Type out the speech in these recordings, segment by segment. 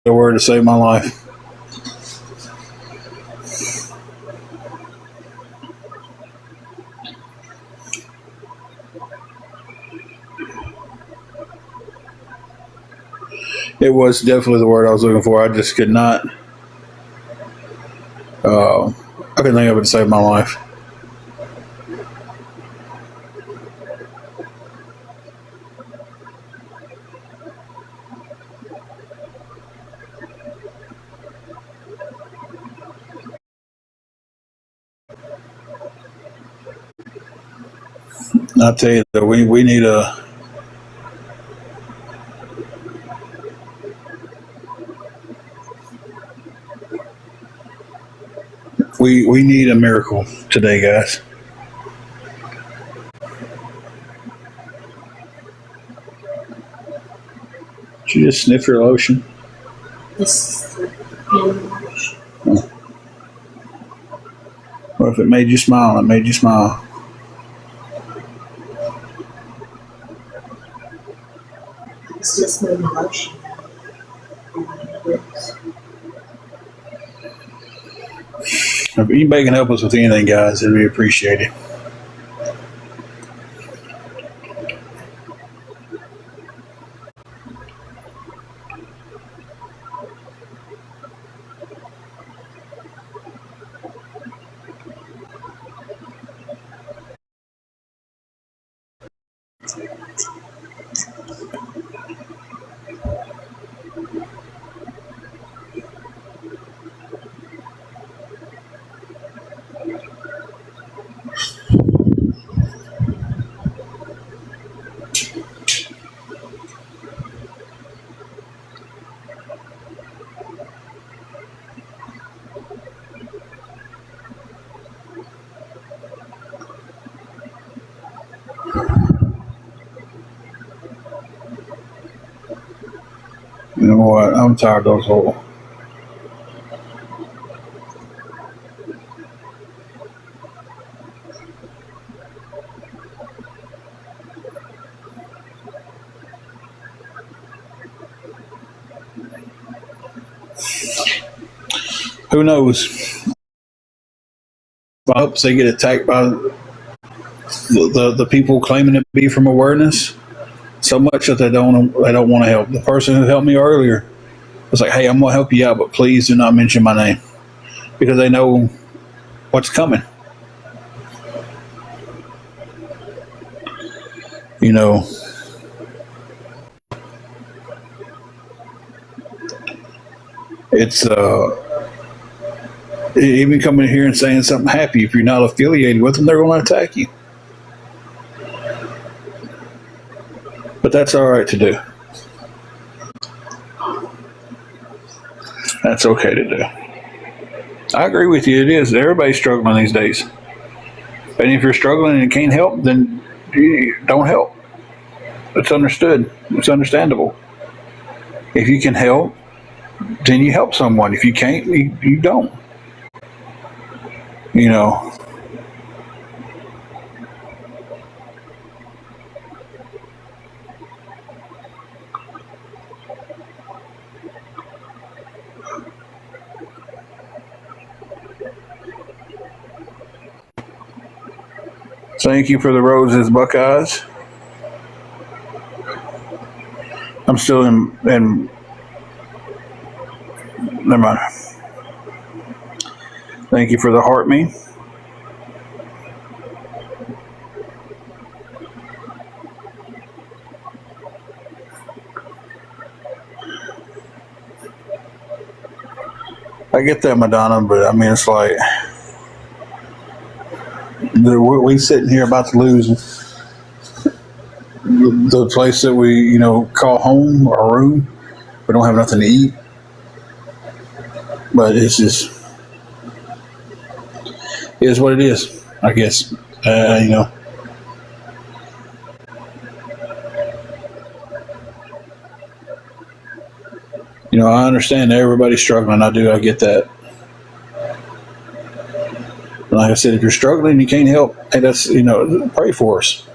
the word to save my life. It was definitely the word I was looking for. I just could not. I couldn't think of it to save my life. I tell you that we need we need a miracle today, guys. Did you just sniff your lotion? This is the hand wash. What if it made you smile? It made you smile. It's just my lotion. If anybody can help us with anything, guys, it'd be appreciated. You know what? I'm tired of those whole. Who knows? I hope they get attacked by the people claiming to be from awareness so much that they don't want to help. The person who helped me earlier was like, "Hey, I'm gonna help you out, but please do not mention my name," because they know what's coming. You know, it's even coming here and saying something happy. If you're not affiliated with them, they're going to attack you. But that's all right to do. That's okay to do. I agree with you. It is. Everybody's struggling these days. And if you're struggling and can't help, then you don't help. It's understood. It's understandable. If you can help, then you help someone. If you can't, you don't. You know. Thank you for the roses, Buckeyes. I'm still in never mind. Thank you for the heart me. I get that, Madonna, but I mean, it's like we sitting here about to lose the place that we, call home or room. We don't have nothing to eat, but it's just it is what it is. I guess you know. I understand that everybody's struggling. I do. I get that. Like I said, if you're struggling and you can't help, hey, that's pray for us.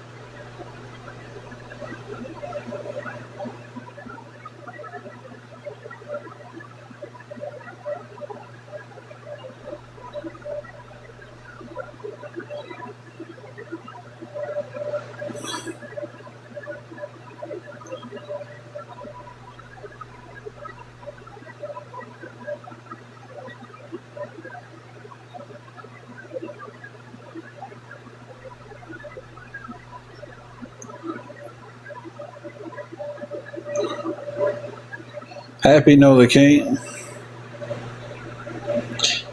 Happy? No, they can't.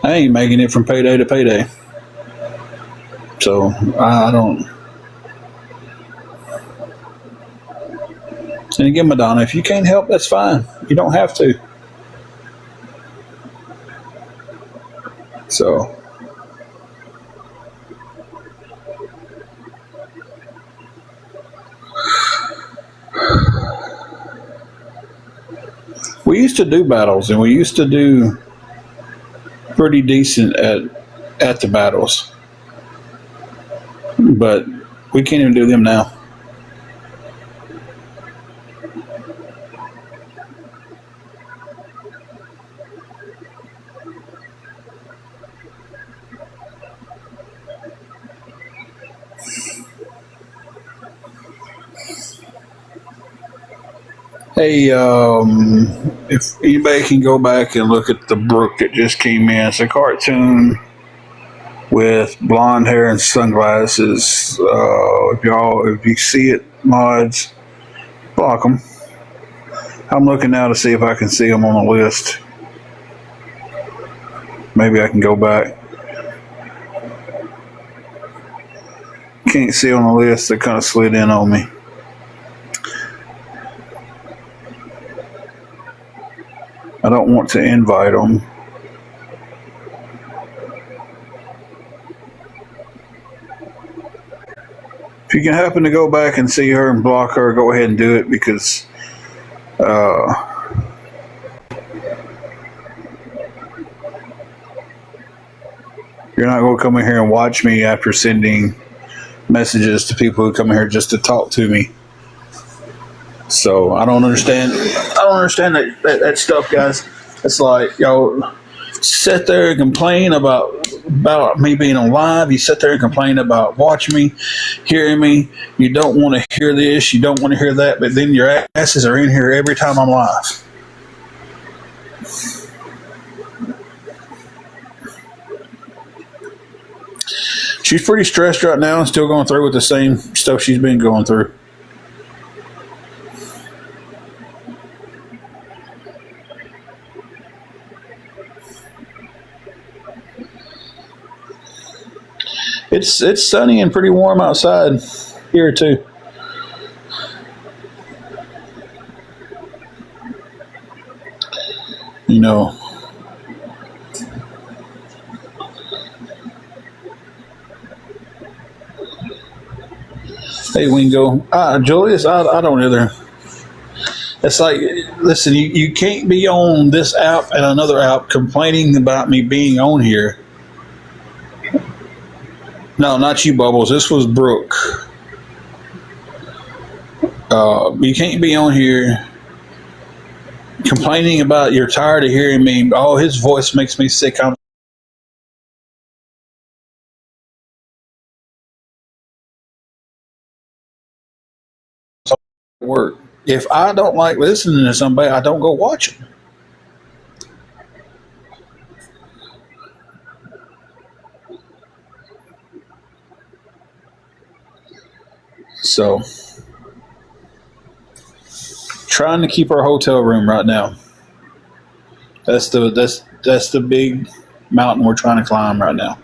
I ain't making it from payday to payday. So I don't. And again, Madonna, if you can't help, that's fine. You don't have to. So we used to do battles, and we used to do pretty decent at the battles, but we can't even do them now. Hey, if anybody can go back and look at the Brook that just came in, it's a cartoon with blonde hair and sunglasses. If you see it, mods, block them. I'm looking now to see if I can see them on the list. Maybe I can go back. Can't see on the list. They kind of slid in on me. I don't want to invite them. If you can happen to go back and see her and block her, go ahead and do it, because you're not going to come in here and watch me after sending messages to people who come in here just to talk to me. So I don't understand. That stuff, guys. It's like y'all sit there and complain about me being on live. You sit there and complain about watching me, hearing me. You don't want to hear this. You don't want to hear that. But then your asses are in here every time I'm live. She's pretty stressed right now and still going through with the same stuff she's been going through. It's sunny and pretty warm outside here too. You know. Hey, Wingo. Julius, I don't either. It's like, listen, you can't be on this app and another app complaining about me being on here. No, not you, Bubbles. This was Brooke. You can't be on here complaining about you're tired of hearing me. Oh, his voice makes me sick. I'm work. If I don't like listening to somebody, I don't go watch them. So, trying to keep our hotel room right now. That's the big mountain we're trying to climb right now.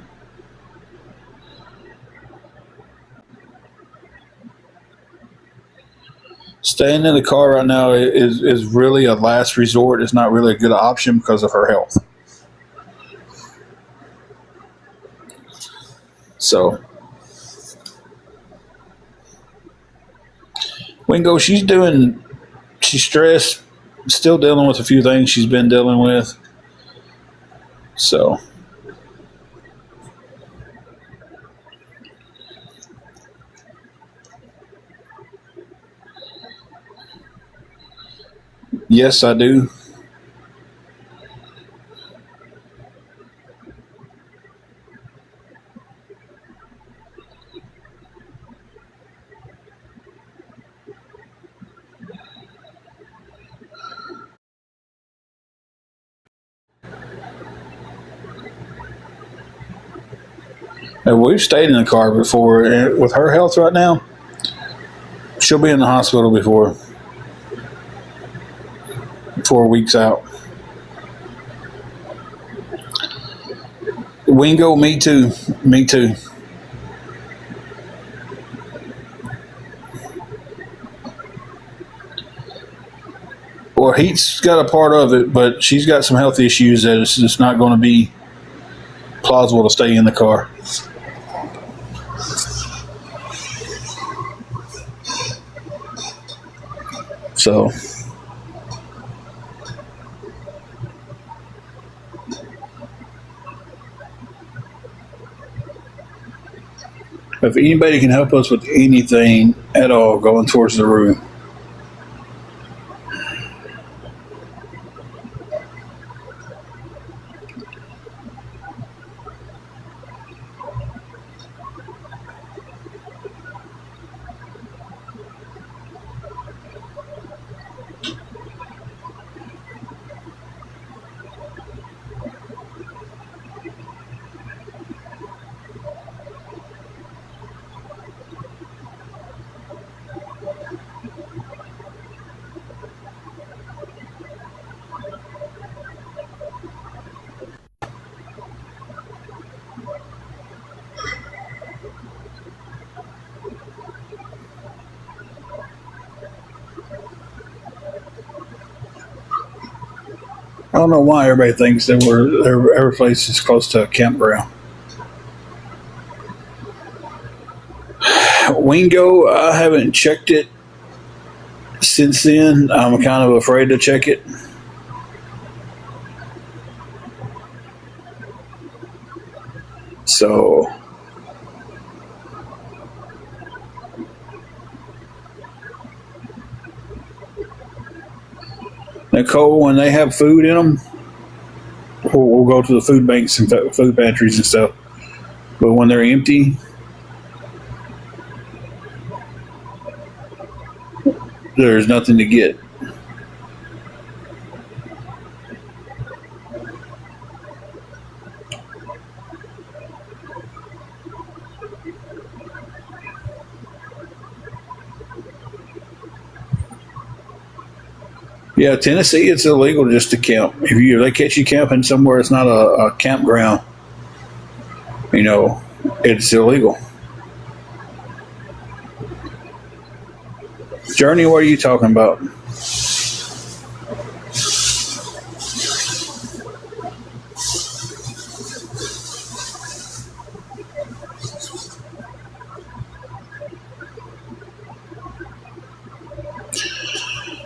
Staying in the car right now is really a last resort. It's not really a good option because of her health. So, Wingo, she's stressed, still dealing with a few things she's been dealing with. So, yes, I do. And we've stayed in the car before, and with her health right now, she'll be in the hospital before. 4 weeks out. Wingo, me too. Me too. Well, Heat's got a part of it, but she's got some health issues that it's just not going to be plausible to stay in the car. So, if anybody can help us with anything at all going towards the room, I don't know why everybody thinks that every place is close to a campground. Wingo, I haven't checked it since then. I'm kind of afraid to check it. So, Nicole, when they have food in them, we'll go to the food banks and food pantries and stuff. But when they're empty, there's nothing to get. Yeah, Tennessee, it's illegal just to camp. If they catch you camping somewhere, it's not a campground. It's illegal. Journey, what are you talking about?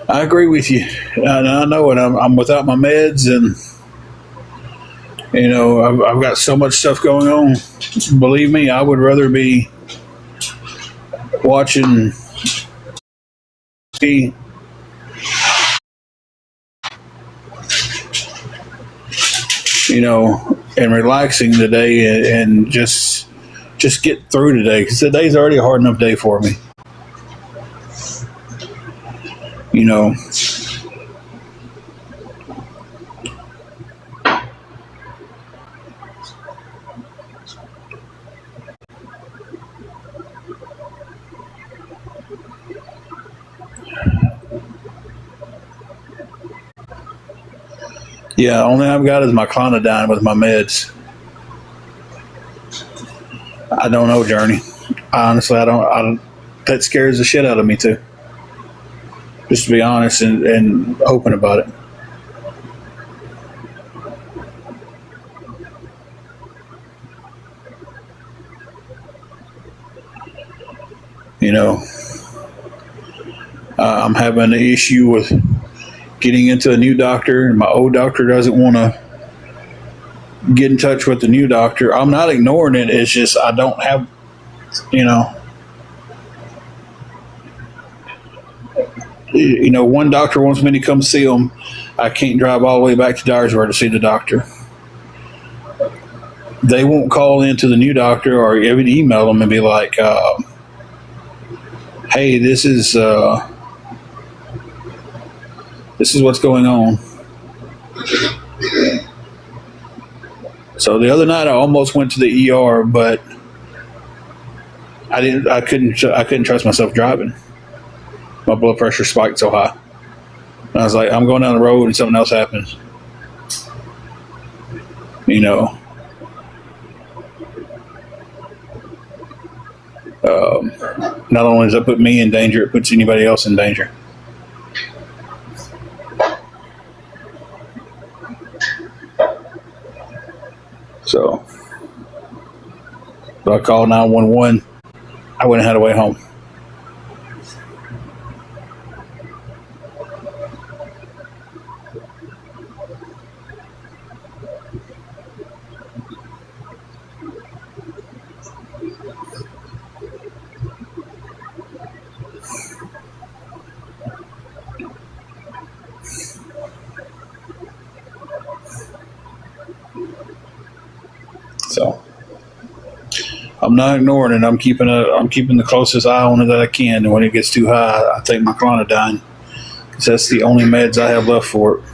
I agree with you. I know it. I'm without my meds, and I've got so much stuff going on. Believe me, I would rather be watching TV, and relaxing today, and just get through today, because today's already a hard enough day for me. Yeah, only I've got is my clonidine with my meds. I don't know, Journey. Honestly, I don't. That scares the shit out of me too. Just to be honest and open about it. I'm having an issue with getting into a new doctor, and my old doctor doesn't want to get in touch with the new doctor. I'm not ignoring it. It's just I don't have, one doctor wants me to come see him. I can't drive all the way back to Dyersburg to see the doctor. They won't call into the new doctor or even email them and be like, hey, this is what's going on. So the other night I almost went to the ER, but I couldn't trust myself driving. My blood pressure spiked so high. I was like, I'm going down the road and something else happens. You know, not only does that put me in danger, it puts anybody else in danger. So I called 911. I wouldn't have had a way home. So I'm not ignoring it. I'm keeping the closest eye on it that I can. And when it gets too high, I take my clonidine because that's the only meds I have left for it.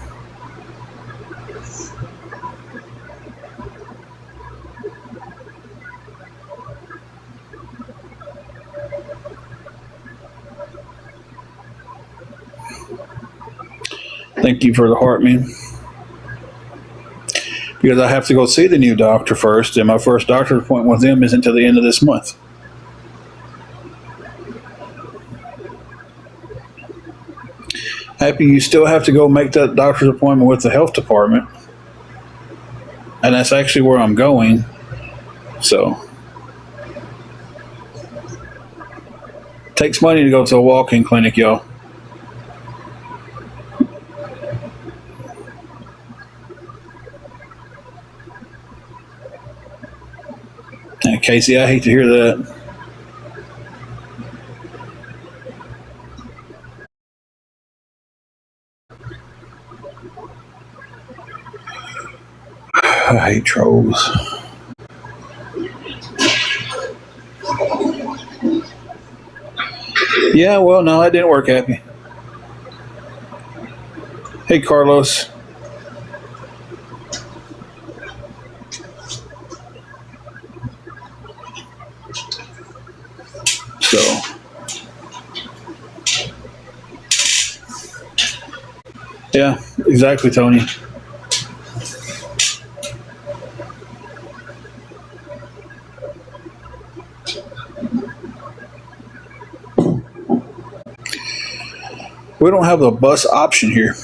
Thank you for the heart, man. Because I have to go see the new doctor first, and my first doctor appointment with them isn't until the end of this month. Happy, you still have to go make that doctor's appointment with the health department, and that's actually where I'm going. So, it takes money to go to a walk-in clinic, y'all. And Casey, I hate to hear that. I hate trolls. Yeah, well, no, that didn't work, Happy. Hey, Carlos. So, yeah, exactly, Tony. We don't have the bus option here.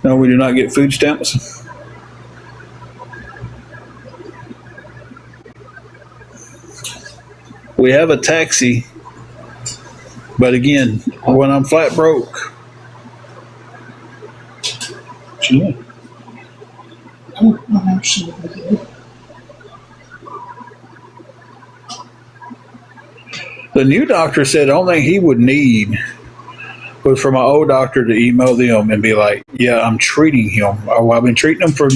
No, we do not get food stamps. We have a taxi, but again, when I'm flat broke. I don't know how she would do it. The new doctor said the only thing he would need was for my old doctor to email them and be like, yeah, I'm treating him. Oh, I've been treating him for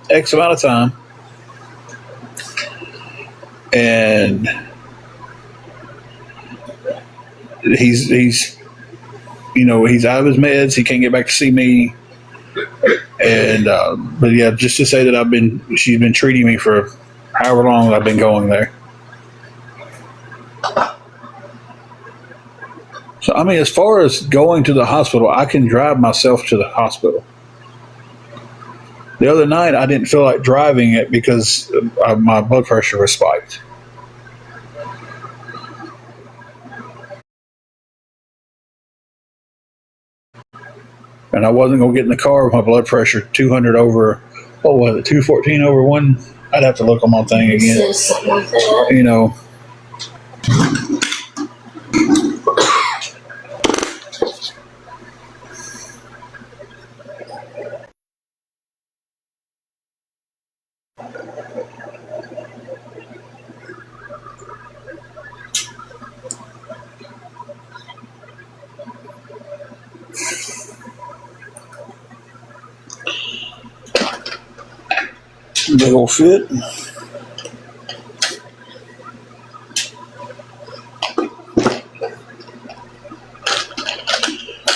X amount of time. And he's he's out of his meds. He can't get back to see me. And but yeah, just to say that she's been treating me for however long I've been going there. So I mean, as far as going to the hospital, I can drive myself to the hospital. The other night, I didn't feel like driving it because my blood pressure was spiked. And I wasn't going to get in the car with my blood pressure 200 over, what was it, 214 over 1? I'd have to look on my thing again. Says something like that. You know. Big old fit.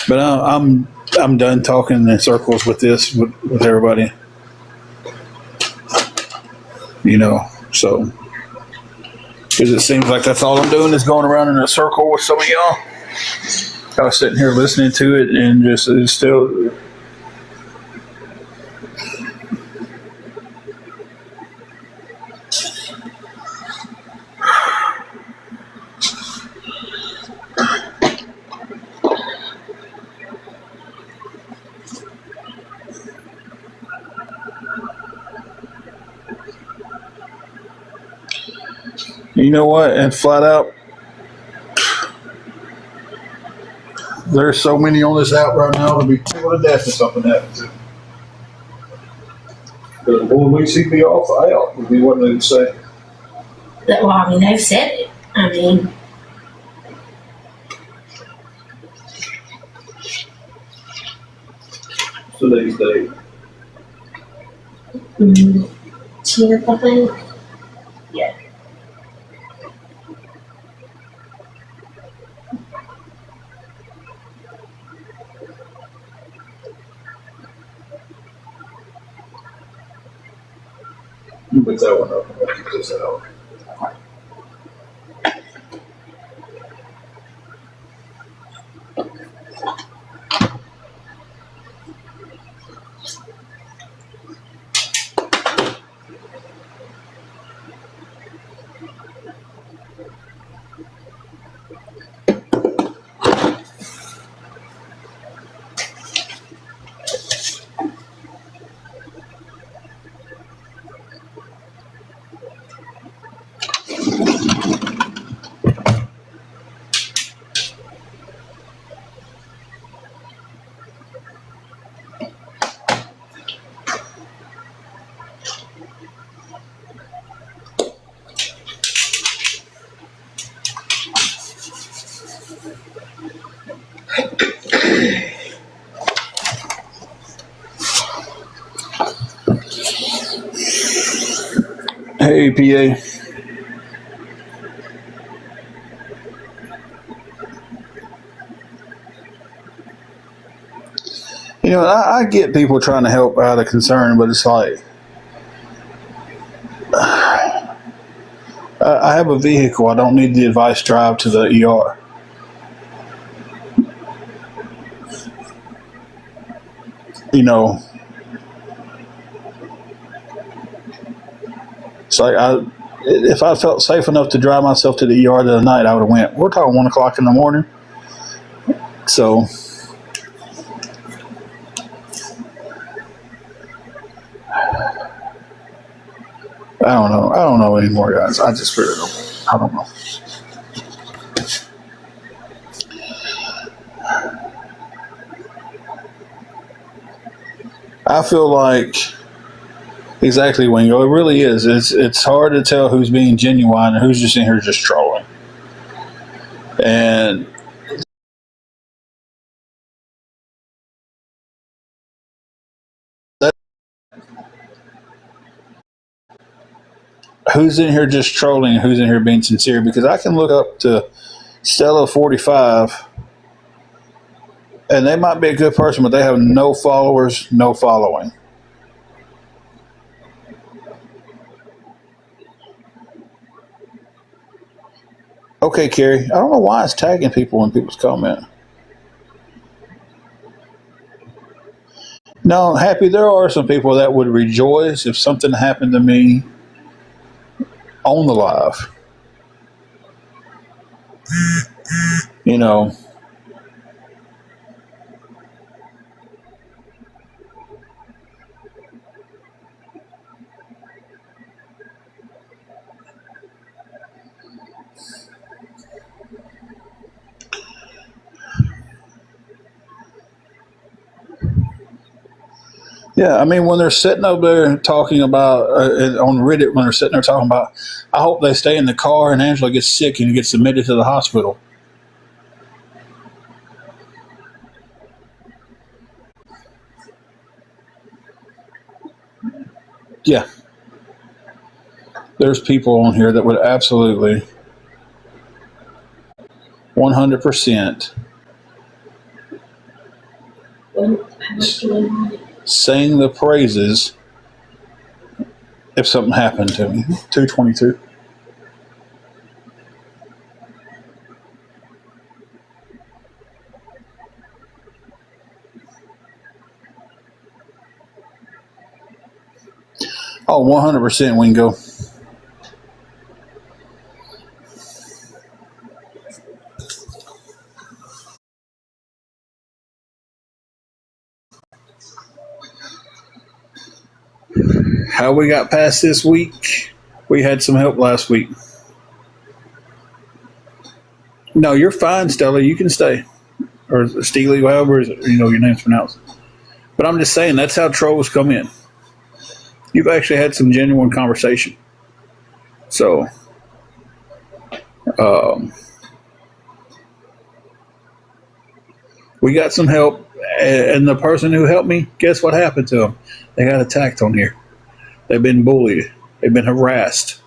But I'm done talking in circles with this with everybody. So because it seems like that's all I'm doing is going around in a circle with some of y'all. I was sitting here listening to it and just it's still. You know what? And flat out, there's so many on this app right now to be tickled to death if something happens to them. Because when we see me off, out would be what they would say. That, well, I mean, they've said it. I mean, Today's day. 10th, I think. Yeah. You put that one up and I'll keep this out. Hey, PA. I get people trying to help out of concern, but it's like I have a vehicle. I don't need the advice drive to the ER. It's like if I felt safe enough to drive myself to the ER the other night, I would have went. We're talking 1 o'clock in the morning, so. I don't know. I don't know anymore, guys. I just really don't. I don't know. I feel like exactly, Wingo. It really is. It's hard to tell who's being genuine and who's just in here just trolling. And that, who's in here just trolling and who's in here being sincere? Because I can look up to Stella 45 and they might be a good person, but they have no followers, no following. Okay, Carrie. I don't know why it's tagging people in people's comment. No, Happy, there are some people that would rejoice if something happened to me on the live. You know, yeah, I mean, when they're sitting up there talking about on Reddit, when they're sitting there talking about, I hope they stay in the car and Angela gets sick and gets admitted to the hospital. Yeah, there's people on here that would absolutely 100% sing the praises if something happened to me. 222. Oh, 100% Wingo. How we got past this week? We had some help last week. No, you're fine, Stella. You can stay. Or Steely, however your name's pronounced. But I'm just saying that's how trolls come in. You've actually had some genuine conversation. So, um, we got some help, and the person who helped me, guess what happened to them? They got attacked on here. They've been bullied. They've been harassed.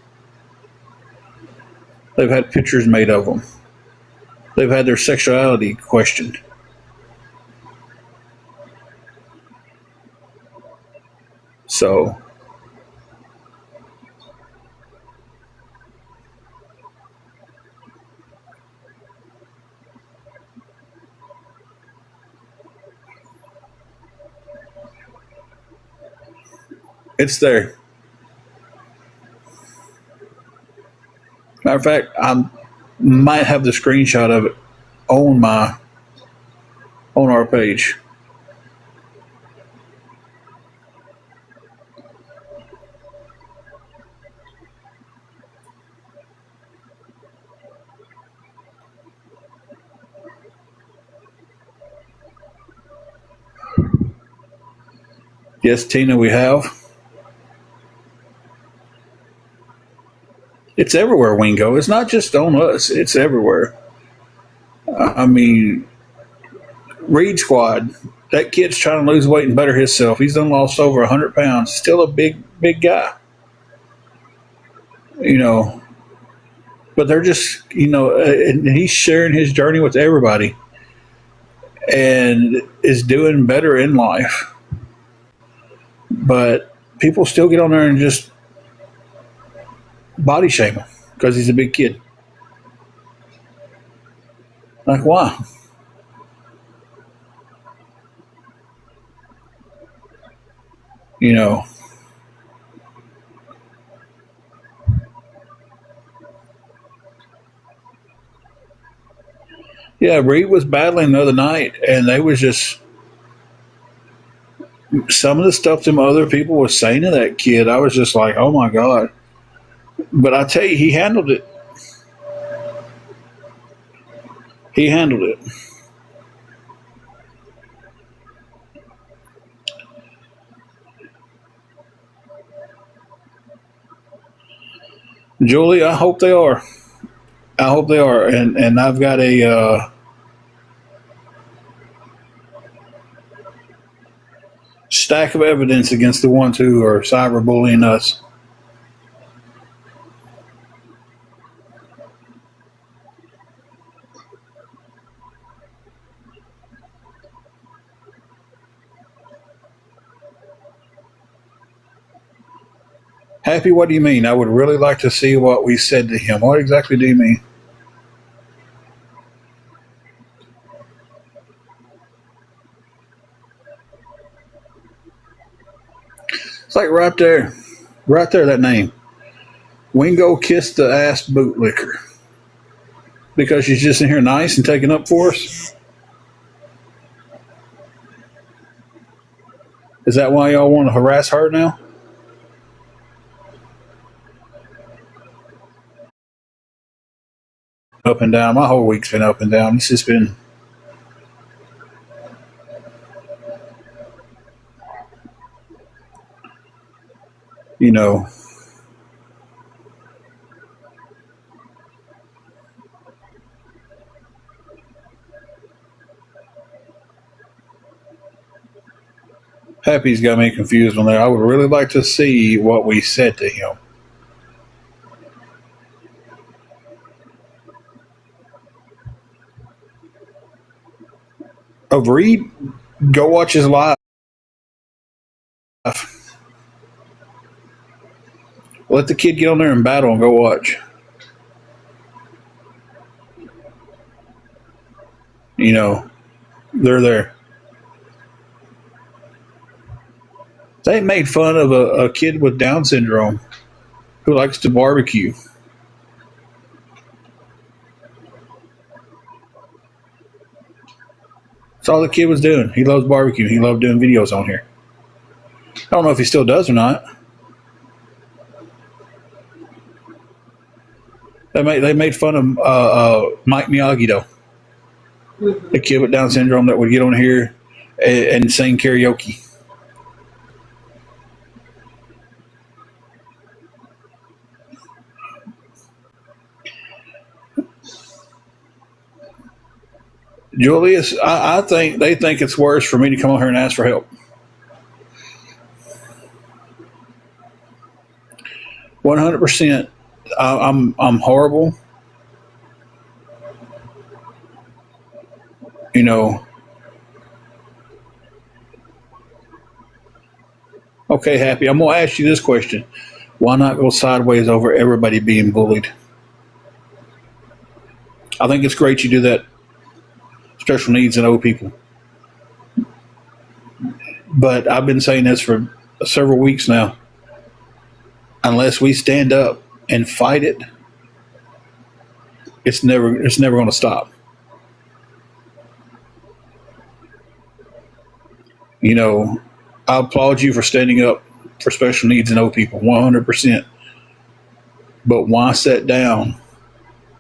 They've had pictures made of them. They've had their sexuality questioned. So, it's there. Matter of fact, I might have the screenshot of it on my on our page. Yes, Tina, we have. It's everywhere, Wingo. It's not just on us. It's everywhere. I mean, Reed Squad. That kid's trying to lose weight and better himself. He's done lost over 100 pounds. Still a big guy. You know, but they're just and he's sharing his journey with everybody and is doing better in life. But people still get on there and just body shame him because he's a big kid. Like, why? You know, yeah, Reed was battling the other night, and they was just some of the stuff them other people was saying to that kid. I was just like, oh my god. But I tell you, he handled it. He handled it. Julie, I hope they are. I hope they are. And I've got a stack of evidence against the ones who are cyberbullying us. Happy, what do you mean? I would really like to see what we said to him. What exactly do you mean? It's like right there, that name. Wingo kissed the ass bootlicker because she's just in here nice and taking up for us. Is that why y'all want to harass her now? Up and down. My whole week's been up and down. It's just been, you know, Happy's got me confused on there. I would really like to see what we said to him. Of Reed, go watch his live. Let the kid get on there and battle and go watch. You know, they're there. They made fun of a kid with Down syndrome who likes to barbecue. That's all the kid was doing. He loves barbecue. He loved doing videos on here. I don't know if he still does or not. They made fun of Mike Miyagi though, the kid with Down syndrome that would get on here and sing karaoke. Julius, I think they think it's worse for me to come on here and ask for help. 100%. I'm horrible. You know. Okay, Happy. I'm gonna ask you this question: why not go sideways over everybody being bullied? I think it's great you do that. Special needs and old people. But I've been saying this for several weeks now. Unless we stand up and fight it, it's never going to stop. You know, I applaud you for standing up for special needs and old people, 100%. But why sit down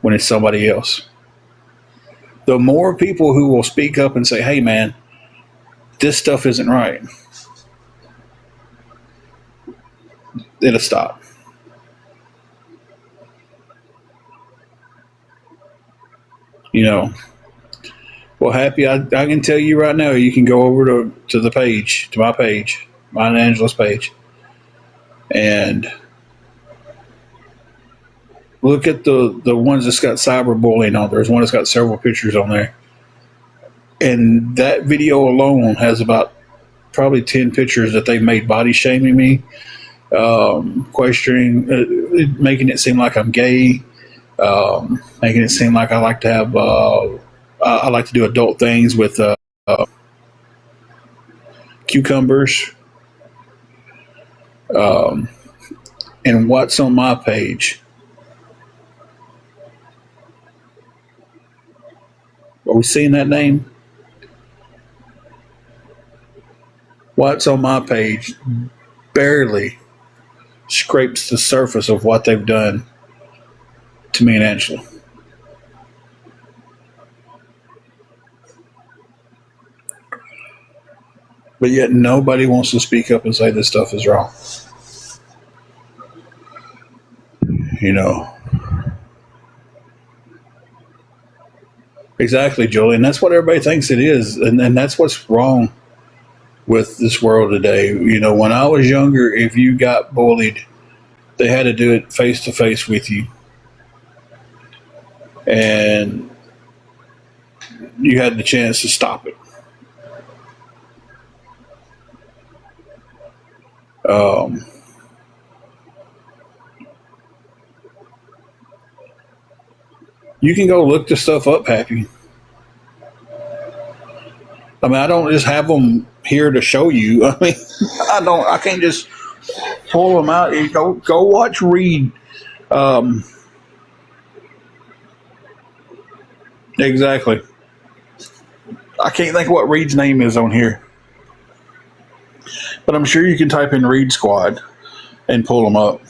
when it's somebody else? The more people who will speak up and say, "Hey, man, this stuff isn't right," it'll stop. You know, well, Happy, I can tell you right now, you can go over to the page, to my page, mine and Angela's page, and look at the ones that's got cyberbullying on there. There's one that's got several pictures on there. And that video alone has about probably 10 pictures that they've made body shaming me, questioning, making it seem like I'm gay, making it seem like I like to have, I like to do adult things with cucumbers. And what's on my page? Are we seeing that name? What's on my page barely scrapes the surface of what they've done to me and Angela. But yet nobody wants to speak up and say this stuff is wrong. You know. Exactly, Julie. And that's what everybody thinks it is. And that's what's wrong with this world today. You know, when I was younger, if you got bullied, they had to do it face to face with you. And you had the chance to stop it. You can go look this stuff up, Happy. I mean, I don't just have them here to show you. I mean, I can't just pull them out. Go watch Reed. Exactly. I can't think what Reed's name is on here, but I'm sure you can type in Reed Squad and pull them up.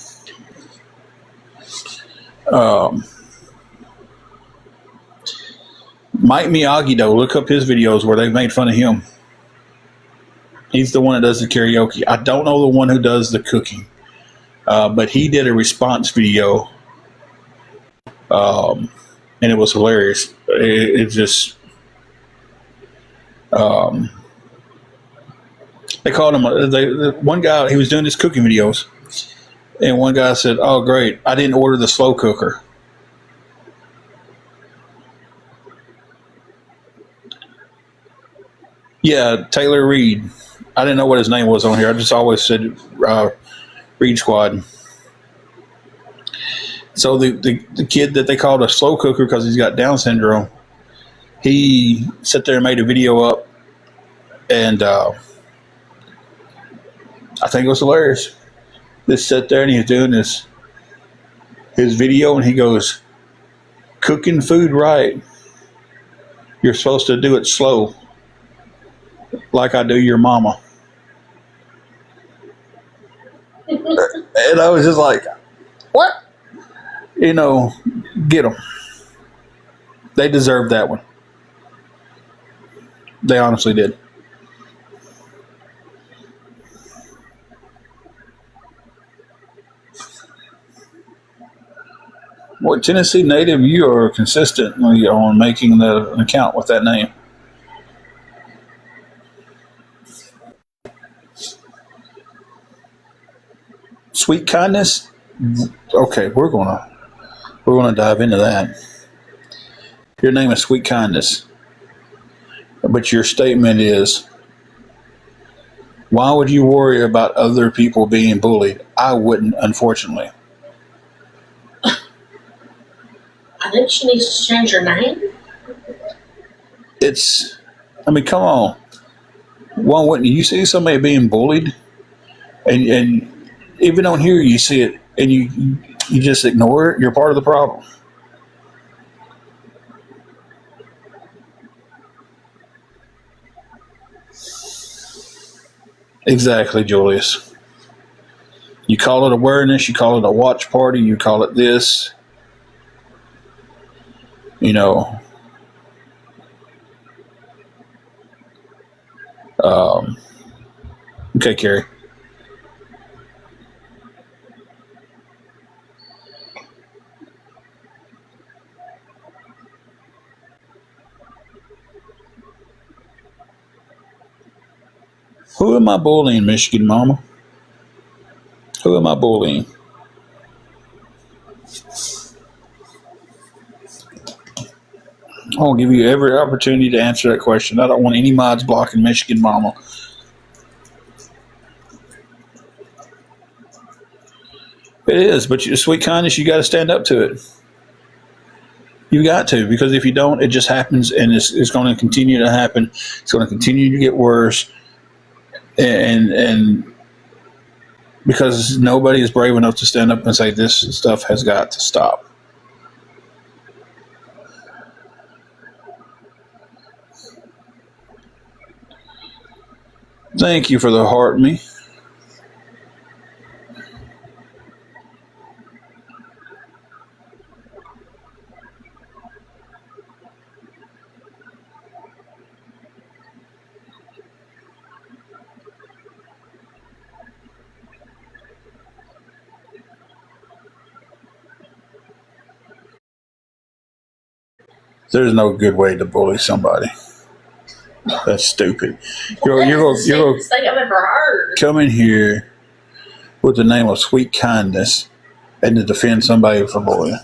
Mike Miyagi, though, look up his videos where they've made fun of him. He's the one that does the karaoke. I don't know the one who does the cooking, but he did a response video, and it was hilarious. It just, they called him, one guy, he was doing his cooking videos, and one guy said, "Oh, great, I didn't order the slow cooker." Yeah, Taylor Reed. I didn't know what his name was on here. I just always said Reed Squad. So the kid that they called a slow cooker because he's got Down syndrome, he sat there and made a video up, and I think it was hilarious. Just sat there and he's doing his video, and he goes, "Cooking food right, you're supposed to do it slow, like I do your mama." And I was just like, what? Get them. They deserved that one. They honestly did. What Tennessee native you are consistently on making an account with that name? Sweet kindness. Okay, we're gonna dive into that. Your name is Sweet Kindness, but your statement is, why would you worry about other people being bullied? I wouldn't, unfortunately. I think she needs to change her name. Come on. Why wouldn't you see somebody being bullied, and even on here you see it, and you just ignore it? You're part of the problem. Exactly, Julius. You call it awareness, you call it a watch party, you call it this. Okay, Carrie. Who am I bullying, Michigan Mama? Who am I bullying? I'll give you every opportunity to answer that question. I don't want any mods blocking Michigan Mama. It is, but Sweet Kindness, you got to stand up to it. You got to, because if you don't, it just happens, and it's going to continue to happen. It's going to continue to get worse, and because nobody is brave enough to stand up and say this stuff has got to stop. Thank you for the heart, me. There's no good way to bully somebody. That's stupid. You're going thing I've ever heard. Come in here with the name of Sweet Kindness and to defend somebody for bullying.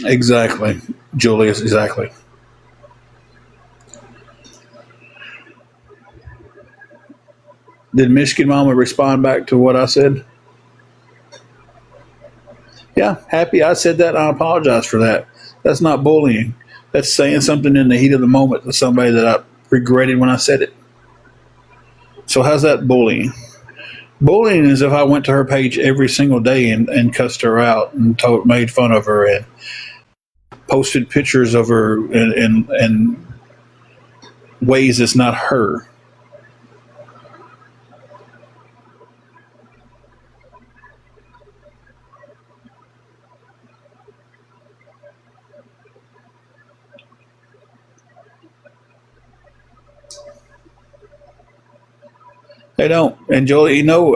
Exactly, Julius. Exactly. Did Michigan Mama respond back to what I said? Yeah, happy I said that. I apologize for that. That's not bullying. That's saying something in the heat of the moment to somebody that I regretted when I said it. So how's that bullying? Bullying is if I went to her page every single day and cussed her out and made fun of her and posted pictures of her in ways that's not her. They don't. And Jolie, go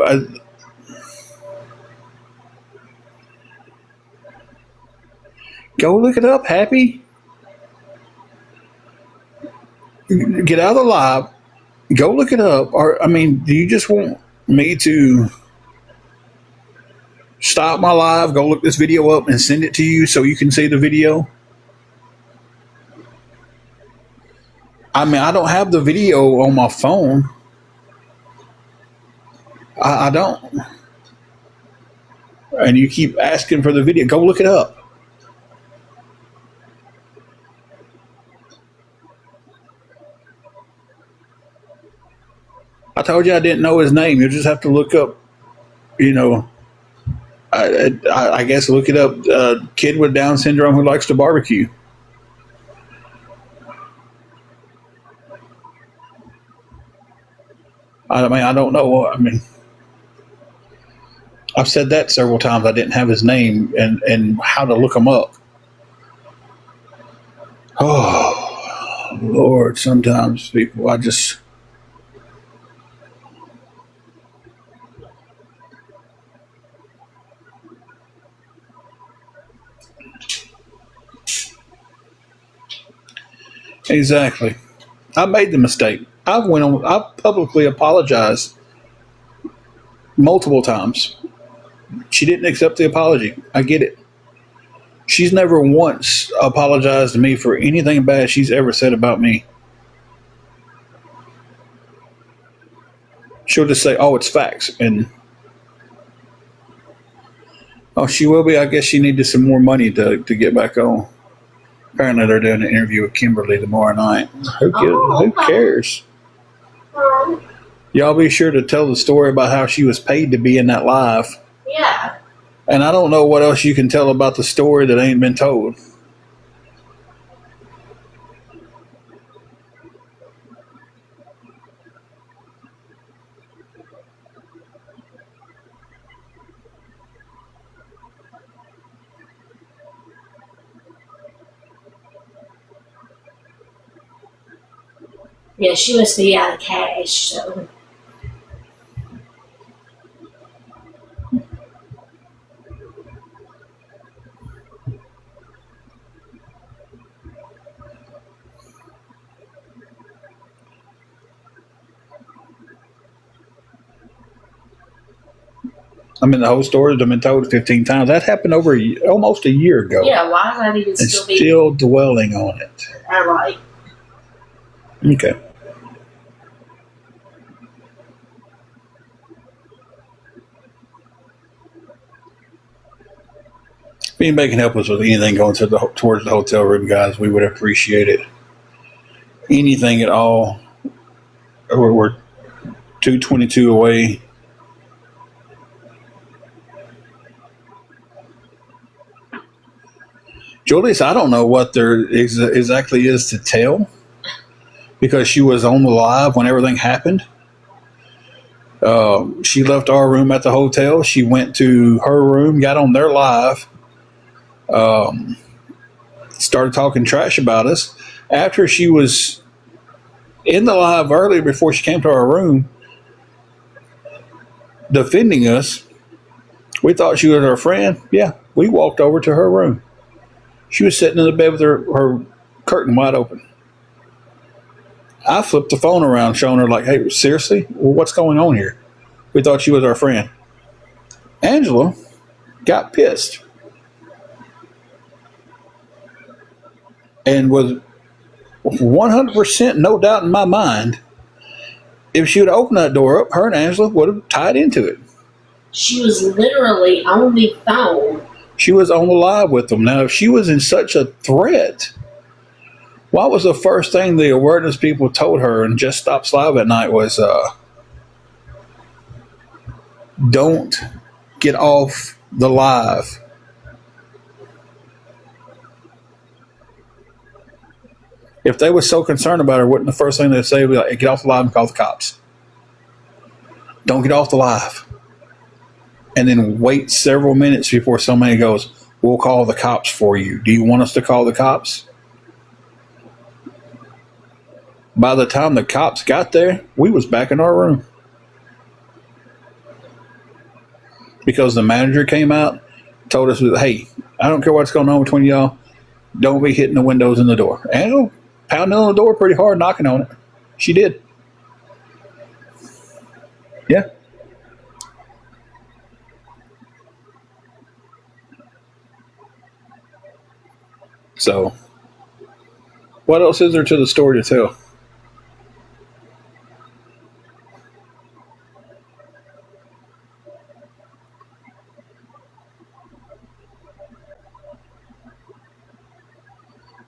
look it up, Happy. Get out of the live. Go look it up. Or, do you just want me to stop my live, go look this video up, and send it to you so you can see the video? I don't have the video on my phone. I don't. And you keep asking for the video. Go look it up. I told you I didn't know his name. You just have to look up, you know, I guess look it up. Kid with Down syndrome who likes to barbecue. I mean, I don't know. I mean, I've said that several times. I didn't have his name and how to look him up. Oh, Lord, sometimes people, I just, exactly. I made the mistake. I publicly apologized multiple times. She didn't accept the apology. I get it. She's never once apologized to me for anything bad she's ever said about me. She'll just say, "Oh, it's facts," and oh, she will be. I guess she needed some more money to get back on. Apparently, they're doing an interview with Kimberly tomorrow night. Who cares? Y'all be sure to tell the story about how she was paid to be in that live. Yeah. And I don't know what else you can tell about the story that ain't been told. Yeah, she must be out of cash, so. I mean, the whole story has been told 15 times. That happened over almost a year ago. Yeah, why is that even And still being. still dwelling on it. All right. Okay. If anybody can help us with anything going towards the hotel room, guys, we would appreciate it. Anything at all. We're 222 away. Julius, I don't know what there exactly is to tell because she was on the live when everything happened. She left our room at the hotel. She went to her room, got on their live, started talking trash about us. After she was in the live earlier, before she came to our room, defending us, we thought she was our friend. Yeah, we walked over to her room. She was sitting in the bed with her curtain wide open. I flipped the phone around, showing her, like, hey, seriously? Well, what's going on here? We thought she was our friend. Angela got pissed and was 100% no doubt in my mind, if she would have opened that door up, her and Angela would have tied into it. She was literally on the phone. She was on the live with them. Now, if she was in such a threat, what was the first thing the awareness people told her and Just Stop Live at night was, don't get off the live. If they were so concerned about her, wouldn't the first thing they'd say be like, hey, get off the live and call the cops? Don't get off the live. And then wait several minutes before somebody goes, we'll call the cops for you. Do you want us to call the cops? By the time the cops got there, we was back in our room. Because the manager came out, told us, hey, I don't care what's going on between y'all. Don't be hitting the windows and the door. Angela pounding on the door pretty hard, knocking on it. She did. Yeah. So, what else is there to the story to tell?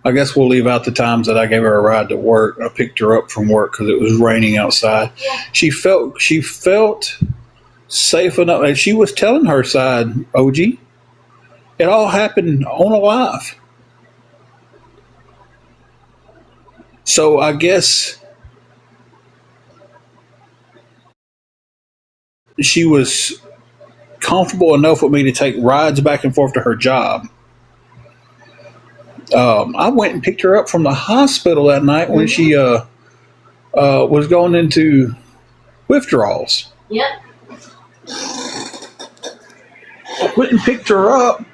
I guess we'll leave out the times that I gave her a ride to work. I picked her up from work because it was raining outside. She felt safe enough, and she was telling her side. OG, it all happened on a live. So I guess she was comfortable enough with me to take rides back and forth to her job. I went and picked her up from the hospital that night when she was going into withdrawals. Yep. Went and picked her up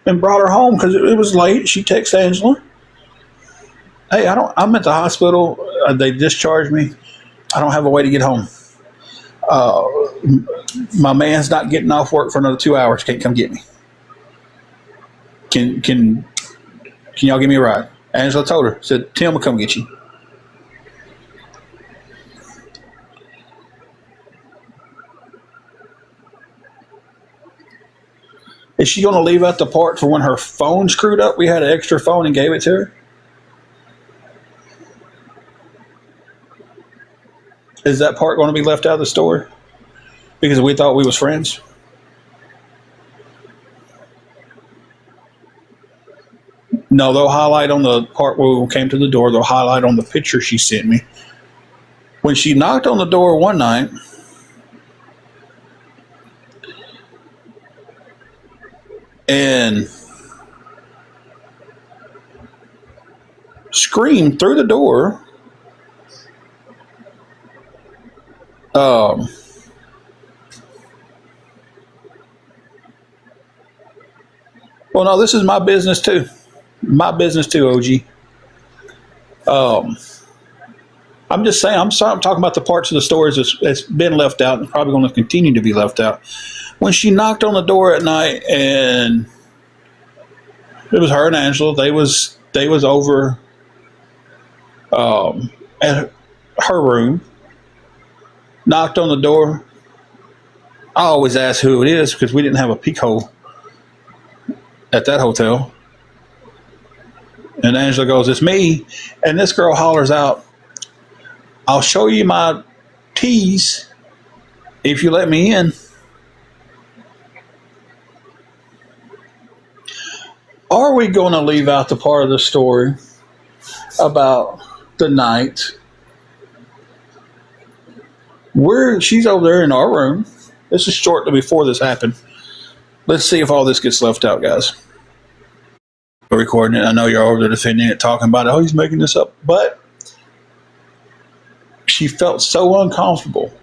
and brought her home because it was late. She texted Angela, "Hey, I'm at the hospital. They discharged me. I don't have a way to get home. My man's not getting off work for another 2 hours. Can't come get me. Can y'all give me a ride?" Angela told her, said, "Tim will come get you." Is she going to leave out the part for when her phone screwed up? We had an extra phone and gave it to her. Is that part going to be left out of the story because we thought we was friends? No, they'll highlight on the part where we came to the door. They'll highlight on the picture she sent me. When she knocked on the door one night, and screamed through the door, well, no, this is my business too. My business too, OG. I'm just saying, I'm talking about the parts of the stories that's been left out and probably going to continue to be left out. When she knocked on the door at night, and it was her and Angela, they was over at her room, knocked on the door. I always ask who it is because we didn't have a peek hole at that hotel. And Angela goes, "It's me." And this girl hollers out, "I'll show you my teas if you let me in." Are we going to leave out the part of the story about the night where she's over there in our room? This is shortly before this happened. Let's see if all this gets left out, guys. We're recording it. I know you're over there defending it, talking about, "Oh, he's making this up." But she felt so uncomfortable.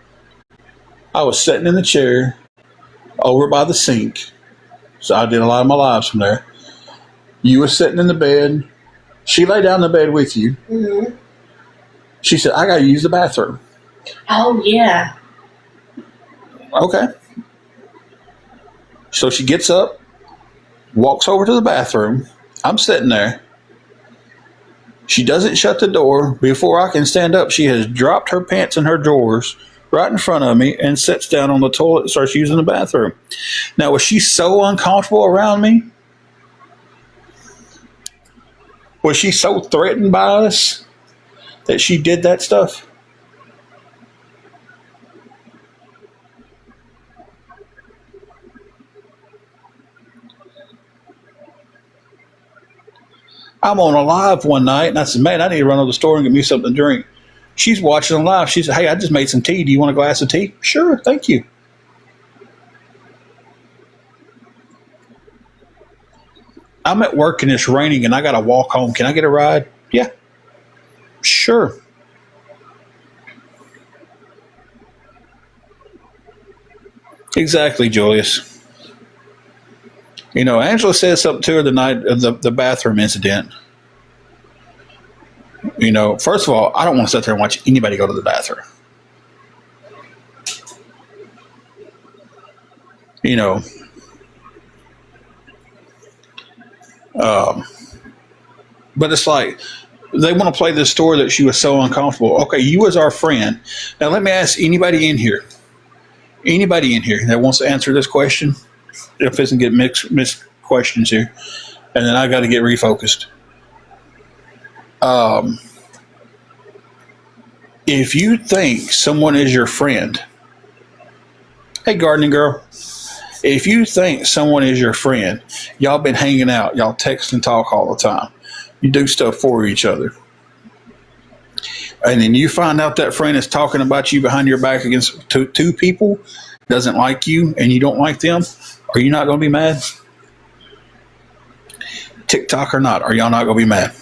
I was sitting in the chair over by the sink. So I did a lot of my lives from there. You were sitting in the bed. She lay down in the bed with you. Mm-hmm. She said, "I got to use the bathroom." Oh, yeah. Okay. So she gets up, walks over to the bathroom. I'm sitting there. She doesn't shut the door. Before I can stand up, she has dropped her pants in her drawers right in front of me and sits down on the toilet and starts using the bathroom. Now, was she so uncomfortable around me? Was she so threatened by us that she did that stuff? I'm on a live one night, and I said, "Man, I need to run to the store and get me something to drink." She's watching a live. She said, "Hey, I just made some tea. Do you want a glass of tea?" "Sure, thank you." I'm at work and it's raining and I got to walk home. Can I get a ride? Yeah, sure. Exactly, Julius. You know, Angela said something to her the night of the bathroom incident. You know, first of all, I don't want to sit there and watch anybody go to the bathroom. You know, but it's like they want to play this story that she was so uncomfortable. Okay, you as our friend. Now, let me ask anybody in here that wants to answer this question. If it doesn't get mixed questions here, and then I got to get refocused. Um, if you think someone is your friend, hey, gardening girl, if you think someone is your friend, y'all been hanging out, y'all text and talk all the time, you do stuff for each other, and then you find out that friend is talking about you behind your back against two people, doesn't like you, and you don't like them, are you not going to be mad? TikTok or not, are y'all not going to be mad?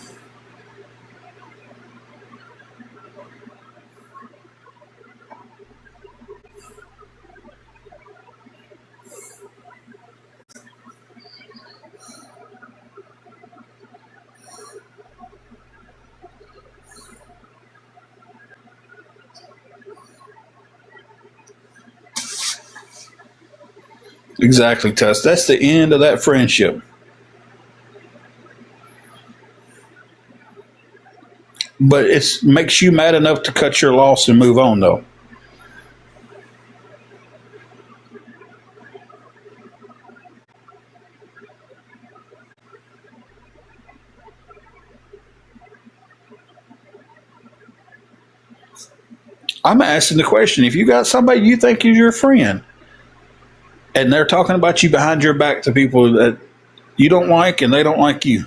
Exactly, Tess. That's the end of that friendship. But it makes you mad enough to cut your loss and move on, though. I'm asking the question: if you got somebody you think is your friend, and they're talking about you behind your back to people that you don't like and they don't like you,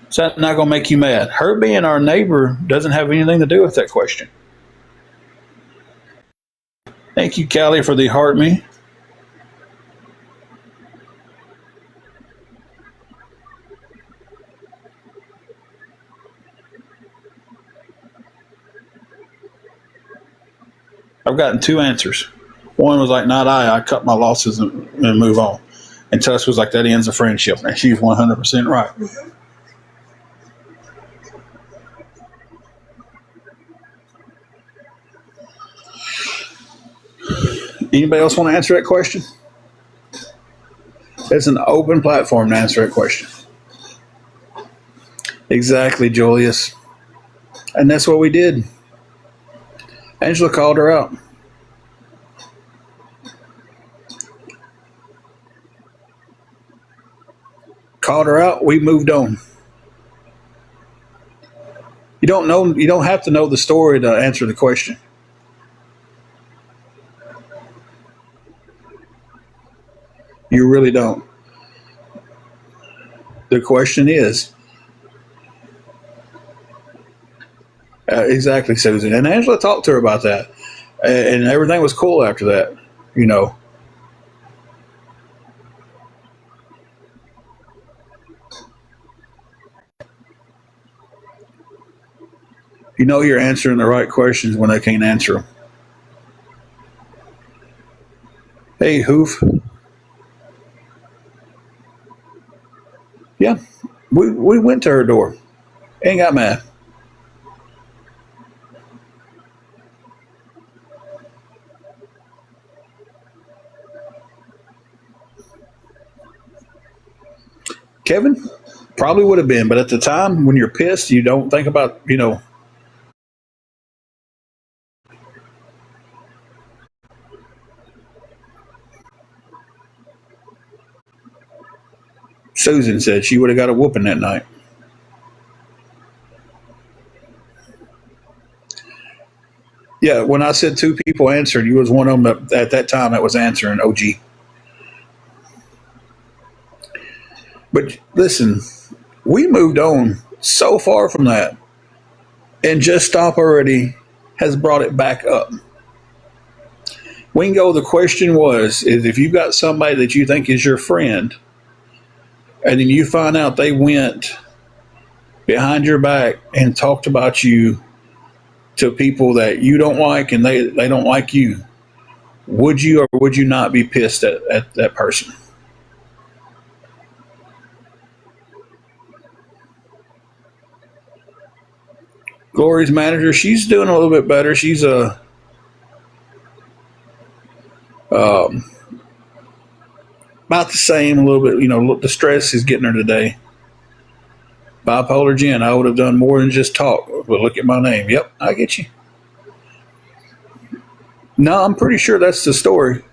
is that not going to make you mad? Her being our neighbor doesn't have anything to do with that question. Thank you, Callie, for the heart me. I've gotten two answers. One was like, not I cut my losses and move on. And Tuss was like, that ends a friendship. And she's 100% right. Anybody else want to answer that question? It's an open platform to answer that question. Exactly, Julius. And that's what we did. Angela called her out. Called her out. We moved on. You don't know. You don't have to know the story to answer the question. You really don't. The question is exactly, Susan. And Angela talked to her about that, and everything was cool after that. You know, you know you're answering the right questions when they can't answer them. Hey, Hoof. Yeah, we went to her door and got mad. Kevin probably would have been, but at the time when you're pissed, you don't think about Susan said she would have got a whooping that night. Yeah, when I said two people answered, you was one of them that, at that time that was answering OG. But listen, we moved on so far from that, and Just Stop Already has brought it back up. Wingo, the question was, is if you've got somebody that you think is your friend, and then you find out they went behind your back and talked about you to people that you don't like and they don't like you, would you or would you not be pissed at that person? Glory's manager, she's doing a little bit better. She's um, about the same, a little bit. The stress is getting her today. Bipolar Jen, I would have done more than just talk. But look at my name. Yep, I get you. No, I'm pretty sure that's the story.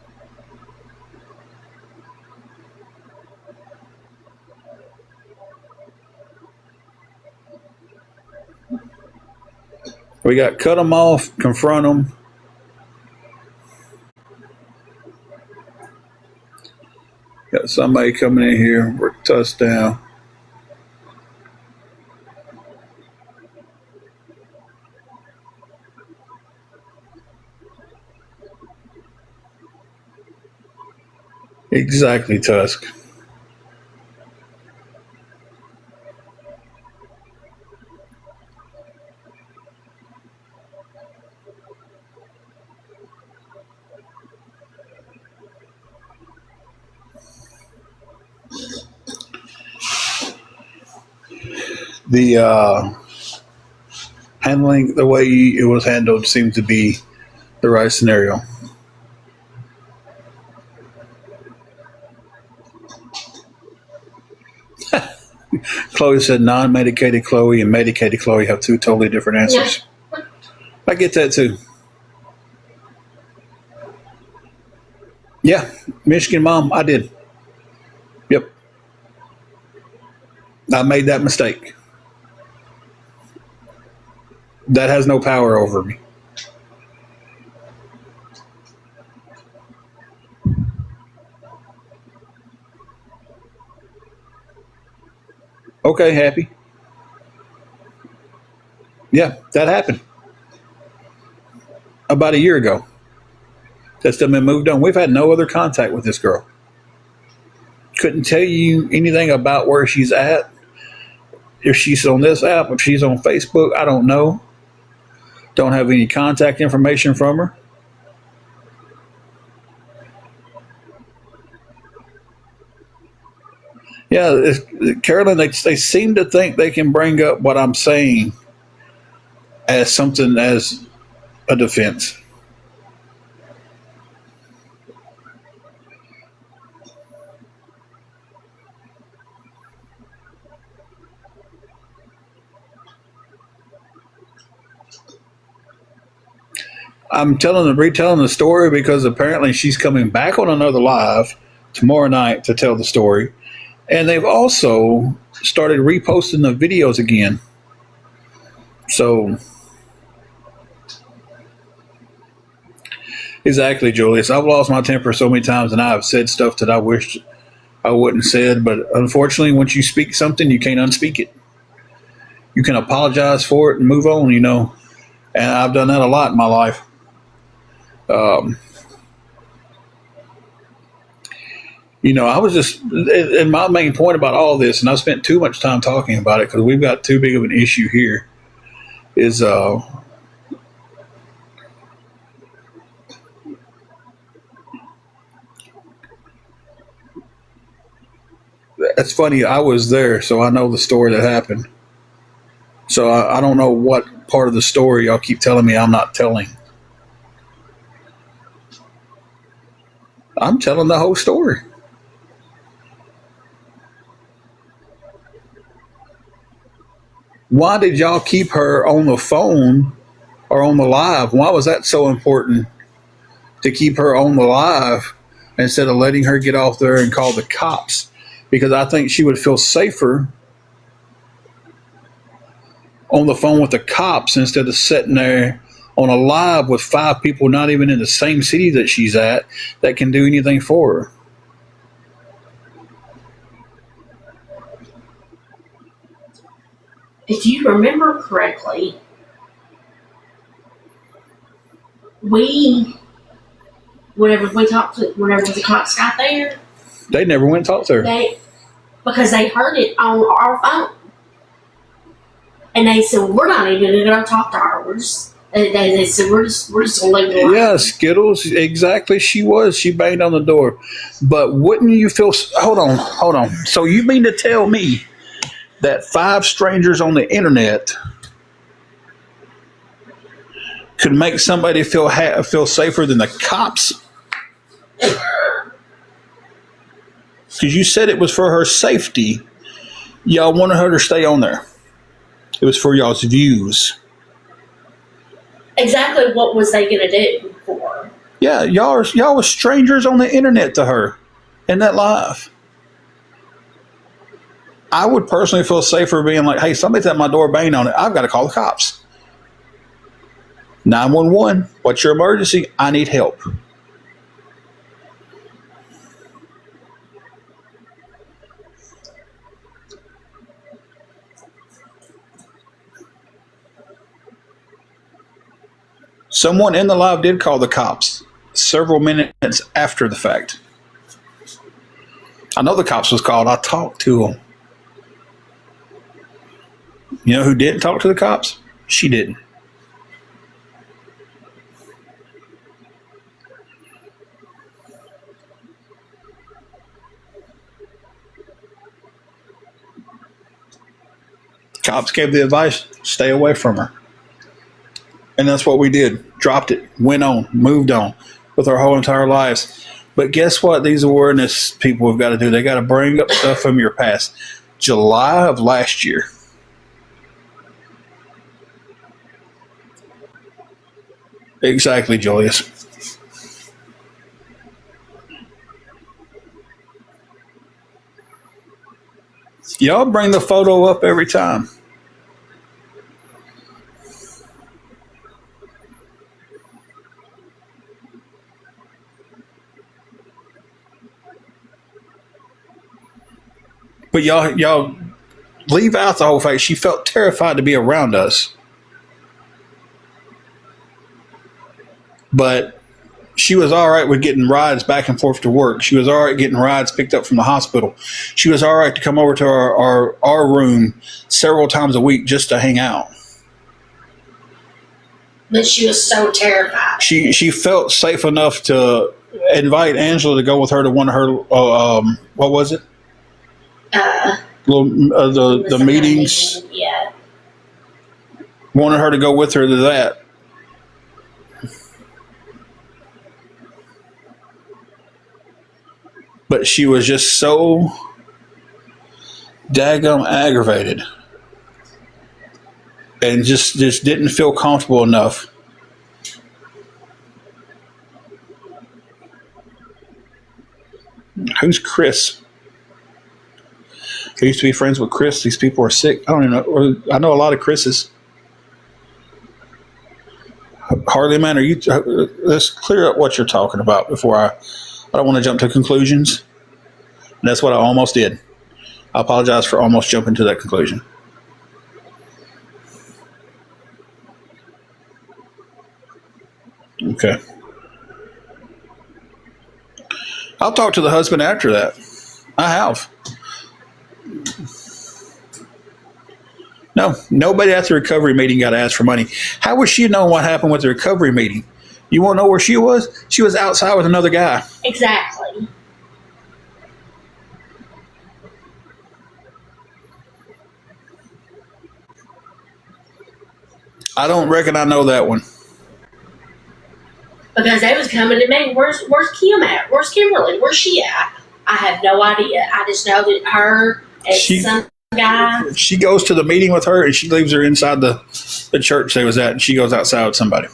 We got cut them off, confront them. Got somebody coming in here. We're touchdown. Exactly, Tusk. The handling, the way it was handled, seemed to be the right scenario. Chloe said non-medicated Chloe and medicated Chloe have two totally different answers. Yeah. I get that too. Yeah, Michigan mom, I did. Yep. I made that mistake. That has no power over me. Okay, happy. Yeah, that happened about a year ago. That's still been moved on. We've had no other contact with this girl. Couldn't tell you anything about where she's at. If she's on this app, if she's on Facebook, I don't know. Don't have any contact information from her. Yeah, Carolyn, they seem to think they can bring up what I'm saying as something as a defense. I'm retelling the story because apparently she's coming back on another live tomorrow night to tell the story. And they've also started reposting the videos again. So, exactly, Julius. I've lost my temper so many times and I've said stuff that I wish I wouldn't have said. But unfortunately, once you speak something, you can't unspeak it. You can apologize for it and move on, And I've done that a lot in my life. I was just, and my main point about all this, and I spent too much time talking about it because we've got too big of an issue here, is it's funny. I was there, so I know the story that happened. So I don't know what part of the story y'all keep telling me I'm not telling. I'm telling the whole story. Why did y'all keep her on the phone or on the live? Why was that so important to keep her on the live instead of letting her get off there and call the cops? Because I think she would feel safer on the phone with the cops instead of sitting there on a live with 5 people not even in the same city that she's at that can do anything for her. If you remember correctly, whenever the cops got there, They never went and talked to her. because they heard it on our phone, and they said, "We're not even going to go talk to her. They said we're just going to leave it alone." Yeah, Skittles, exactly. She was. She banged on the door. But wouldn't you feel? Hold on. So you mean to tell me that 5 strangers on the internet could make somebody feel safer than the cops? Because you said it was for her safety. Y'all wanted her to stay on there. It was for y'all's views. Exactly what was they going to do for her? Yeah, y'all were strangers on the internet to her in that live. I would personally feel safer being like, hey, somebody's at my door banging on it. I've got to call the cops. 911, what's your emergency? I need help. Someone in the live did call the cops several minutes after the fact. I know the cops was called. I talked to them. You know who didn't talk to the cops? She didn't. Cops gave the advice, stay away from her. And that's what we did. Dropped it, went on, moved on with our whole entire lives. But guess what these awareness people have got to do? They got to bring up stuff from your past. July of last year. Exactly, Julius. Y'all bring the photo up every time. But y'all leave out the whole fact. She felt terrified to be around us. But she was all right with getting rides back and forth to work. She was all right getting rides picked up from the hospital. She was all right to come over to our room several times a week just to hang out. But she was so terrified. She felt safe enough to invite Angela to go with her to one of her what was it? The meetings. Yeah. Wanted her to go with her to that. But she was just so daggum aggravated and just didn't feel comfortable enough. Who's Chris? I used to be friends with Chris. These people are sick. I don't even know. I know a lot of Chris's. Harley, man, let's clear up what you're talking about before I don't want to jump to conclusions. And that's what I almost did. I apologize for almost jumping to that conclusion. Okay. I'll talk to the husband after that. I have. No, nobody at the recovery meeting got asked for money. How would she know what happened with the recovery meeting? You want to know where she was? She was outside with another guy. Exactly. I don't reckon I know that one. Because they was coming to me, where's Kim at? Where's Kimberly? Where's she at? I have no idea. I just know that her and some guy. She goes to the meeting with her and she leaves her inside the church they was at and she goes outside with somebody.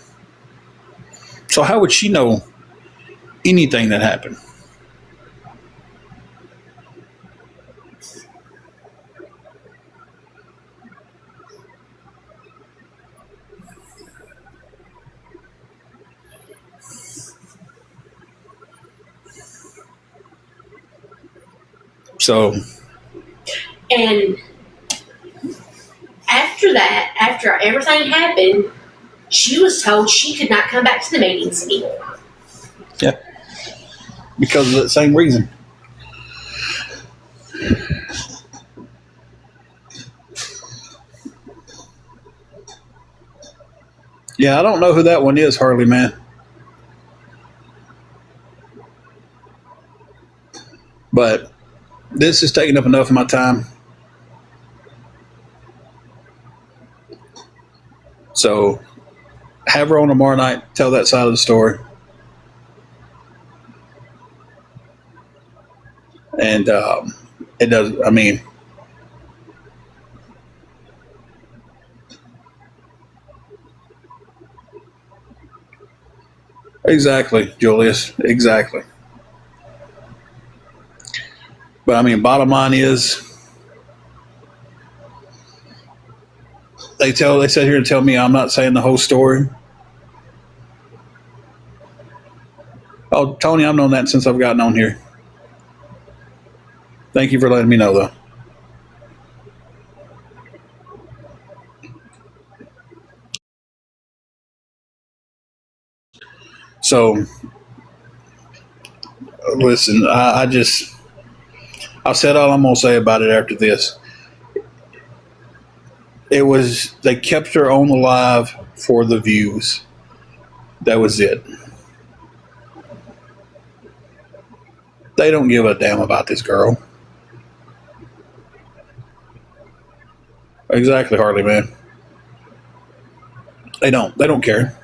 So how would she know anything that happened? So, and after that, after everything happened, she was told she could not come back to the meetings anymore. Yeah. Because of that same reason. Yeah, I don't know who that one is, Harley, man. But this is taking up enough of my time. So have her on tomorrow night, tell that side of the story. And it does, I mean, exactly, Julius, exactly. But I mean, bottom line is, they sit here and tell me I'm not saying the whole story. Oh, Tony, I've known that since I've gotten on here. Thank you for letting me know, though. So, listen, I've said all I'm going to say about it after this. They kept her on the live for the views. That was it. They don't give a damn about this girl. Exactly, Harley, man. They don't care.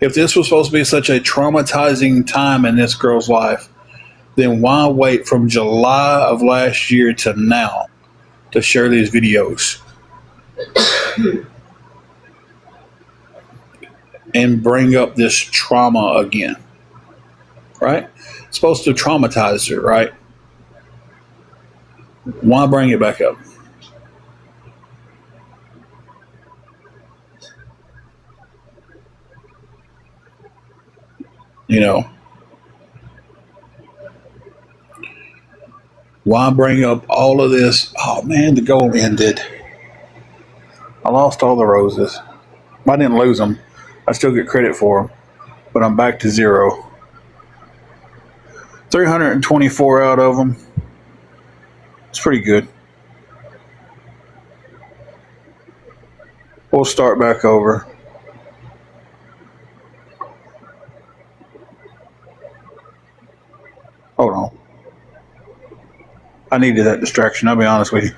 If this was supposed to be such a traumatizing time in this girl's life, then why wait from July of last year to now to share these videos and bring up this trauma again? Right? It's supposed to traumatize her, right? Why bring it back up? You know, why bring up all of this? Oh man, the goal ended. I lost all the roses. I didn't lose them. I still get credit for them, but I'm back to 0. 324 out of them. It's pretty good. We'll start back over. Hold on. I needed that distraction, I'll be honest with you.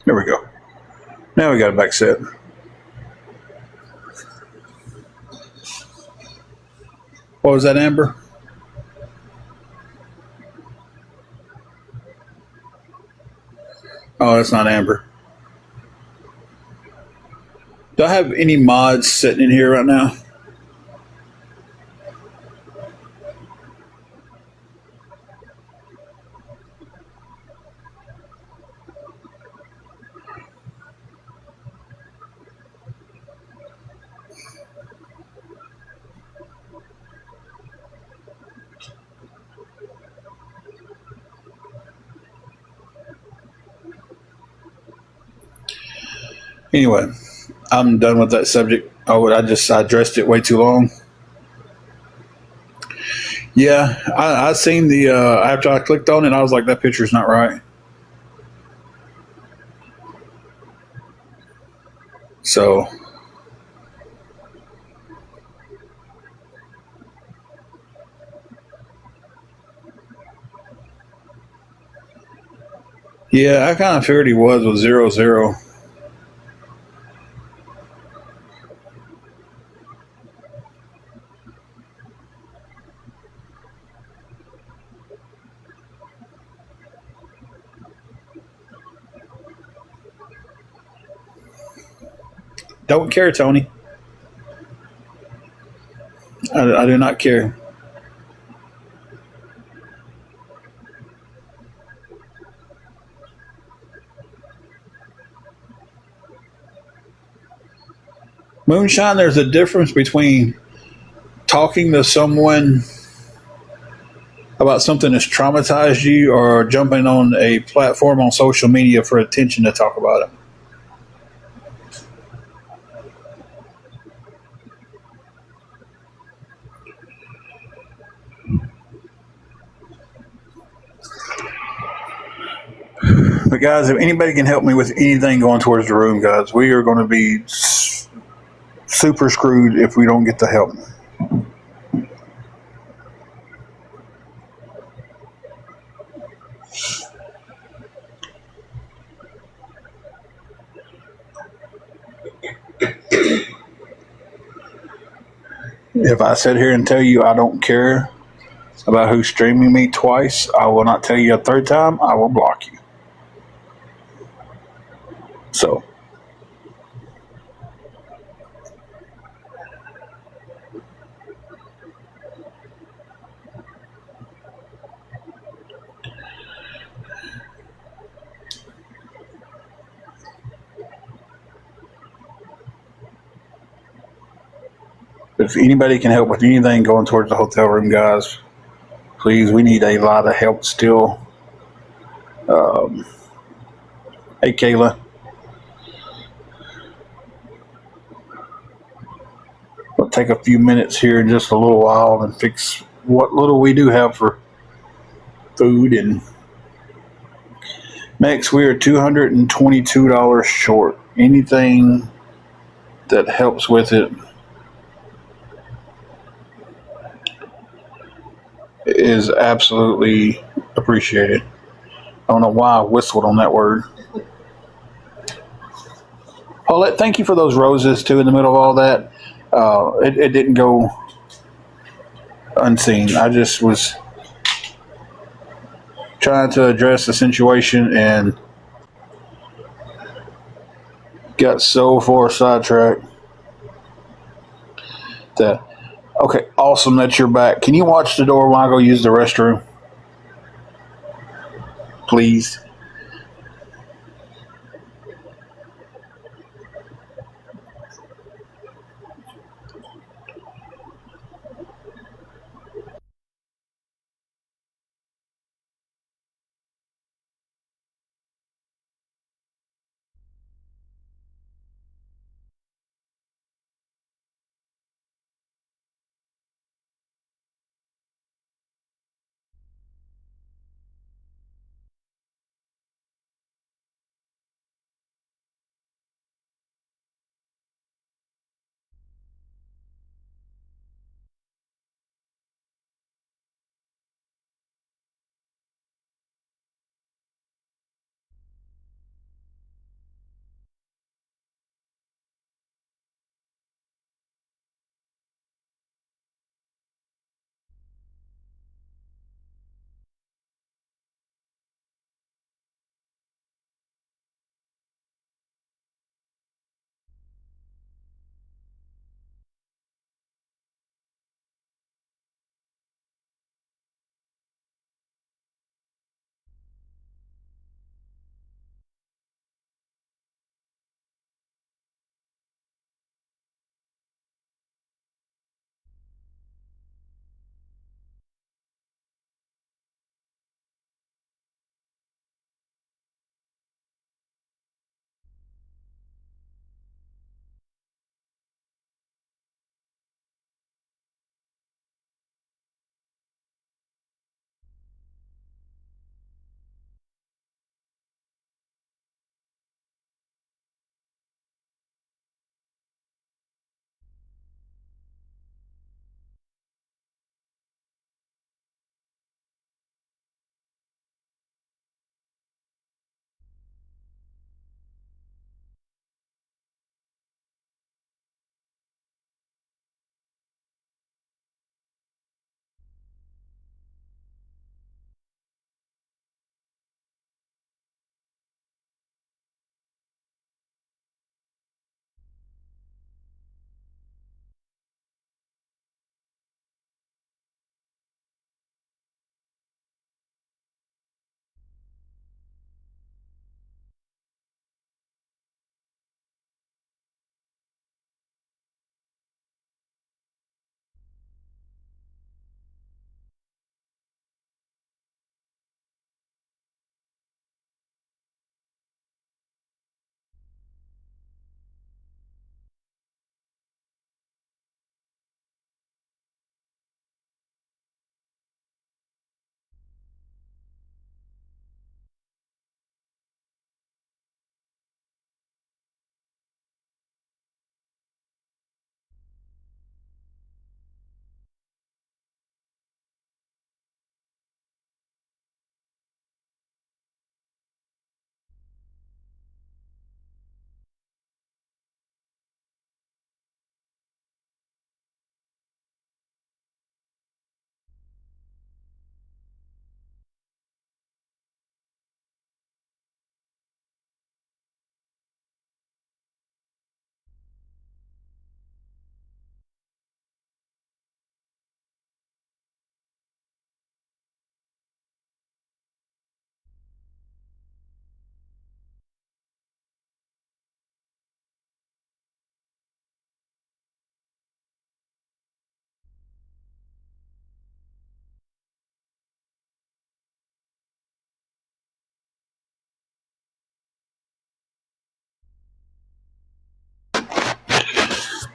There we go. Now we got it back set. What was that, Amber? Oh, that's not Amber. Do I have any mods sitting in here right now? Anyway, I'm done with that subject. I addressed it way too long. Yeah, I seen the after I clicked on it, I was like, that picture's not right. So yeah, I kind of figured he was with 0-0. Don't care, Tony. I do not care. Moonshine, there's a difference between talking to someone about something that's traumatized you or jumping on a platform on social media for attention to talk about it. But guys, if anybody can help me with anything going towards the room, guys, we are going to be super screwed if we don't get the help. If I sit here and tell you I don't care about who's streaming me twice, I will not tell you a third time. I will block you. So, If anybody can help with anything going towards the hotel room, guys, please. We need a lot of help still. Um, hey, Kayla, we'll take a few minutes here in just a little while and fix what little we do have for food. And next, we are $222 short. Anything that helps with it is absolutely appreciated. I don't know why I whistled on that word. Paulette, thank you for those roses too in the middle of all that. It didn't go unseen. I just was trying to address the situation and got so far sidetracked that. Okay, awesome that you're back. Can you watch the door while I go use the restroom, please?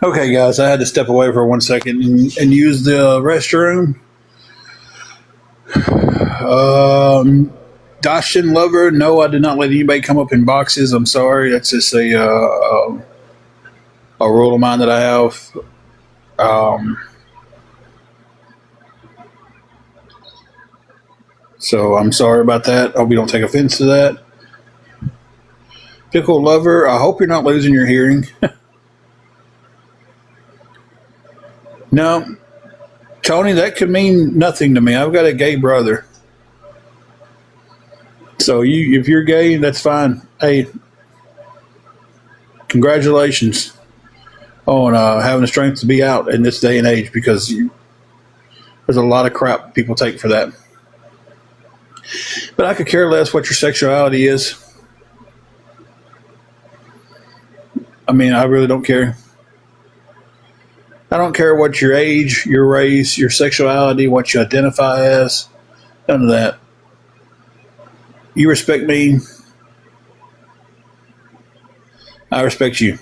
Okay, guys, I had to step away for 1 second and use the restroom. Dashin Lover, no, I did not let anybody come up in boxes. I'm sorry. That's just a rule of mine that I have. Um, so I'm sorry about that. I hope you don't take offense to that. Pickle Lover, I hope you're not losing your hearing. No, Tony, that could mean nothing to me. I've got a gay brother. So if you're gay, that's fine. Hey, congratulations on having the strength to be out in this day and age because there's a lot of crap people take for that. But I could care less what your sexuality is. I mean, I really don't care. I don't care what your age, your race, your sexuality, what you identify as. None of that. You respect me, I respect you.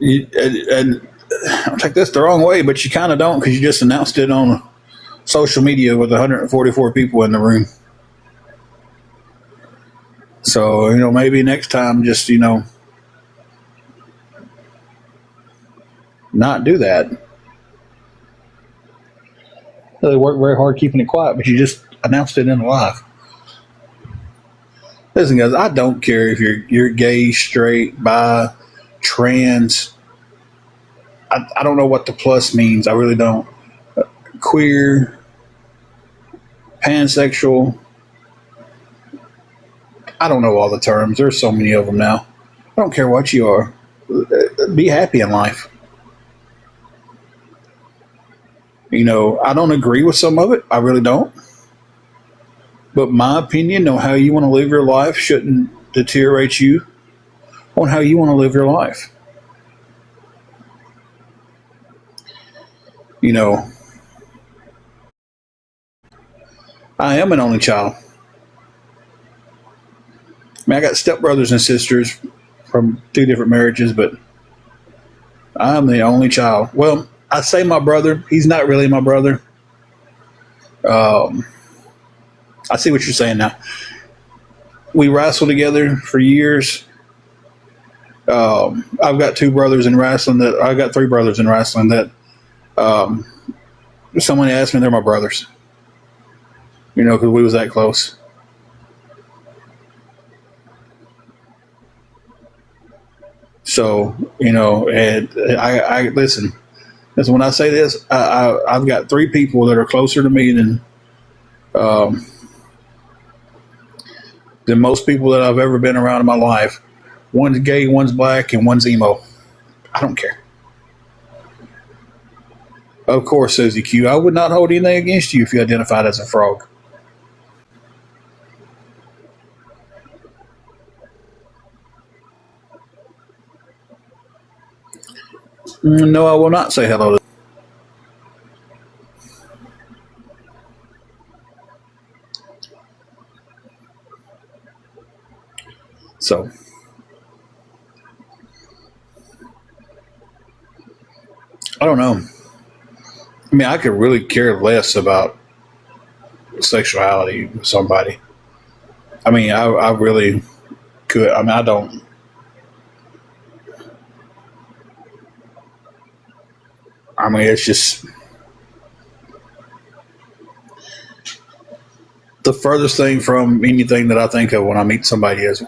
And I'll take this the wrong way, but you kind of don't because you just announced it on social media with 144 people in the room. So, maybe next time just, not do that. They work very hard keeping it quiet, but you just announced it in live. Listen, guys, I don't care if you're gay, straight, bi, trans. I don't know what the plus means. I really don't. Queer, pansexual. I don't know all the terms. There's so many of them now. I don't care what you are. Be happy in life. I don't agree with some of it. I really don't. But my opinion on how you want to live your life shouldn't deteriorate you on how you want to live your life. You know, I am an only child. I mean, I got stepbrothers and sisters from two different marriages, but I'm the only child. Well, I say my brother. He's not really my brother. Um, I see what you're saying now. We wrestled together for years. I've got two brothers in wrestling that I got three brothers in wrestling that um, someone asked me they're my brothers. Because we was that close. So and I listen. Listen, when I say this, I've got three people that are closer to me um, than most people that I've ever been around in my life. One's gay, one's black, and one's emo. I don't care. Of course, Susie Q. I would not hold anything against you if you identified as a frog. No, I will not say hello to. So I don't know. I mean, I could really care less about sexuality with somebody. I mean, I really could. I mean, I don't. I mean, it's just the furthest thing from anything that I think of when I meet somebody is,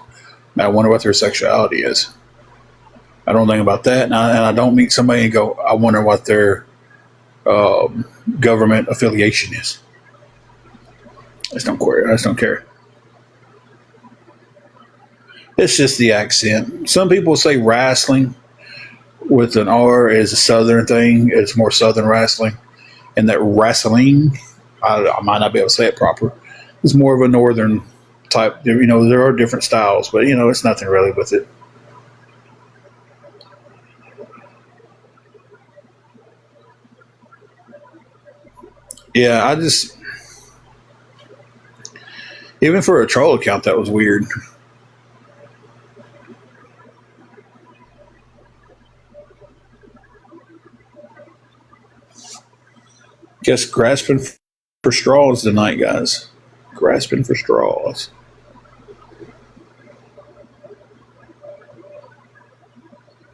I wonder what their sexuality is. I don't think about that, and I don't meet somebody and go, I wonder what their um, government affiliation is. I just don't care. I just don't care. It's just the accent. Some people say wrestling with an R is a southern thing. It's more southern wrestling, and that wrestling, I might not be able to say it proper. It's more of a northern type. There are different styles, but it's nothing really with it. Yeah, I just Even for a troll account, that was weird. Guess grasping for straws tonight, guys. Grasping for straws.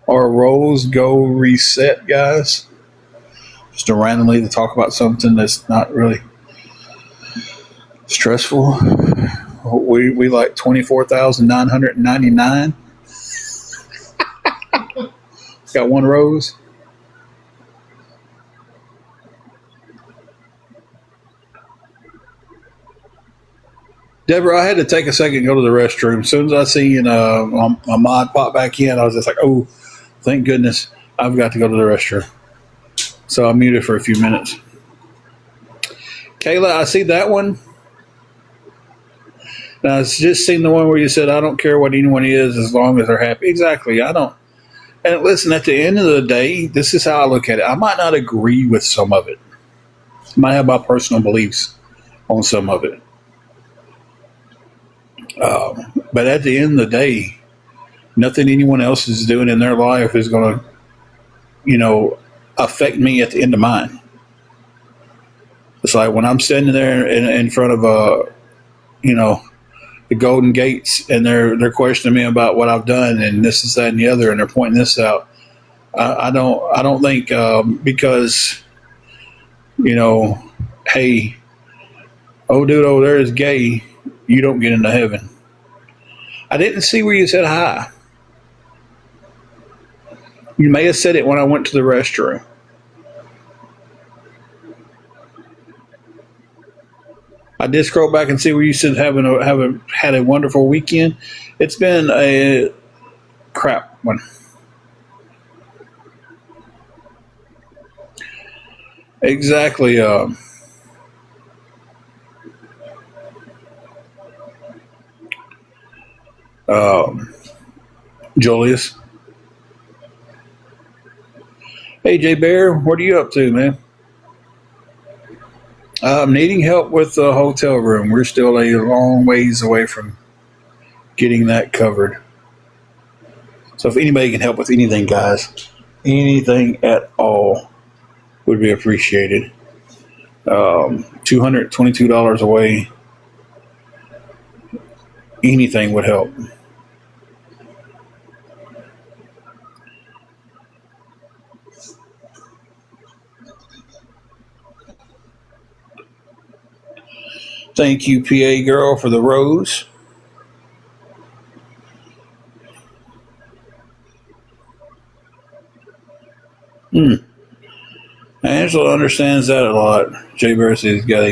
Our roles go reset, guys. Just to randomly to talk about something that's not really stressful. We like 24,999. Got one rose. Deborah, I had to take a second and go to the restroom. As soon as I seen my mod pop back in, I was just like, oh, thank goodness I've got to go to the restroom. So I muted for a few minutes. Kayla, I see that one. Now, I just seen the one where you said, I don't care what anyone is as long as they're happy. Exactly. I don't. And listen, at the end of the day, this is how I look at it. I might not agree with some of it. I might have my personal beliefs on some of it. But at the end of the day, nothing anyone else is doing in their life is going to, affect me at the end of mine. It's like when I'm standing there in front of the Golden Gates, and they're questioning me about what I've done and this is that and the other, and they're pointing this out. I don't think because hey, old dude over there is gay, you don't get into heaven. I didn't see where you said hi. You may have said it when I went to the restroom. I did scroll back and see where you said had a wonderful weekend. It's been a crap one. Exactly. Julius. Hey, Jay Bear, what are you up to, man? I'm needing help with the hotel room. We're still a long ways away from getting that covered. So if anybody can help with anything, guys, anything at all would be appreciated. $222 away. Anything would help. Thank you, PA girl, for the rose. Angela understands that a lot. Jay Bercy's got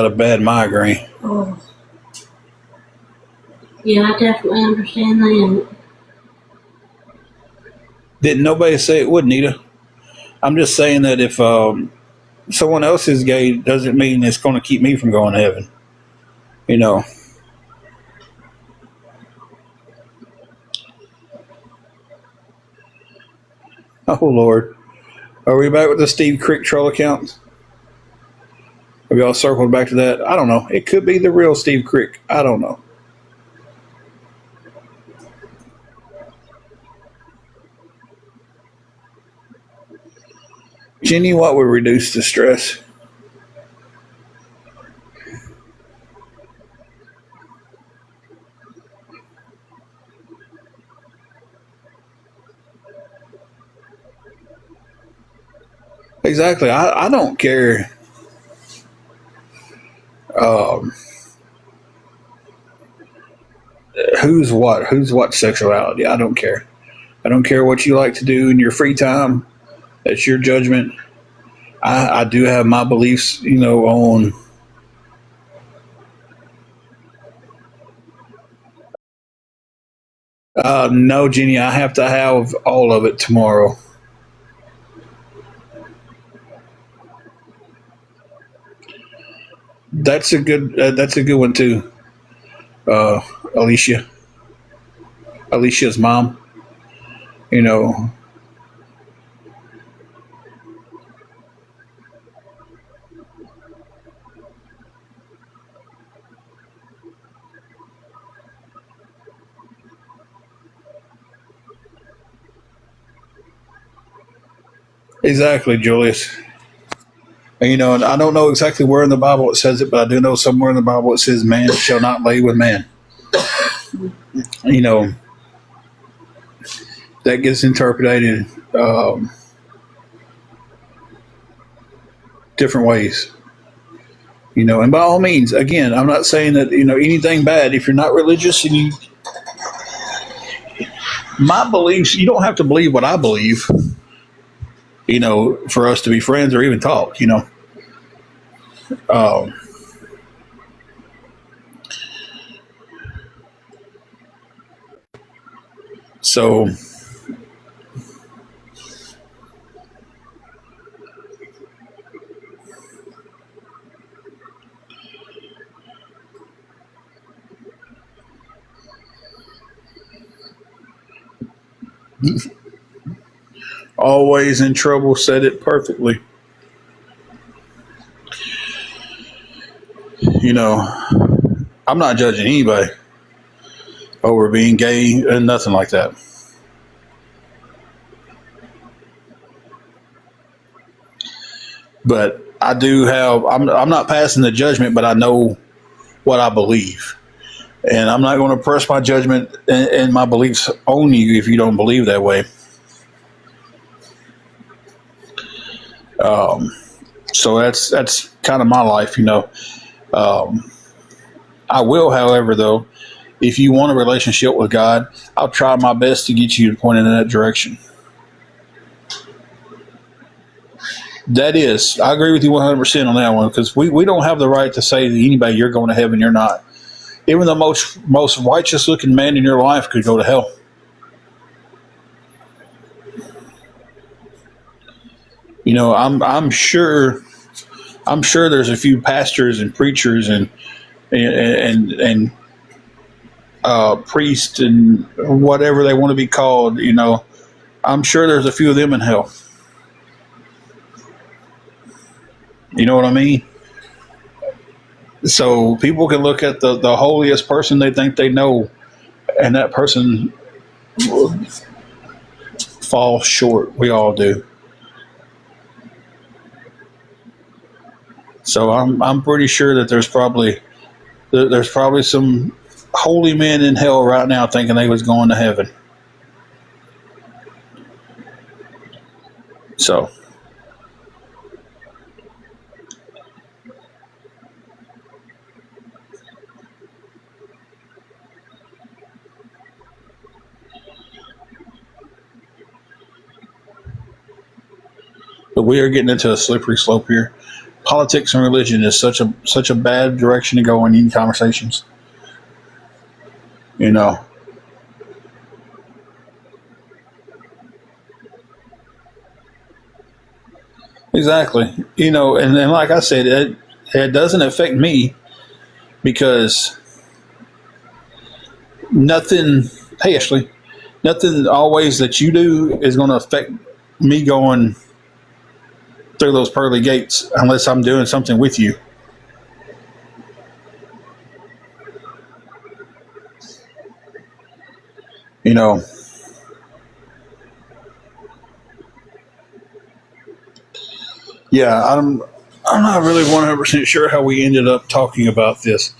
a bad migraine. Oh. Yeah, I definitely understand that. Didn't nobody say it would, Nita? I'm just saying that if someone else is gay, doesn't mean it's going to keep me from going to heaven. Oh, Lord. Are we back with the Steve Crick troll account? Have we all circled back to that? I don't know. It could be the real Steve Crick. I don't know. Jenny, what would reduce the stress? Exactly. I don't care. Who's what sexuality. I don't care. I don't care what you like to do in your free time. That's your judgment. I do have my beliefs, on. No, Jenny, I have to have all of it tomorrow. That's a good one too. Uh, Alicia, Alicia's mom. You know, Exactly, Julius. And I don't know exactly where in the Bible it says it, but I do know somewhere in the Bible it says, "Man shall not lay with man." You know, that gets interpreted different ways. And by all means, again, I'm not saying that anything bad. If you're not religious and my beliefs, you don't have to believe what I believe. For us to be friends or even talk. Um, so always in trouble said it perfectly. You know, I'm not judging anybody over being gay and nothing like that. But I do have. I'm not passing the judgment, but I know what I believe, and I'm not going to press my judgment and my beliefs on you if you don't believe that way. Um, so that's kind of my life. I will, however, though, if you want a relationship with God, I'll try my best to get you pointed in that direction. That is, I agree with you 100% on that one because we don't have the right to say to anybody you're going to heaven, you're not. Even the most righteous looking man in your life could go to hell. I'm sure there's a few pastors and preachers and priests and whatever they want to be called. I'm sure there's a few of them in hell. You know what I mean? So people can look at the holiest person they think they know, and that person falls short. We all do. So I'm pretty sure that there's probably some holy men in hell right now thinking they was going to heaven. So but we are getting into a slippery slope here. Politics and religion is such a bad direction to go in any conversations. You know, exactly. And like I said, it doesn't affect me because nothing. Hey, Ashley, nothing always that you do is going to affect me going through those pearly gates unless I'm doing something with you. You know, yeah, I'm not really 100% sure how we ended up talking about this.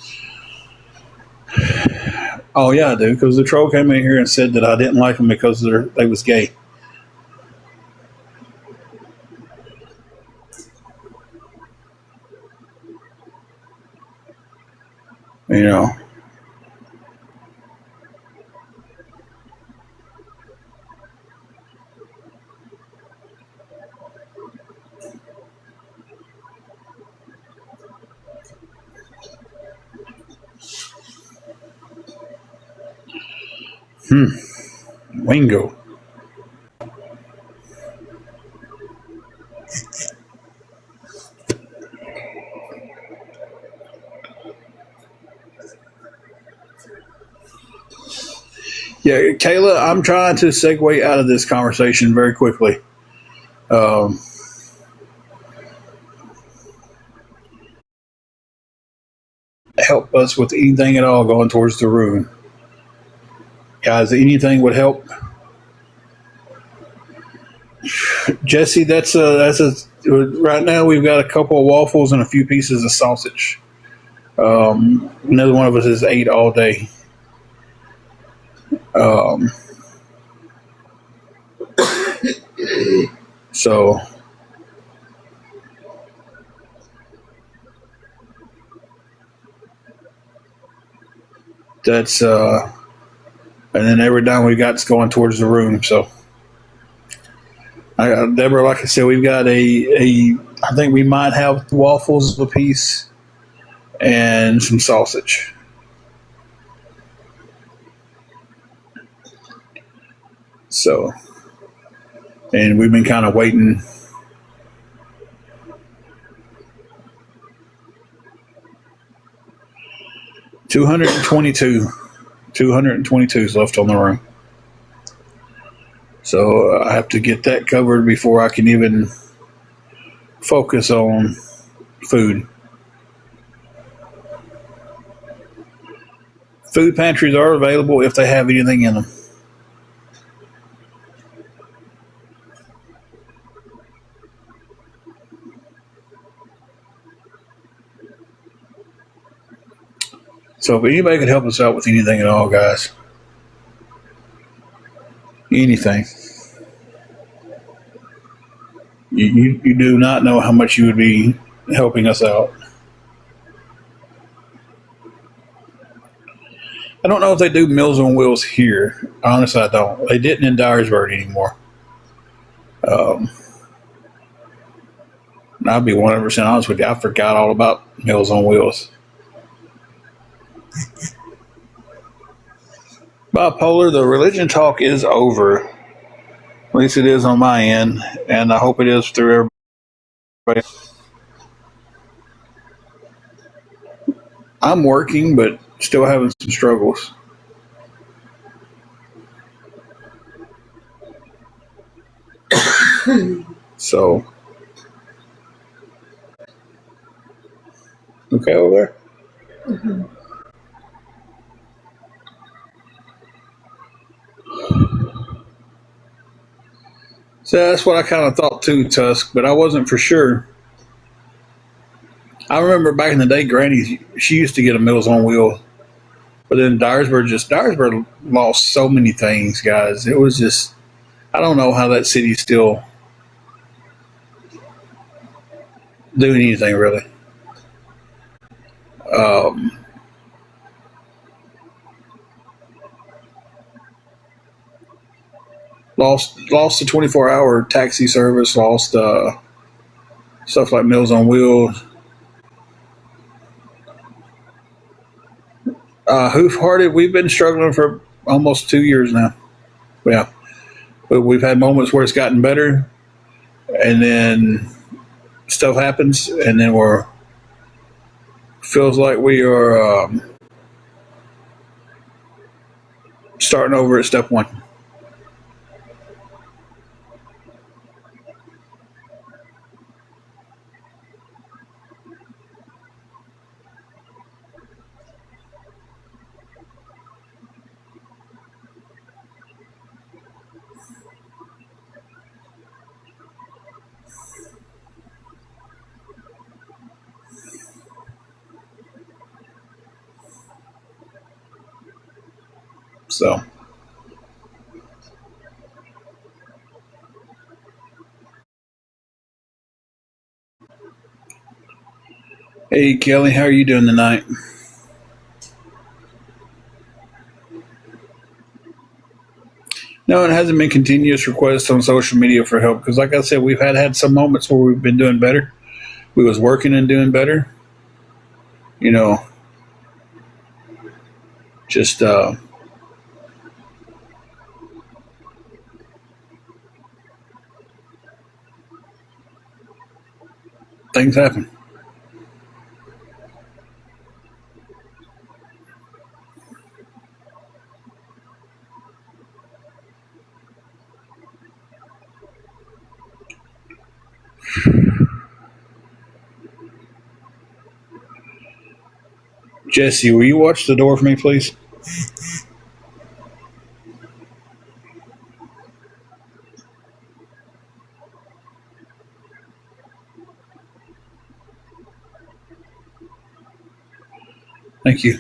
Oh yeah, I do, because the troll came in here and said that I didn't like them because they was gay. You know, Wingo. Yeah, Kayla, I'm trying to segue out of this conversation very quickly. Um, Help us with anything at all going towards the ruin, guys. Anything would help. Jesse, that's a right now we've got a couple of waffles and a few pieces of sausage. Another one of us has ate all day. Um, so that's and then every dime we got's going towards the room. So Deborah, like I said, we've got a I think we might have waffles a piece and some sausage. So and we've been kind of waiting. 222, 222 is left on the room. So I have to get that covered before I can even focus on food. Food pantries are available if they have anything in them. So if anybody could help us out with anything at all, guys, anything, you do not know how much you would be helping us out. I don't know if they do Meals on Wheels here. Honestly, I don't. They didn't in Dyersburg anymore. Um, I'll be 100% honest with you. I forgot all about Meals on Wheels. Bipolar, the religion talk is over. At least it is on my end, and I hope it is through everybody. I'm working, but still having some struggles. So, okay over there? So that's what I kind of thought too, Tusk, but I wasn't for sure. I remember back in the day, Granny, she used to get a Meals on Wheels, but then Dyersburg lost so many things, guys. It was just, I don't know how that city's still doing anything really. Um, lost the 24-hour taxi service, lost stuff like Meals on Wheels. Hoof Hearted, we've been struggling for almost 2 years now. Yeah, but we've had moments where it's gotten better, and then stuff happens, and then we're feels like we are starting over at step one. So, hey Kelly, how are you doing tonight? No, it hasn't been continuous requests on social media for help because, like I said, we've had some moments where we've been doing better. We was working and doing better. You know, just things happen. Jesse, will you watch the door for me, please? Thank you.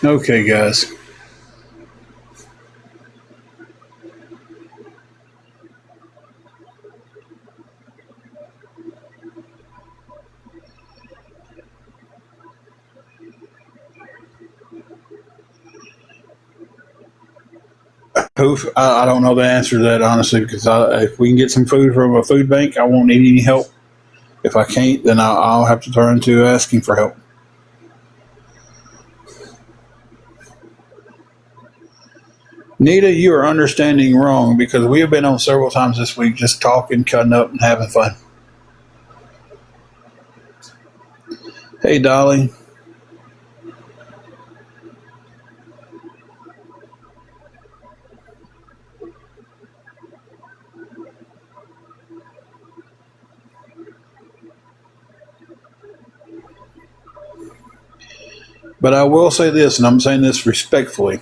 Okay, guys. I don't know the answer to that, honestly, because if we can get some food from a food bank, I won't need any help. If I can't, then I'll have to turn to asking for help. Nita, you are understanding wrong because we have been on several times this week just talking, cutting up, and having fun. Hey, Dolly. But I will say this, and I'm saying this respectfully.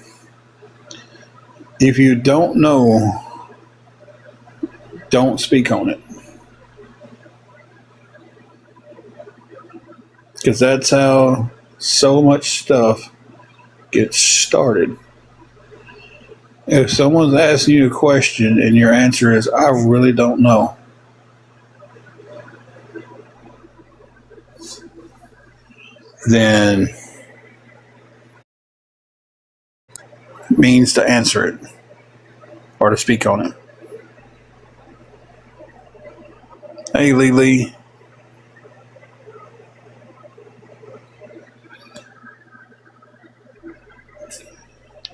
If you don't know, don't speak on it. Because that's how so much stuff gets started. If someone's asking you a question and your answer is, I really don't know, then it means to answer it or to speak on it. Hey, Lily.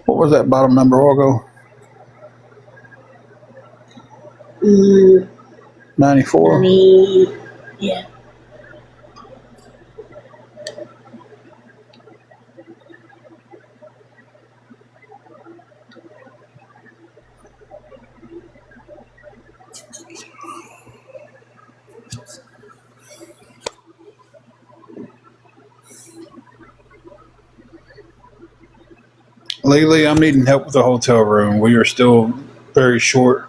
What was that bottom number, Orgo? Mm, 94? yeah. Lately, I'm needing help with the hotel room. We are still very short.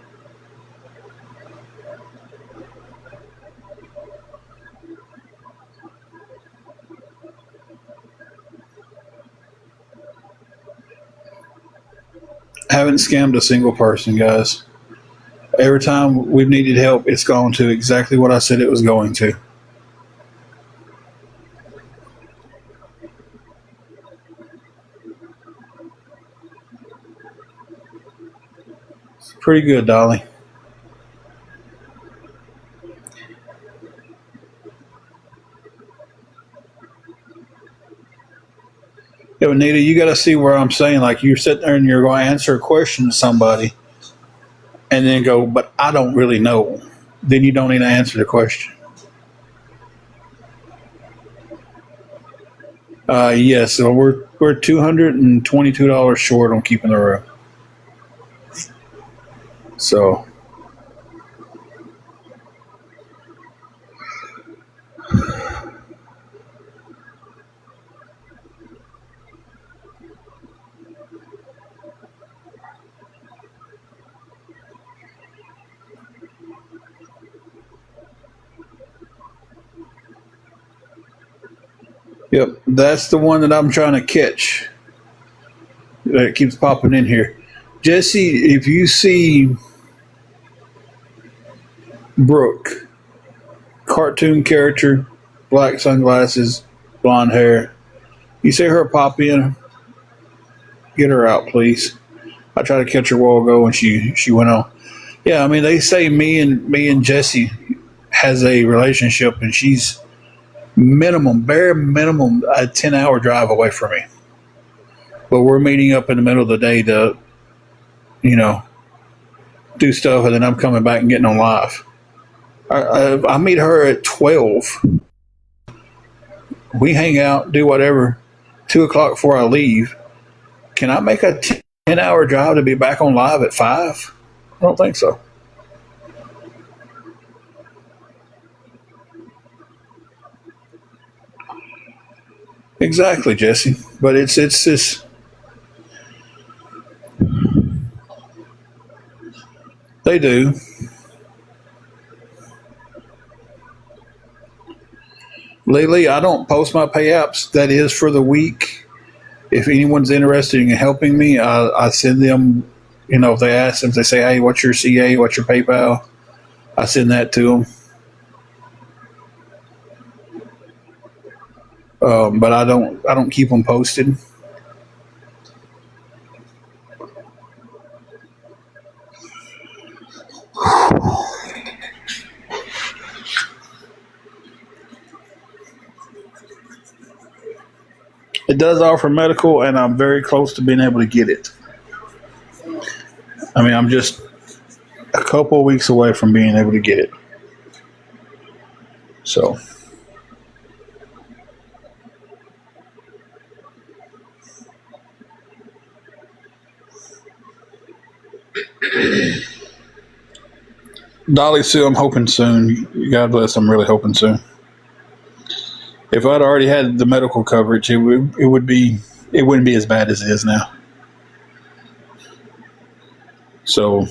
Haven't scammed a single person, guys. Every time we've needed help, it's gone to exactly what I said it was going to. Pretty good, Dolly. Yeah, but Nita, you got to see where I'm saying, like, you're sitting there and you're going to answer a question to somebody and then go, but I don't really know. Then you don't need to answer the question. Yes, so we're $222 short on keeping the room. So, yep, that's the one that I'm trying to catch. That keeps popping in here. Jesse, if you see Brooke, cartoon character, black sunglasses, blonde hair, you see her pop in, get her out, please. I tried to catch her a while ago and she went on. Yeah, I mean they say me and Jesse has a relationship and she's bare minimum a 10-hour drive away from me. But we're meeting up in the middle of the day to, you know, do stuff and then I'm coming back and getting on live. I meet her at 12. We hang out, do whatever. 2 o'clock before I leave. Can I make a 10-hour drive to be back on live at 5? I don't think so. Exactly, Jesse. But it's just they do. Lately, I don't post my pay apps. That is for the week. If anyone's interested in helping me, I send them. You know, if they ask them, if they say, "Hey, what's your CA? What's your PayPal?" I send that to them. But I don't keep them posted. It does offer medical, and I'm very close to being able to get it. I mean, I'm just a couple of weeks away from being able to get it. So, Dolly Sue, I'm hoping soon. God bless, I'm really hoping soon. If I'd already had the medical coverage, it wouldn't be as bad as it is now. So,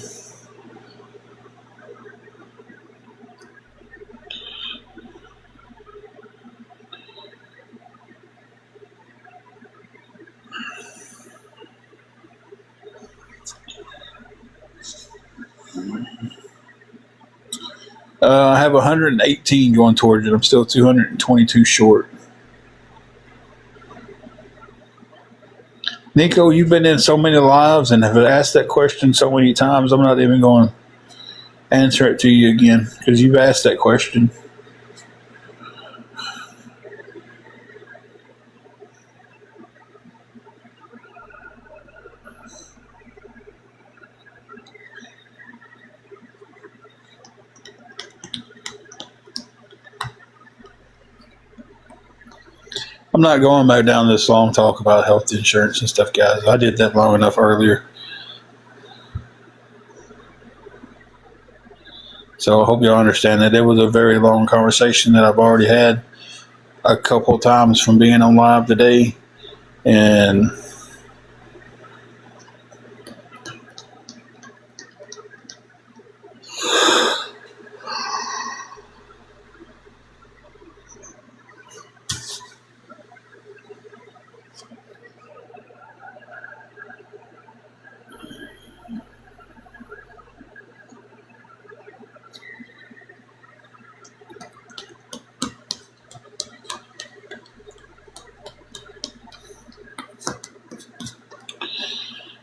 I have 118 going towards it. I'm still 222 short. Nico, you've been in so many lives and have asked that question so many times. I'm not even going to answer it to you again because you've asked that question. I'm not going back down this long talk about health insurance and stuff, guys. I did that long enough earlier. So I hope y'all understand that it was a very long conversation that I've already had a couple of times from being on live today. And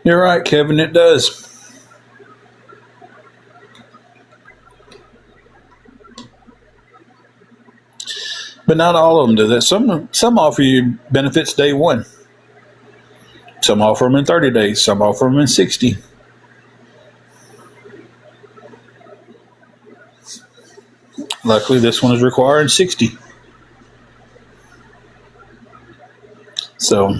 You're right, Kevin. It does. But not all of them do that. Some offer you benefits day one. Some offer them in 30 days. Some offer them in 60. Luckily, this one is requiring 60. So,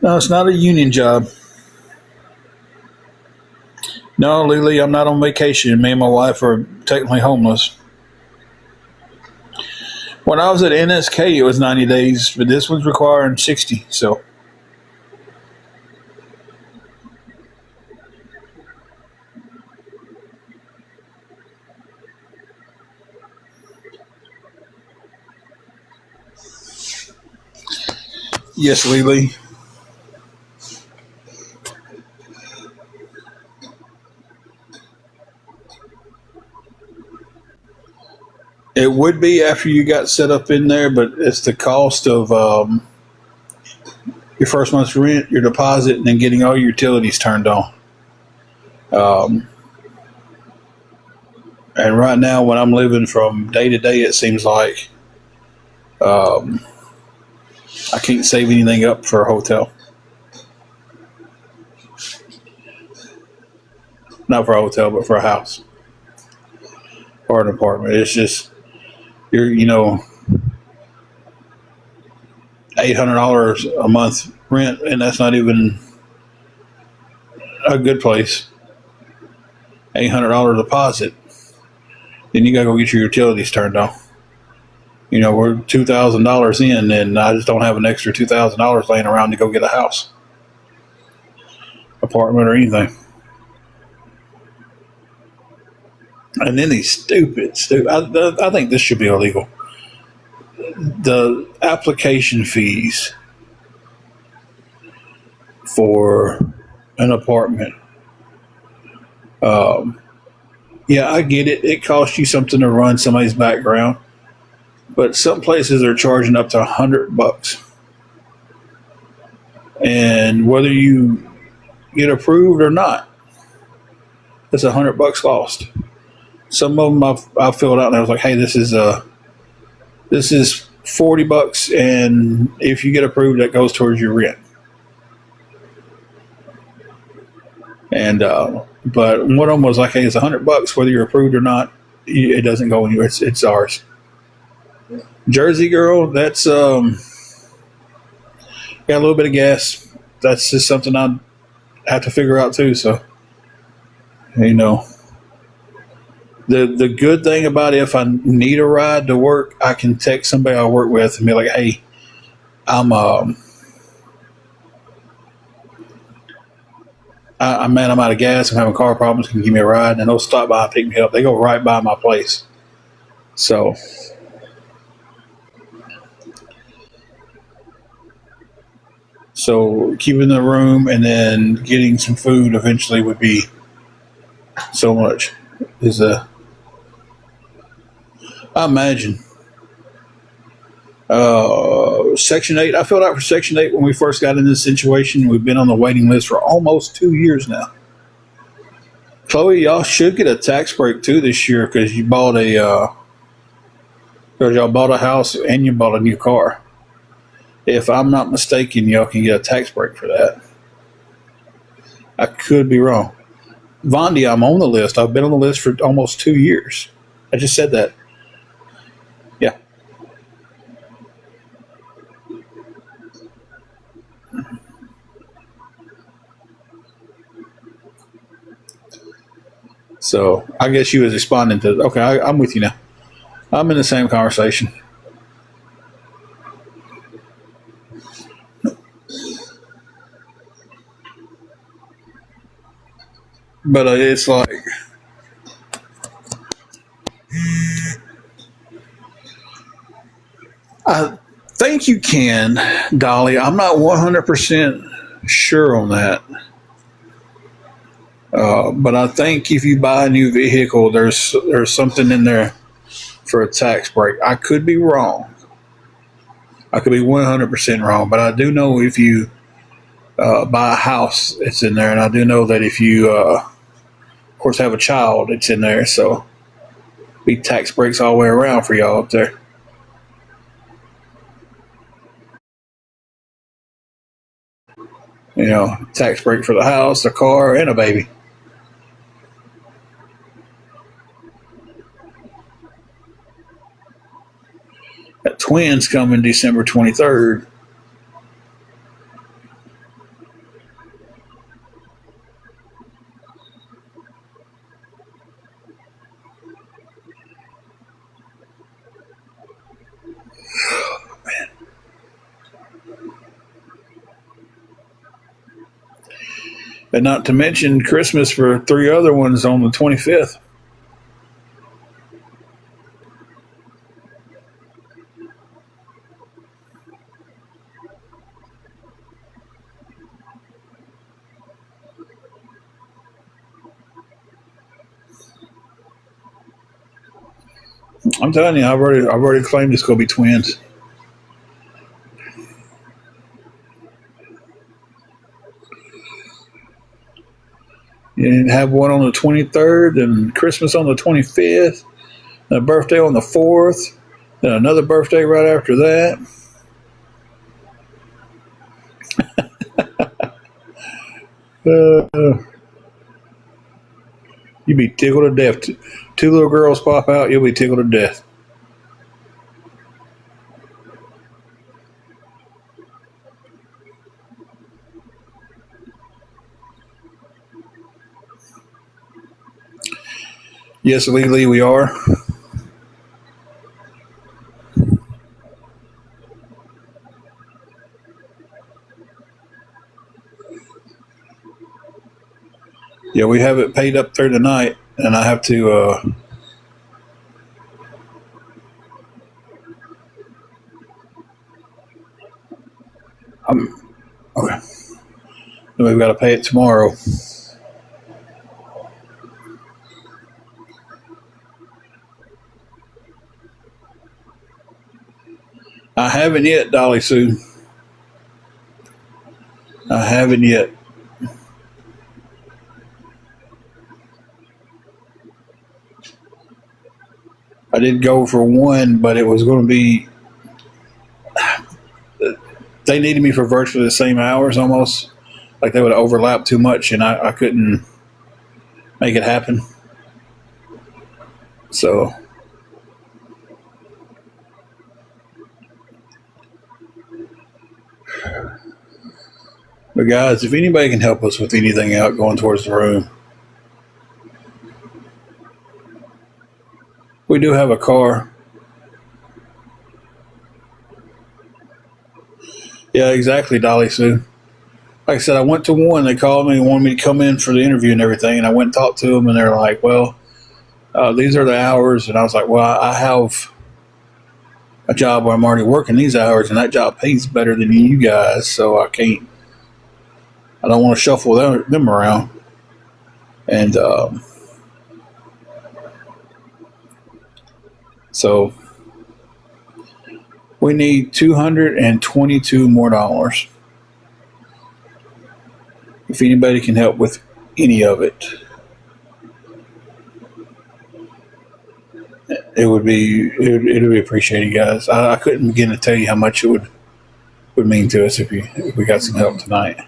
no, it's not a union job. No, Lily, I'm not on vacation. Me and my wife are technically homeless. When I was at NSK, it was 90 days, but this one's requiring 60. So, yes, Lily. It would be after you got set up in there, but it's the cost of your first month's rent, your deposit, and then getting all your utilities turned on. Um, and right now, when I'm living from day to day, it seems like um, I can't save anything up for a hotel. Not for a hotel, but for a house or an apartment. It's just you're $800 a month rent, and that's not even a good place. $800 deposit. Then you gotta go get your utilities turned on. We're $2,000 in, and I just don't have an extra $2,000 laying around to go get a house, apartment, or anything. And then these stupid. I think this should be illegal. The application fees for an apartment. Yeah, I get it. It costs you something to run somebody's background, but some places are charging up to $100, and whether you get approved or not, it's $100 lost. Some of them I filled out and I was like, "Hey, this is $40, and if you get approved, that goes towards your rent." And but one of them was like, "Hey, it's $100 whether you're approved or not. It doesn't go anywhere. It's ours." Jersey girl, that's got a little bit of gas. That's just something I have to figure out too. So, the good thing about it, if I need a ride to work, I can text somebody I work with and be like, "Hey, I'm I'm out of gas. I'm having car problems. Can you give me a ride?" And they'll stop by and pick me up. They go right by my place. So keeping the room and then getting some food eventually would be so much. I imagine. Section 8. I filled out for Section 8 when we first got in this situation. We've been on the waiting list for almost 2 years now. Chloe, y'all should get a tax break too this year because y'all bought a house and you bought a new car. If I'm not mistaken, y'all can get a tax break for that. I could be wrong. Vondi, I'm on the list. I've been on the list for almost 2 years. I just said that. Yeah. So I guess you was responding to. Okay, I'm with you now. I'm in the same conversation. But it's like I think you can, Dolly. I'm not 100% sure on that. But I think if you buy a new vehicle, there's something in there for a tax break. I could be wrong. I could be 100% wrong, but I do know if you buy a house, it's in there, and I do know that if you, of course, have a child, it's in there. So be tax breaks all the way around for y'all up there. You know, tax break for the house, the car, and a baby. That twins coming December 23rd. And not to mention Christmas for three other ones on the 25th. I'm telling you, I've already claimed it's going to be twins. You have one on the 23rd, and Christmas on the 25th, and a birthday on the 4th, then another birthday right after that. Uh, you'd be tickled to death. Two little girls pop out, you'll be tickled to death. Yes, legally we are. Yeah, we have it paid up there tonight, and I have to. Okay, we've got to pay it tomorrow. I haven't yet, Dolly Sue. I haven't yet. I did go for one, but it was going to be. They needed me for virtually the same hours almost. Like they would overlap too much, and I couldn't make it happen. So, but guys, if anybody can help us with anything out going towards the room, we do have a car. Yeah, exactly, Dolly Sue. Like I said, I went to one. They called me and wanted me to come in for the interview and everything. And I went and talked to them, and they're like, well, these are the hours. And I was like, well, I have a job where I'm already working these hours, and that job pays better than you guys. So I don't want to shuffle them around. And so we need $222 more dollars. If anybody can help with any of it, it'd be appreciated, guys. I couldn't begin to tell you how much it would mean to us if we got some help tonight.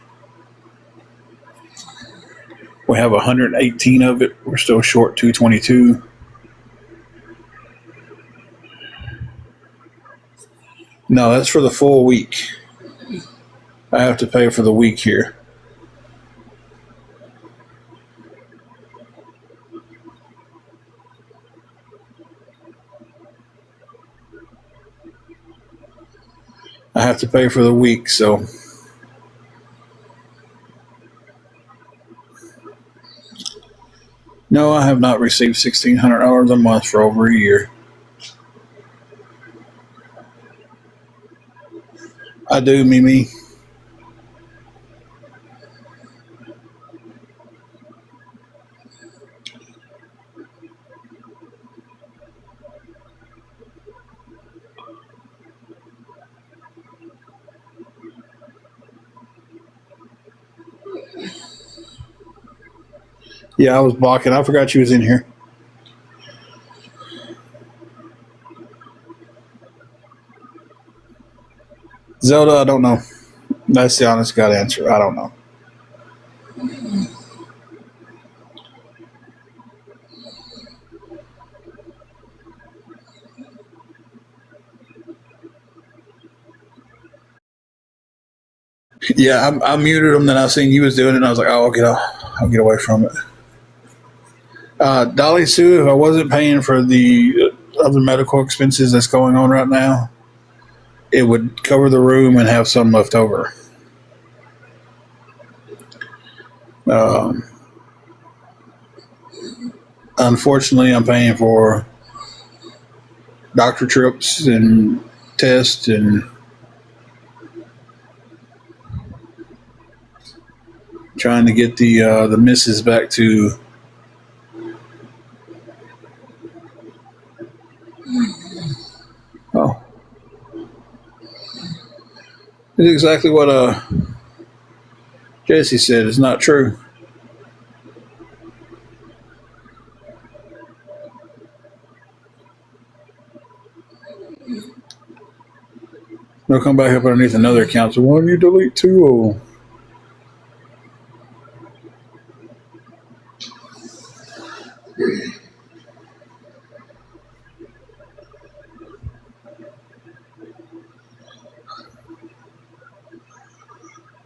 We have 118 of it. We're still short 222. No, that's for the full week. I have to pay for the week here. I have to pay for the week, so no, I have not received $1,600 a month for over a year. I do, Mimi. Yeah, I was blocking. I forgot you was in here. Zelda, I don't know. That's the honest God answer. I don't know. Yeah, I muted him. Then I seen you was doing it, and I was like, "Oh, I'll get away from it." Dolly Sue, if I wasn't paying for the other medical expenses that's going on right now, it would cover the room and have some left over. Um, Unfortunately, I'm paying for doctor trips and tests and trying to get the missus back to. Oh, it's exactly what Jesse said. It's not true. They'll come back up underneath another account. So why don't you delete two of them?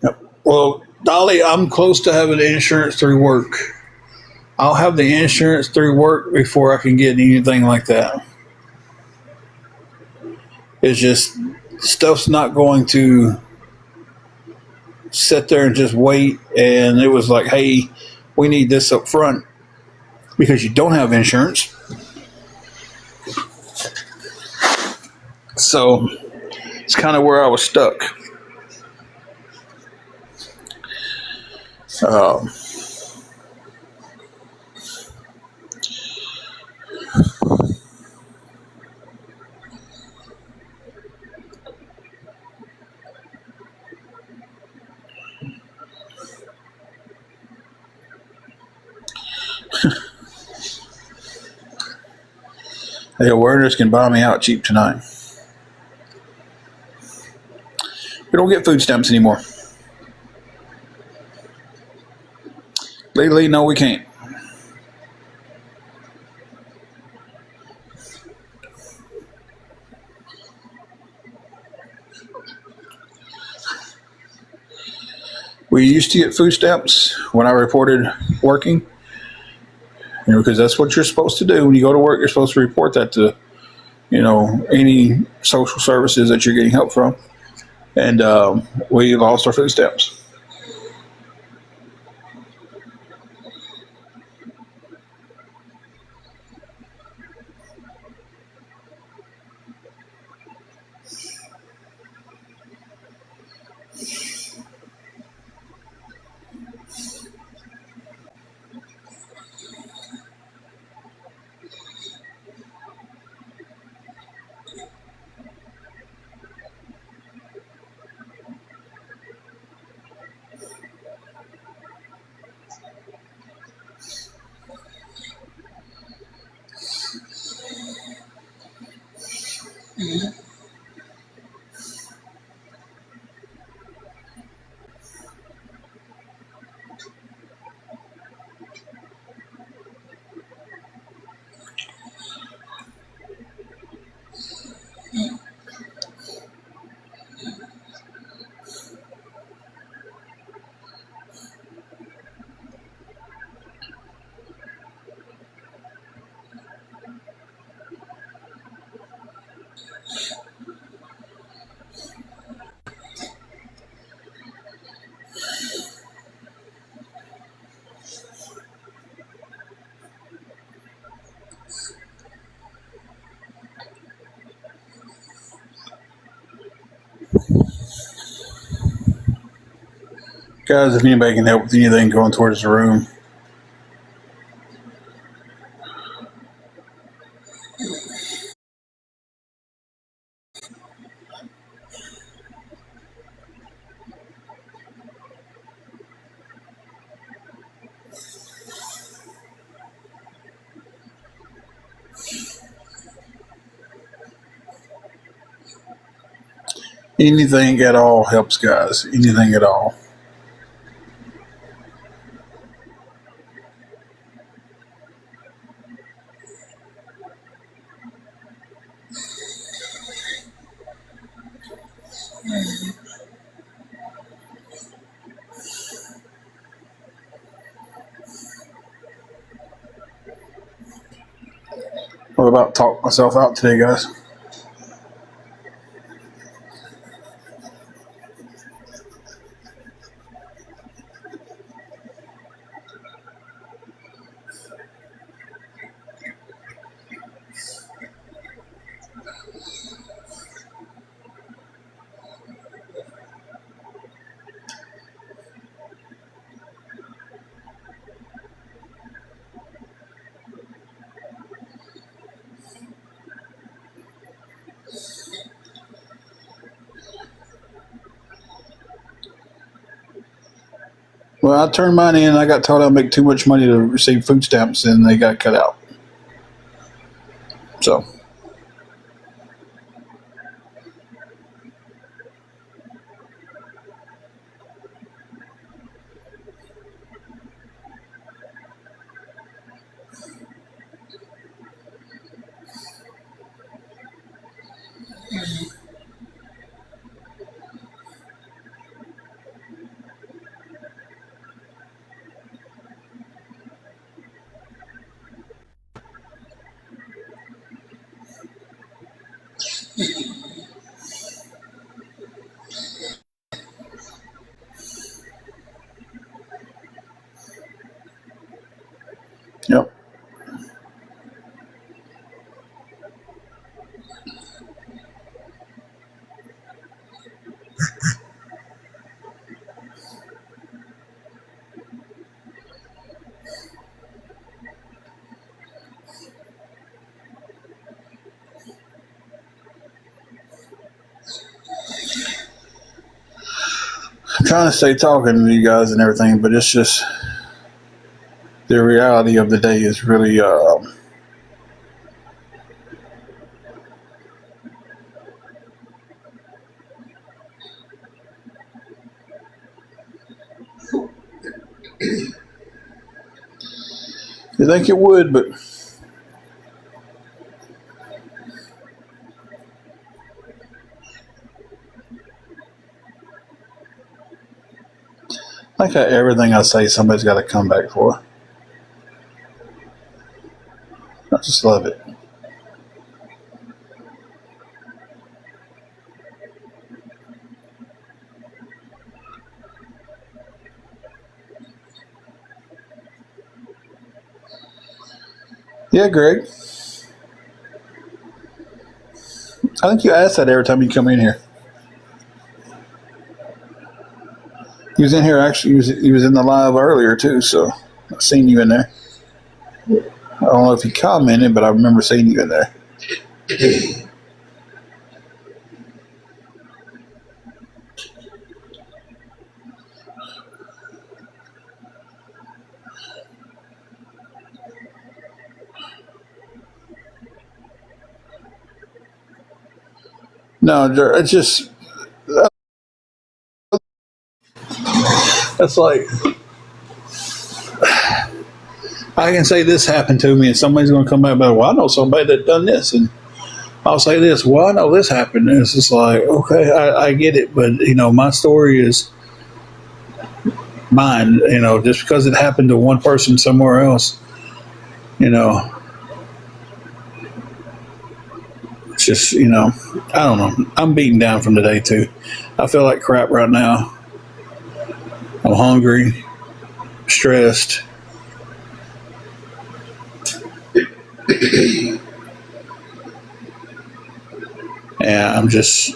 Yep. Well, Dolly, I'm close to having insurance through work. I'll have the insurance through work before I can get anything like that. It's just stuff's not going to sit there and just wait. And it was like, hey, we need this up front because you don't have insurance. So it's kind of where I was stuck. Um, the awareness can buy me out cheap tonight. We don't get food stamps anymore. Legally, no, we can't. We used to get food stamps when I reported working, because that's what you're supposed to do when you go to work. You're supposed to report that to, any social services that you're getting help from. And we lost our food stamps. Guys, if anybody can help with anything going towards the room. Anything at all helps, guys. Anything at all. What about talk myself out today, guys? Well, I turned mine in. I got told I'd make too much money to receive food stamps, and they got cut out. So, yep. I'm trying to stay talking to you guys and everything, but it's just the reality of the day is really. You think it would, but I think everything I say, somebody's got to come back for. I just love it. Yeah, Greg. I think you ask that every time you come in here. He was in here actually. He was in the live earlier too, so I've seen you in there. I don't know if he commented, but I remember seeing you in there. No, it's just that's like I can say this happened to me, and somebody's going to come back. Well, I know somebody that done this, and I'll say this. Well, I know this happened. And it's just like, okay, I get it, but my story is mine. Just because it happened to one person somewhere else, it's just I don't know. I'm beaten down from the day too. I feel like crap right now. I'm hungry, stressed. And I'm just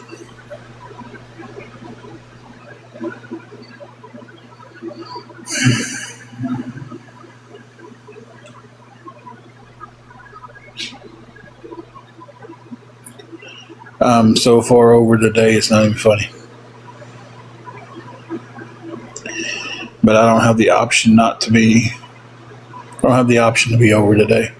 I'm so far over today it's not even funny. But I don't have the option not to be I don't have the option to be over today.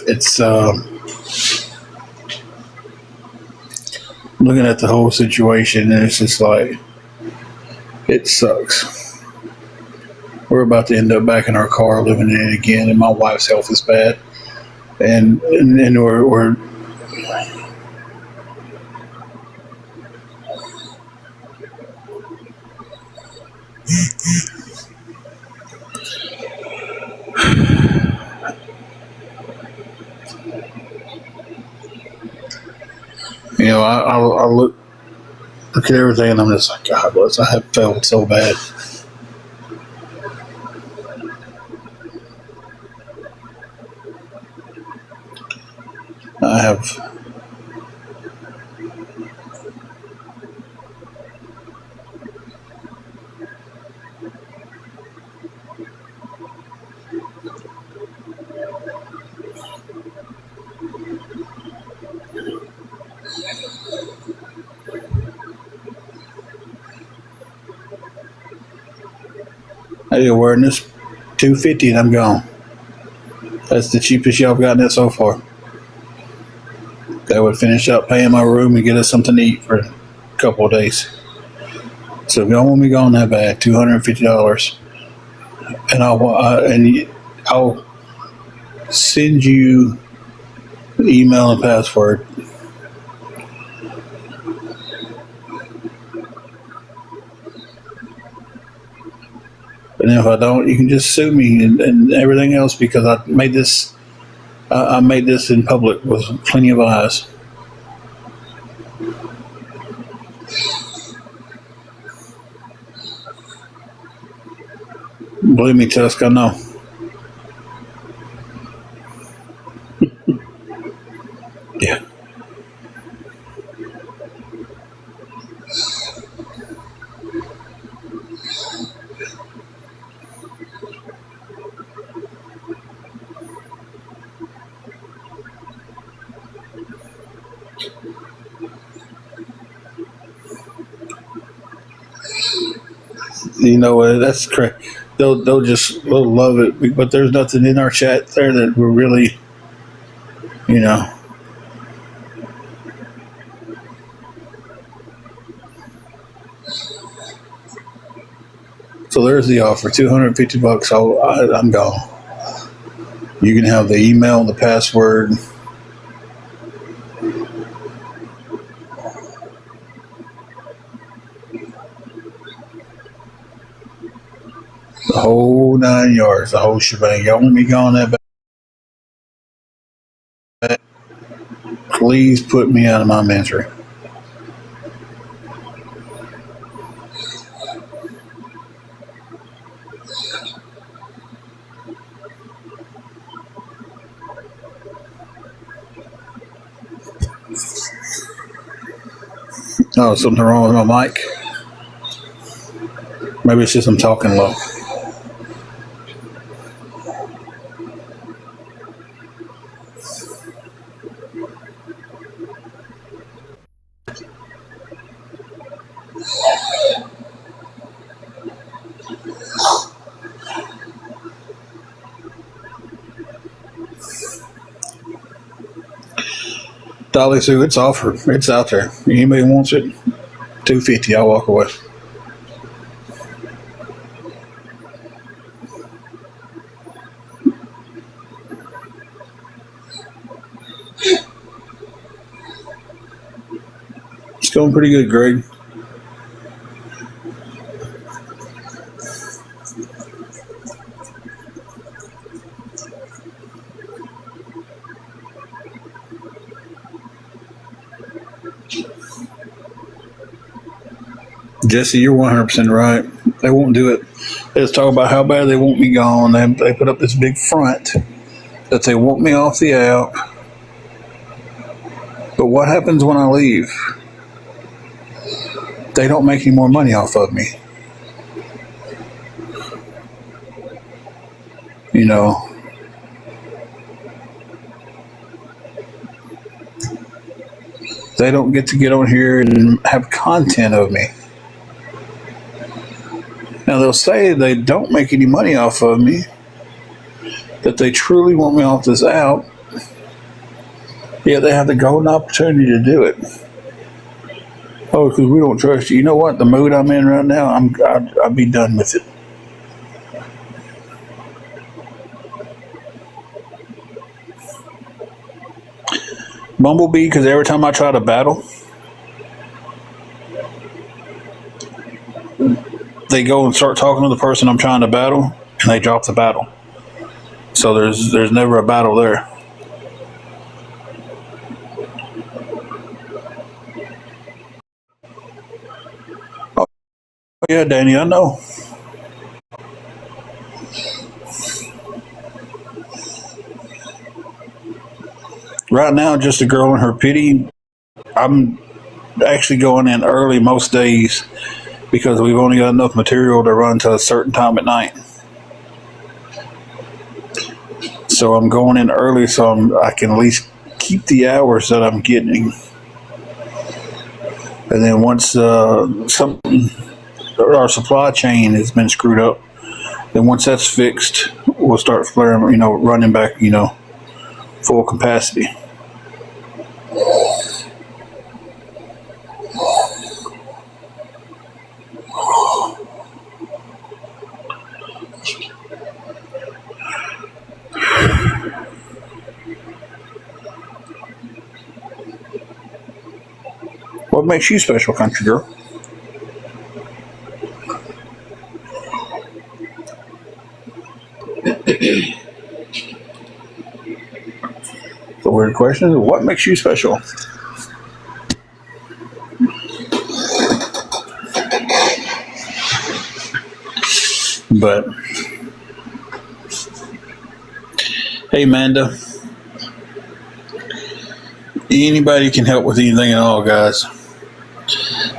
it's looking at the whole situation, and it's just like it sucks. We're about to end up back in our car living in it again, and my wife's health is bad, and we're I look at everything, and I'm just like, God bless. I have felt so bad. I have. I did awareness, $250, and I'm gone. That's the cheapest y'all have gotten it so far. That would finish up paying my room and get us something to eat for a couple of days. So if y'all want me gone that bad, $250, and I'll send you the email and password. And if I don't, you can just sue me and everything else, because I made this in public with plenty of eyes. Believe me, Tusk, I know. Yeah. That's correct. They'll love it, but there's nothing in our chat there that we're really, So there's the offer, $250. I'm gone. You can have the email, the password. The whole 9 yards, the whole shebang. Y'all want me gone that bad? Please put me out of my misery. Oh, something wrong with my mic? Maybe it's just I'm talking low. Dolly Sue, it's offered. It's out there. Anybody wants it? $250. I'll walk away. It's going pretty good, Greg. Jesse, you're 100% right. They won't do it. They just talk about how bad they want me gone. They put up this big front that they want me off the app. But what happens when I leave? They don't make any more money off of me. They don't get to get on here and have content of me. Now, they'll say they don't make any money off of me, that they truly want me off this app, Yeah, they have the golden opportunity to do it. Oh, because we don't trust you. You know what? The mood I'm in right now, I'll be done with it. Bumblebee, because every time I try to battle, they go and start talking to the person I'm trying to battle, and they drop the battle. So there's never a battle there. Oh yeah, Danny, I know. Right now, just a girl in her pity. I'm actually going in early most days because we've only got enough material to run to a certain time at night. So I'm going in early so I can at least keep the hours that I'm getting. And then once something, our supply chain has been screwed up, then once that's fixed, we'll start flaring, running back, full capacity. What makes you special, country girl? The weird question is, what makes you special? But hey, Amanda, anybody can help with anything at all, guys.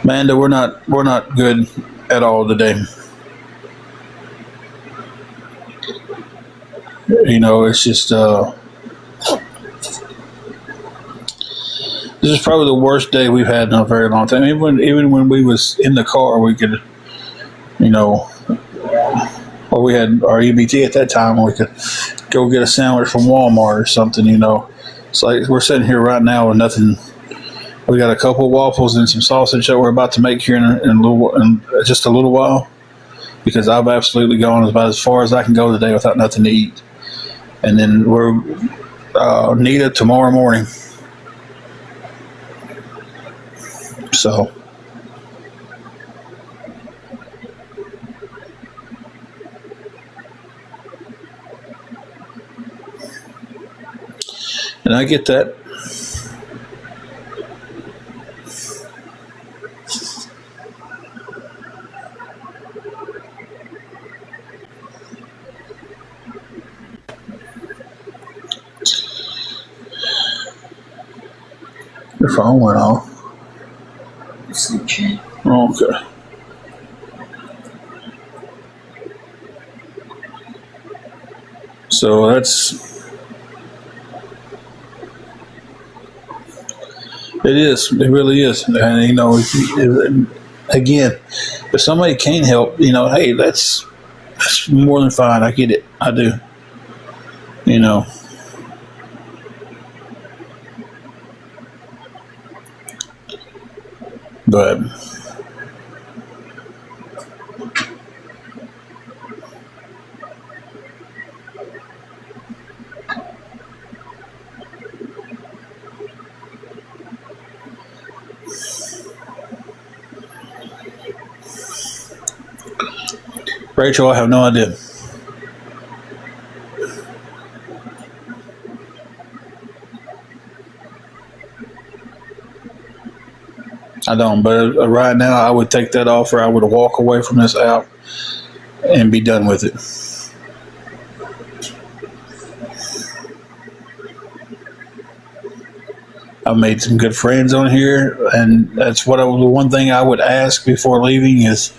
Amanda, we're not good at all today. It's just this is probably the worst day we've had in a very long time. Even when we was in the car, we could, or we had our EBT at that time, we could go get a sandwich from Walmart or something. It's like we're sitting here right now with nothing. We got a couple of waffles and some sausage that we're about to make here in just a little while, because I've absolutely gone about as far as I can go today without nothing to eat. And then we're Nita tomorrow morning. So and I get that. Your phone went off. Okay. So it is. It really is. And again, if somebody can't help, hey, that's more than fine. I get it. I do. But Rachel, I have no idea. I don't, but right now I would take that offer. I would walk away from this app and be done with it. I've made some good friends on here, and that's the one thing I would ask before leaving is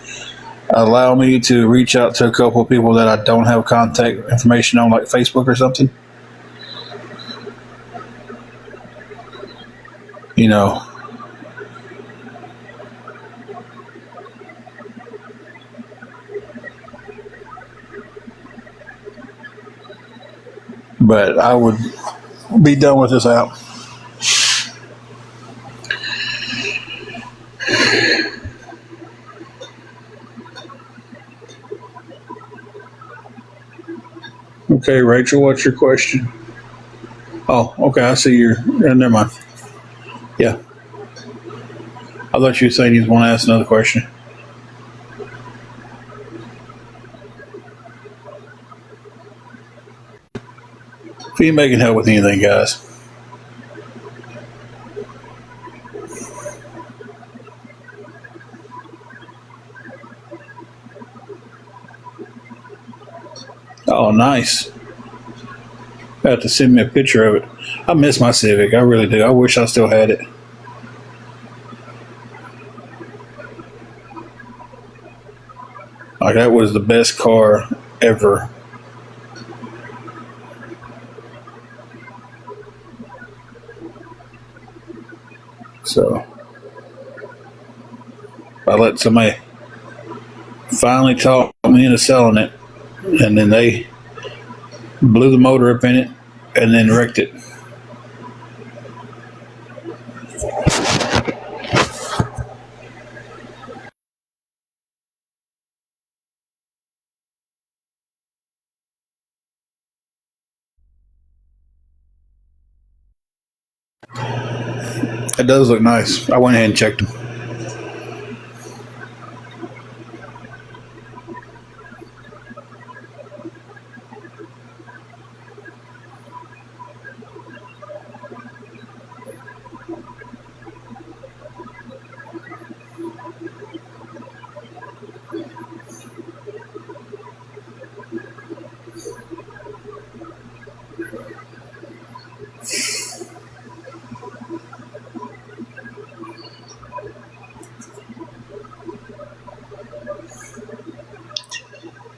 allow me to reach out to a couple of people that I don't have contact information on, like Facebook or something. But I would be done with this app. Okay, Rachel, what's your question? Oh, okay, I see your. Never mind. Yeah, I thought you were saying you want to ask another question. If anybody can help with anything, guys. Oh, nice. Have to send me a picture of it. I miss my Civic. I really do. I wish I still had it. Like, that was the best car ever. So I let somebody finally talk me into selling it, and then they blew the motor up in it and then wrecked it. It does look nice. I went ahead and checked them.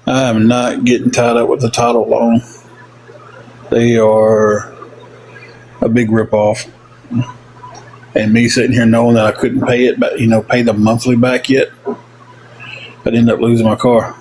I am not getting tied up with the title loan. They are a big ripoff. And me sitting here knowing that I couldn't pay it, but pay the monthly back yet, I'd end up losing my car.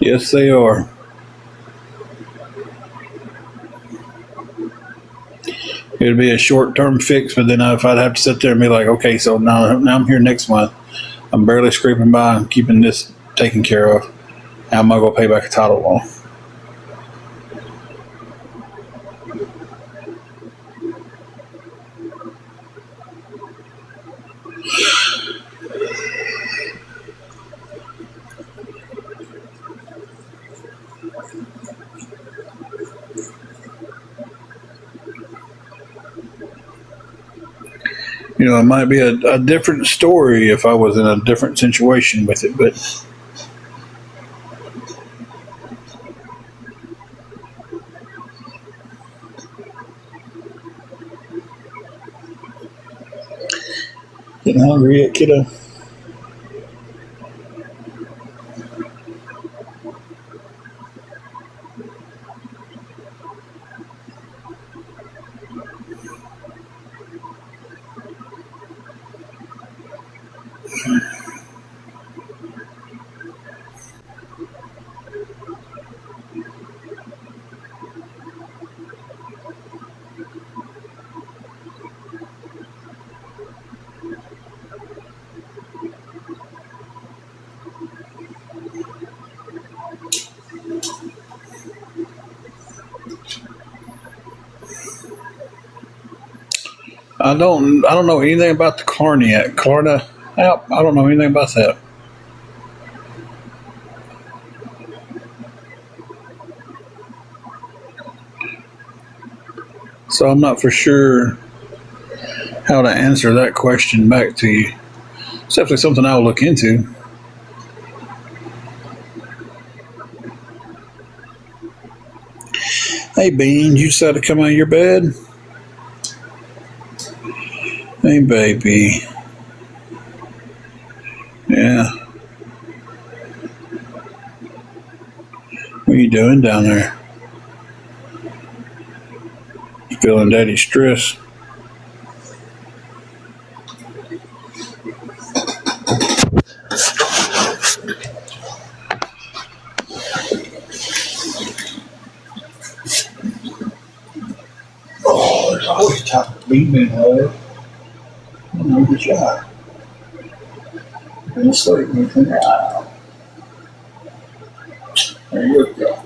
Yes, they are. It'd be a short-term fix, but then if I'd have to sit there and be like, okay, so now I'm here next month. I'm barely scraping by and keeping this taken care of. How am I going to pay back a title loan? It might be a different story if I was in a different situation with it, but getting hungry yet, kiddo? I don't know anything about the Klarna app. I don't know anything about that. So I'm not for sure how to answer that question back to you. It's definitely something I'll look into. Hey, Bean, you decided to come out of your bed? Hey, baby. Yeah. What are you doing down there? Feeling daddy stress. Oh, there's always chocolate bean in there. I don't know the shot. Let's start with it now. There you go.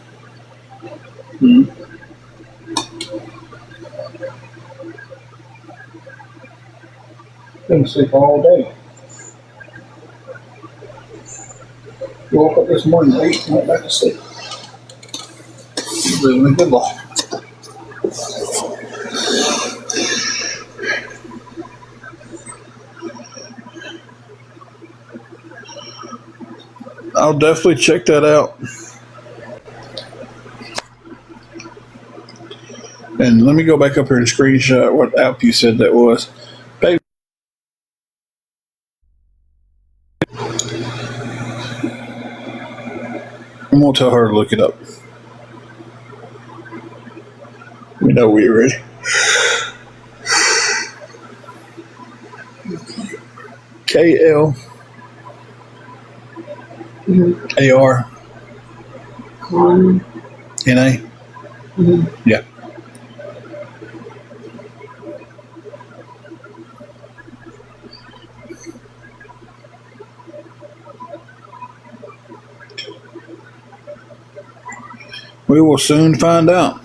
Didn't sleep all day. Woke up this morning late and went back to sleep. Living a good life. I'll definitely check that out. And let me go back up here and screenshot what app you said that was. Baby. I'm going to tell her to look it up. We know we're ready. KLAR. NA. Yeah. We will soon find out.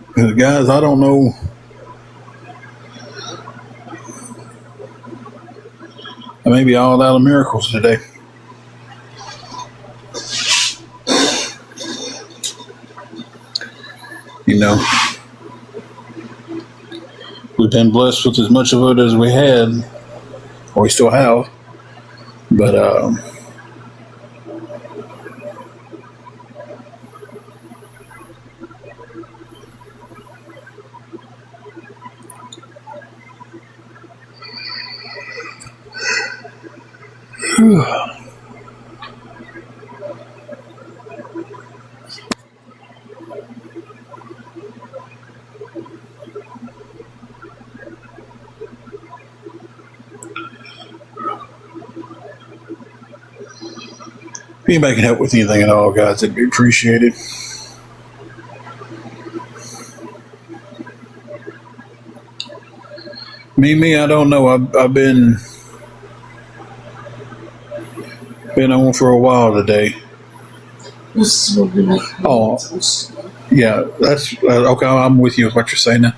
Because guys, I don't know. I may be all out of miracles today. You know, we've been blessed with as much of it as we had, or we still have. But if anybody can help with anything at all, guys, it'd be appreciated. Me, I don't know. I've been on for a while today. This will be like Oh, yeah, that's okay. I'm with you with what you're saying now.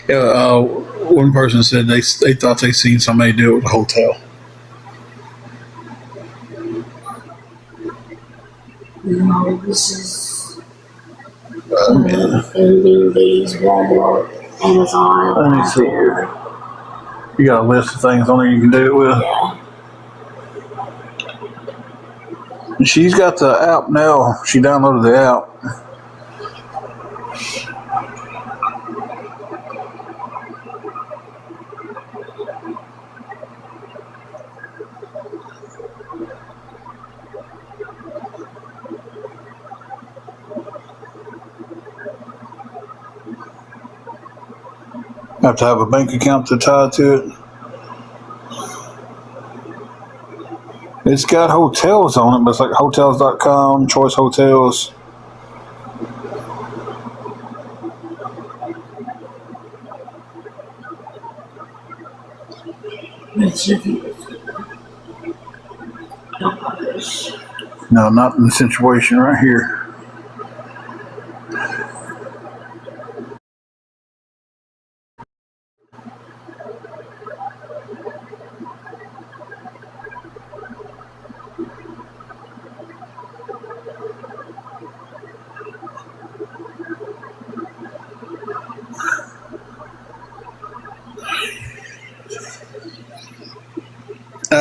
Yeah, one person said they thought they seen somebody do it with a hotel. No, this is Airbnb's, Walmart, Amazon. Let me see here. You got a list of things on there you can do it with. Yeah. She's got the app now. She downloaded the app. Have to have a bank account to tie to it. It's got hotels on it, but it's like hotels.com, Choice Hotels. No, not in the situation right here.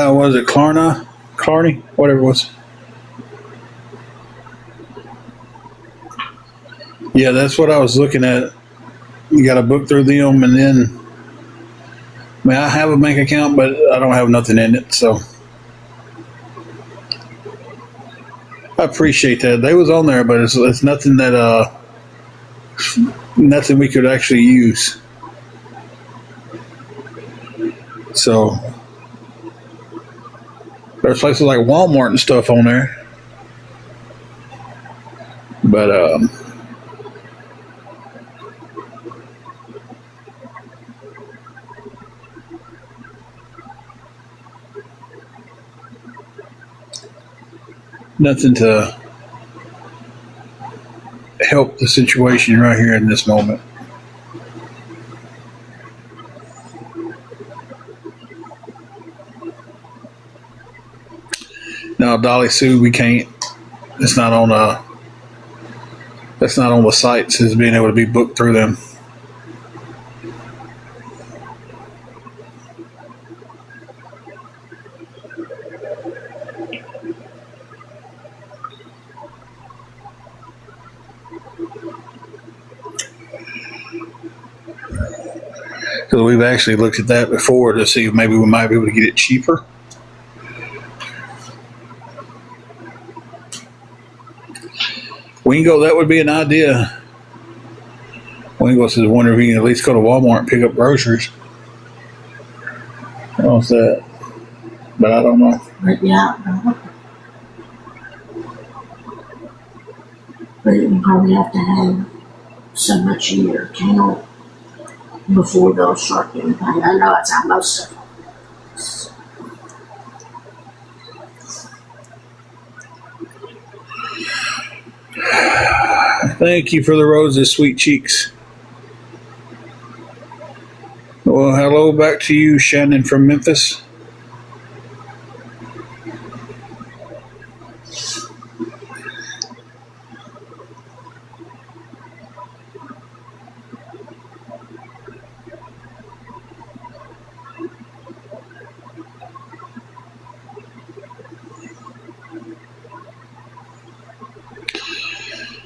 Was it Clarny? Whatever it was. Yeah, that's what I was looking at. You got to book through them, and then, I mean, I have a bank account, but I don't have nothing in it, so. I appreciate that. They was on there, but it's nothing that nothing we could actually use. So there's places like Walmart and stuff on there, but nothing to help the situation right here in this moment. Now, Dolly Sue, we can't. It's not on that's not on the sites as being able to be booked through them. Because we've actually looked at that before to see if maybe we might be able to get it cheaper. Wingo, that would be an idea. Wingo says, wonder if you can at least go to Walmart and pick up groceries. What's that? But I don't know. But yeah, but you probably have to have so much in your account before they'll start getting paid. I know it's how most of them. Thank you for the roses, sweet cheeks. Well, hello back to you, Shannon from Memphis.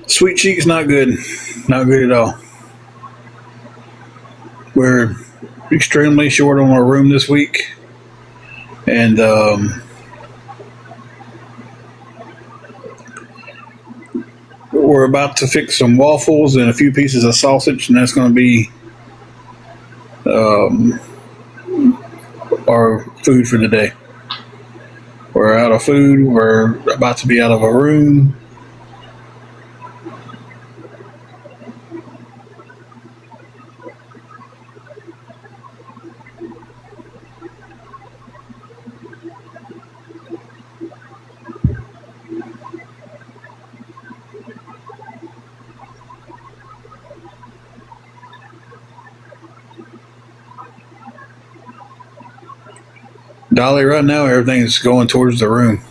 Sweet cheeks, not good. Not good at all. We're extremely short on our room this week. And we're about to fix some waffles and a few pieces of sausage, and that's going to be our food for the day. We're out of food. We're about to be out of a room. Dolly, right now everything's going towards the room.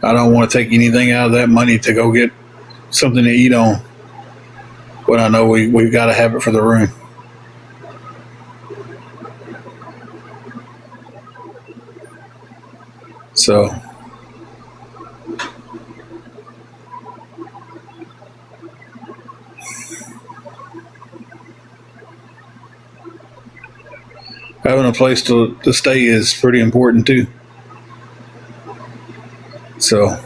I don't want to take anything out of that money to go get something to eat on, but I know we've got to have it for the room. So having a place to stay is pretty important too. So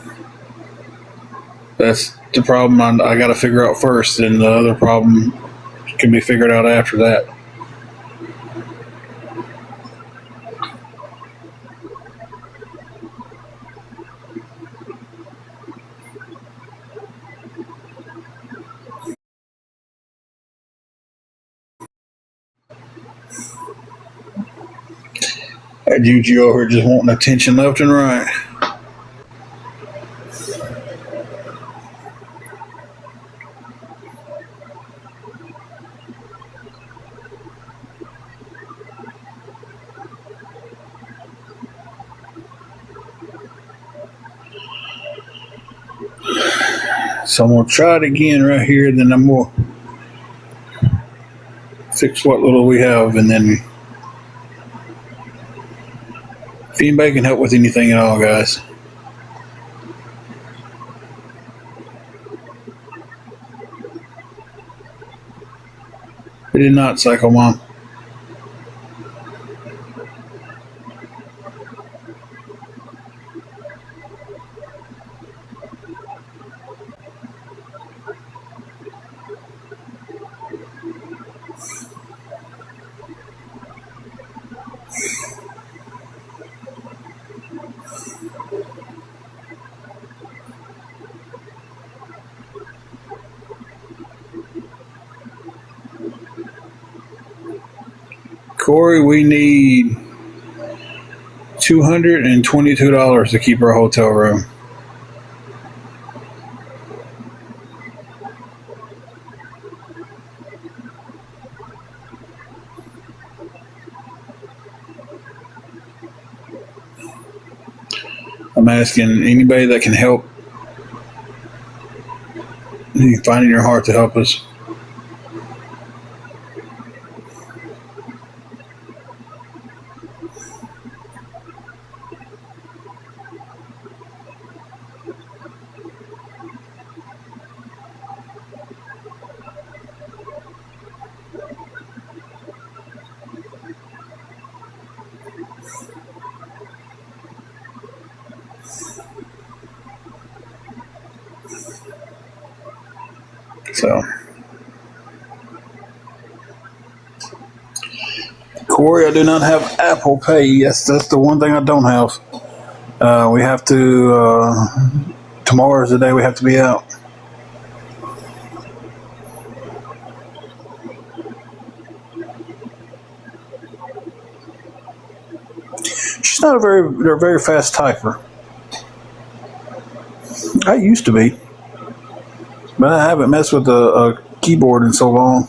that's the problem I got to figure out first, and the other problem can be figured out after that. That Juju over here just wanting attention left and right. So I'm going to try it again right here, then I'm going to fix what little we have, and then if anybody can help with anything at all, guys. It did not, Psycho Mom. Corey, we need $222 to keep our hotel room. I'm asking anybody that can help. You can find in your heart to help us. So, Corey, I do not have Apple Pay. Yes, that's the one thing I don't have. We have to. Tomorrow is the day we have to be out. She's not a very fast typer. I used to be, but I haven't messed with a keyboard in so long.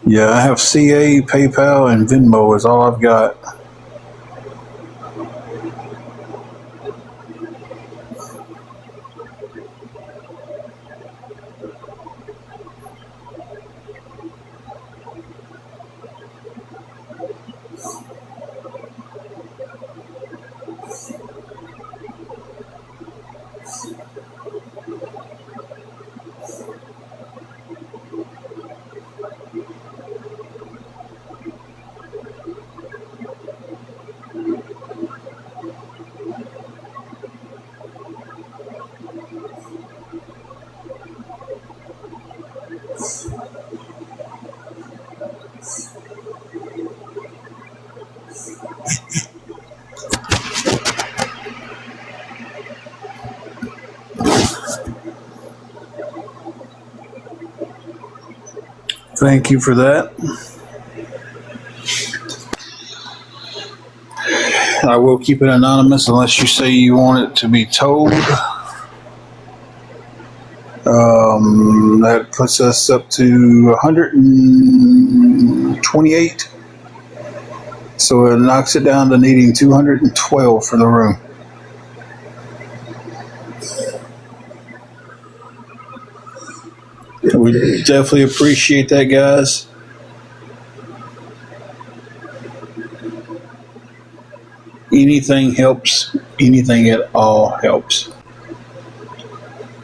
Yeah, I have CA, PayPal, and Venmo is all I've got. Thank you for that. I will keep it anonymous unless you say you want it to be told. That puts us up to 128. So it knocks it down to needing 212 for the room. We definitely appreciate that, guys. Anything helps. Anything at all helps.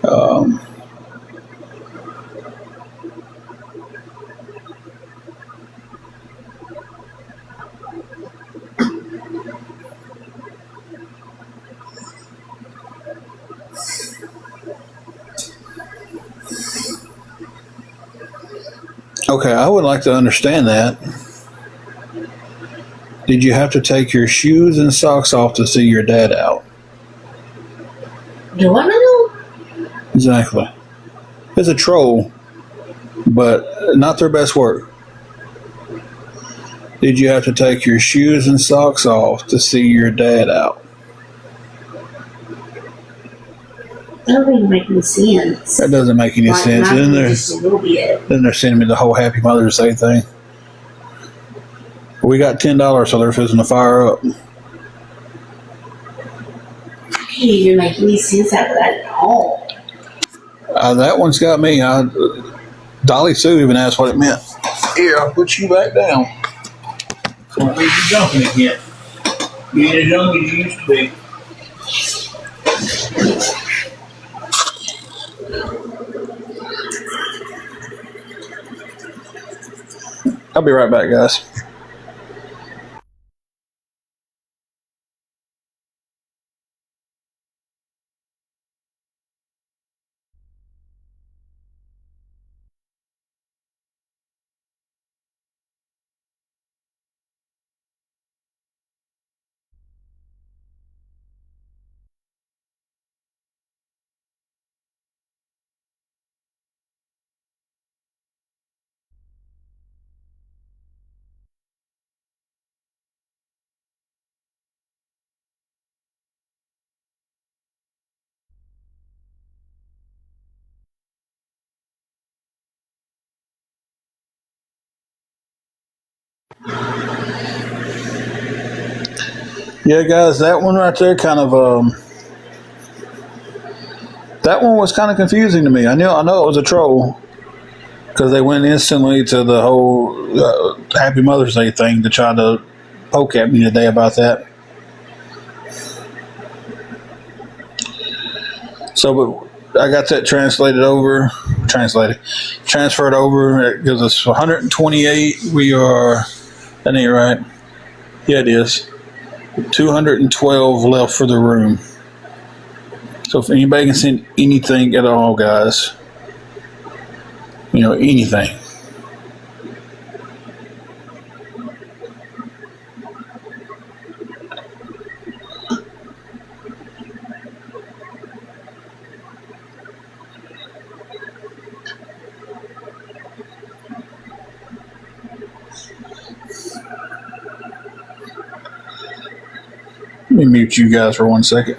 Um, okay, I would like to understand that. Did you have to take your shoes and socks off to see your dad out? Do I know? Exactly. It's a troll, but not their best work. Did you have to take your shoes and socks off to see your dad out? That don't even make any sense. That doesn't make any Like, sense. not even just a little bit. Then they're sending me the whole Happy Mother's Day thing. We got $10, so they're fizzing the fire up. I can't even make any sense out of that at all. That one's got me. Dolly Sue even asked what it meant. Here, I'll put you back down. So I think you're jumping again. You ain't as young as you used to be. I'll be right back, guys. Yeah, guys, that one right there that one was kind of confusing to me. I know it was a troll because they went instantly to the whole Happy Mother's Day thing to try to poke at me today about that. So, but I got that transferred over. It gives us 128. We are, that ain't right. Yeah, it is. 212 left for the room. So if anybody can send anything at all, guys, anything. Let me mute you guys for 1 second.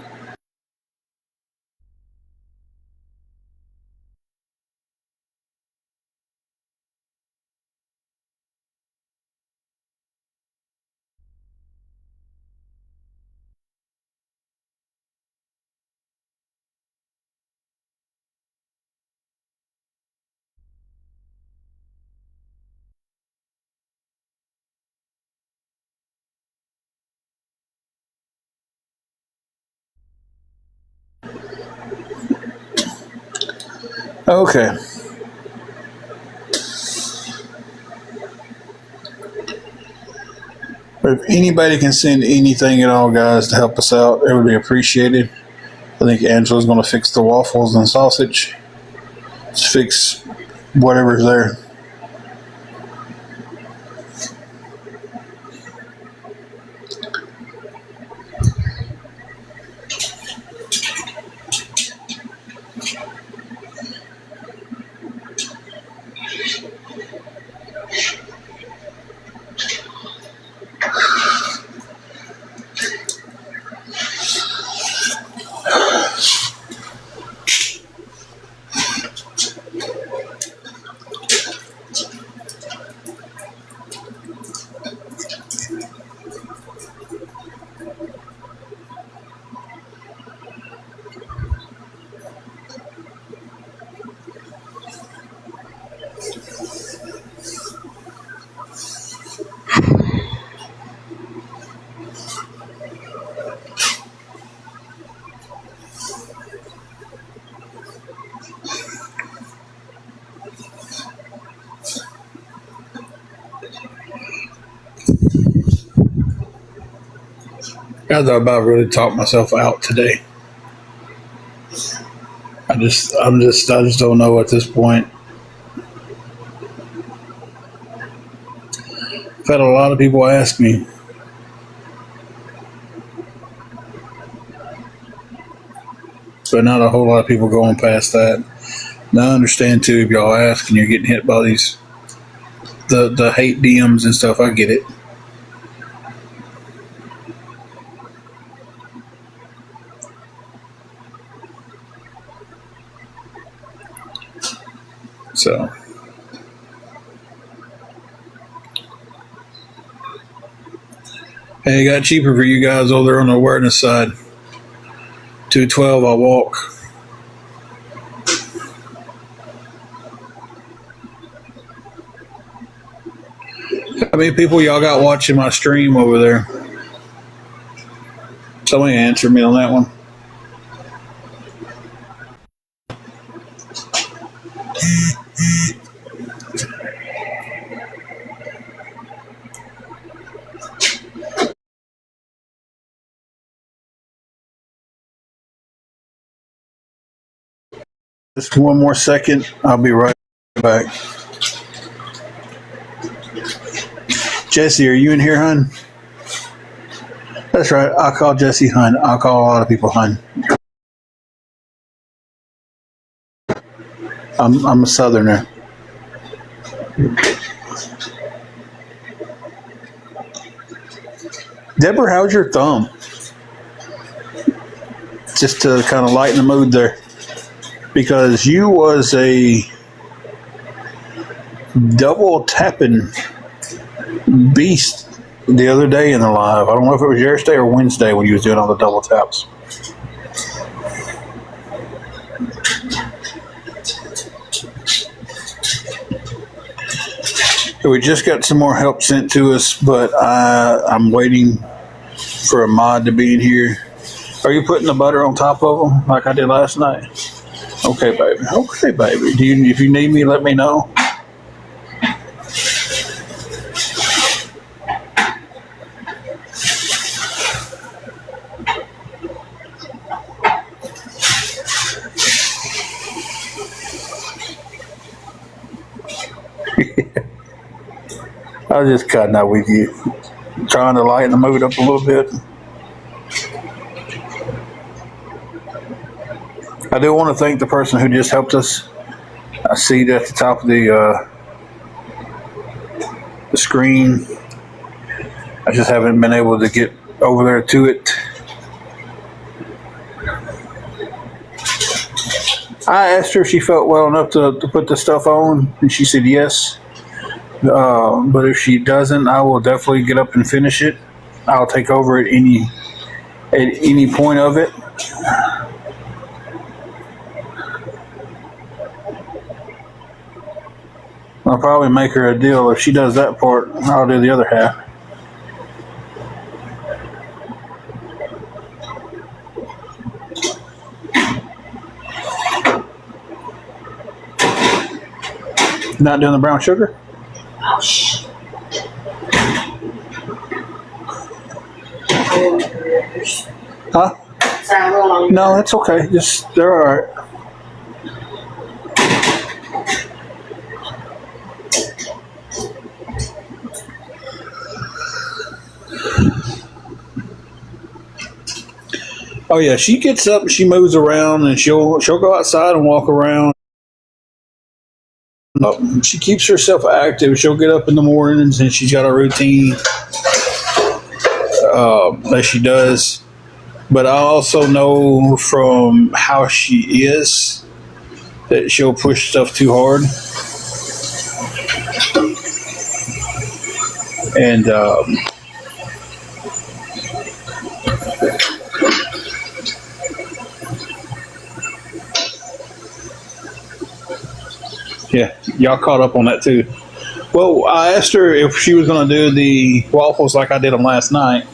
Okay. If anybody can send anything at all, guys, to help us out, it would be appreciated. I think Angela's going to fix the waffles and sausage. Just fix whatever's there. I thought about really talk myself out today. I just don't know at this point. I've had a lot of people ask me. But not a whole lot of people going past that. Now I understand too if y'all ask and you're getting hit by these the hate DMs and stuff, I get it. So hey, it got cheaper for you guys over there on the awareness side. 212, I'll walk. How many people y'all got watching my stream over there? Somebody answer me on that one. Just one more second. I'll be right back. Jesse, are you in here, hun? That's right. I'll call Jesse hun. I'll call a lot of people hun. I'm a southerner. Deborah, how's your thumb? Just to kind of lighten the mood there. Because you was a double tapping beast the other day in the live. I don't know if it was yesterday or Wednesday when you was doing all the double taps. We just got some more help sent to us, but I'm waiting for a mod to be in here. Are you putting the butter on top of them like I did last night? Okay, baby. Okay, baby. If you need me, let me know. I was just cutting out with you, trying to lighten the mood up a little bit. I do want to thank the person who just helped us. I see it at the top of the screen. I just haven't been able to get over there to it. I asked her if she felt well enough to put the stuff on, and she said yes. But if she doesn't, I will definitely get up and finish it. I'll take over at any point of it. I'll probably make her a deal. If she does that part, I'll do the other half. Not doing the brown sugar? Oh, shh. Huh? Sorry, hold on. No, that's okay. They're all right. Oh yeah, she gets up and she moves around and she'll go outside and walk around. She keeps herself active. She'll get up in the mornings and she's got a routine that she does. But I also know from how she is that she'll push stuff too hard. And yeah, y'all caught up on that too. Well, I asked her if she was going to do the waffles like I did them last night,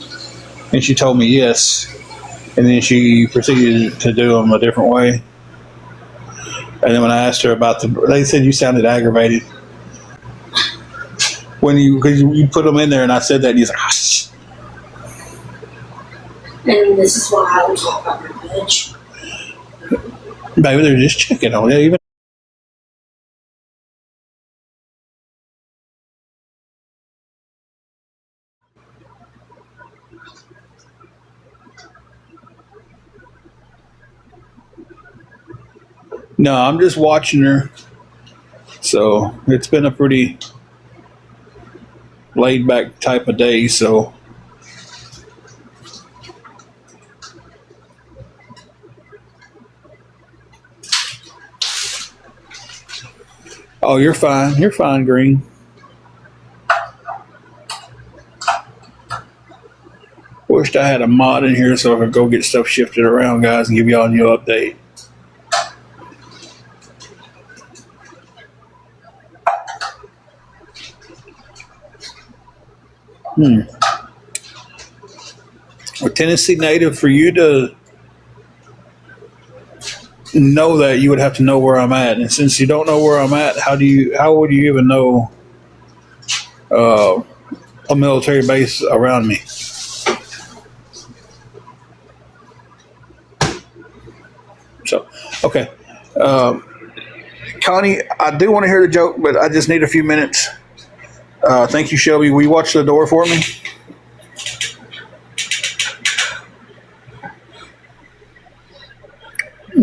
and she told me yes. And then she proceeded to do them a different way. And then when I asked her about they said you sounded aggravated because you put them in there, and I said that, and he's like, oh, shh. And this is why I don't talk about my bitch. Baby, they're just chicken on it. Even no, I'm just watching her. So it's been a pretty laid back type of day. So oh, you're fine. You're fine, Green. Wished I had a mod in here so I could go get stuff shifted around, guys, and give y'all a new update. A Tennessee native, for you to know that, you would have to know where I'm at. And since you don't know where I'm at, how would you even know a military base around me? So, okay. Connie, I do want to hear the joke, but I just need a few minutes. Thank you, Shelby. Will you watch the door for me?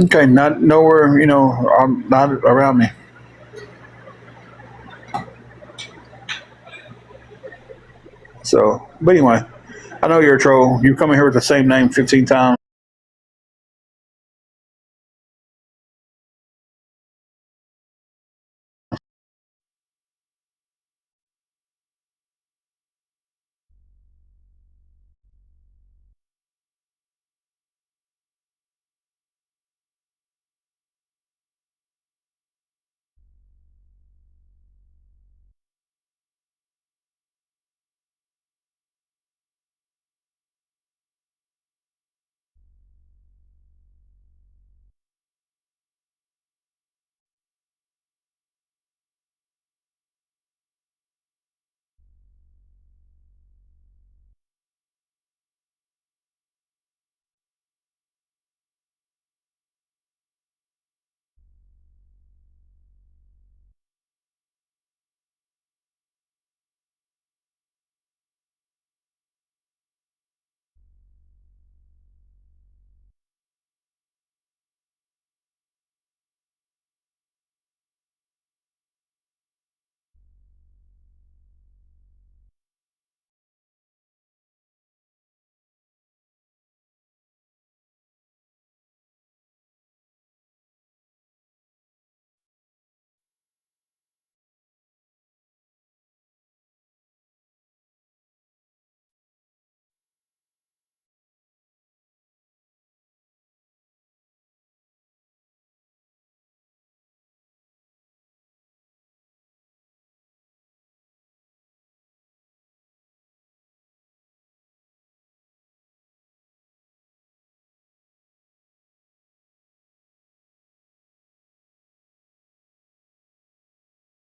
Okay, not nowhere, not around me. So, but anyway, I know you're a troll. You come in here with the same name 15 times.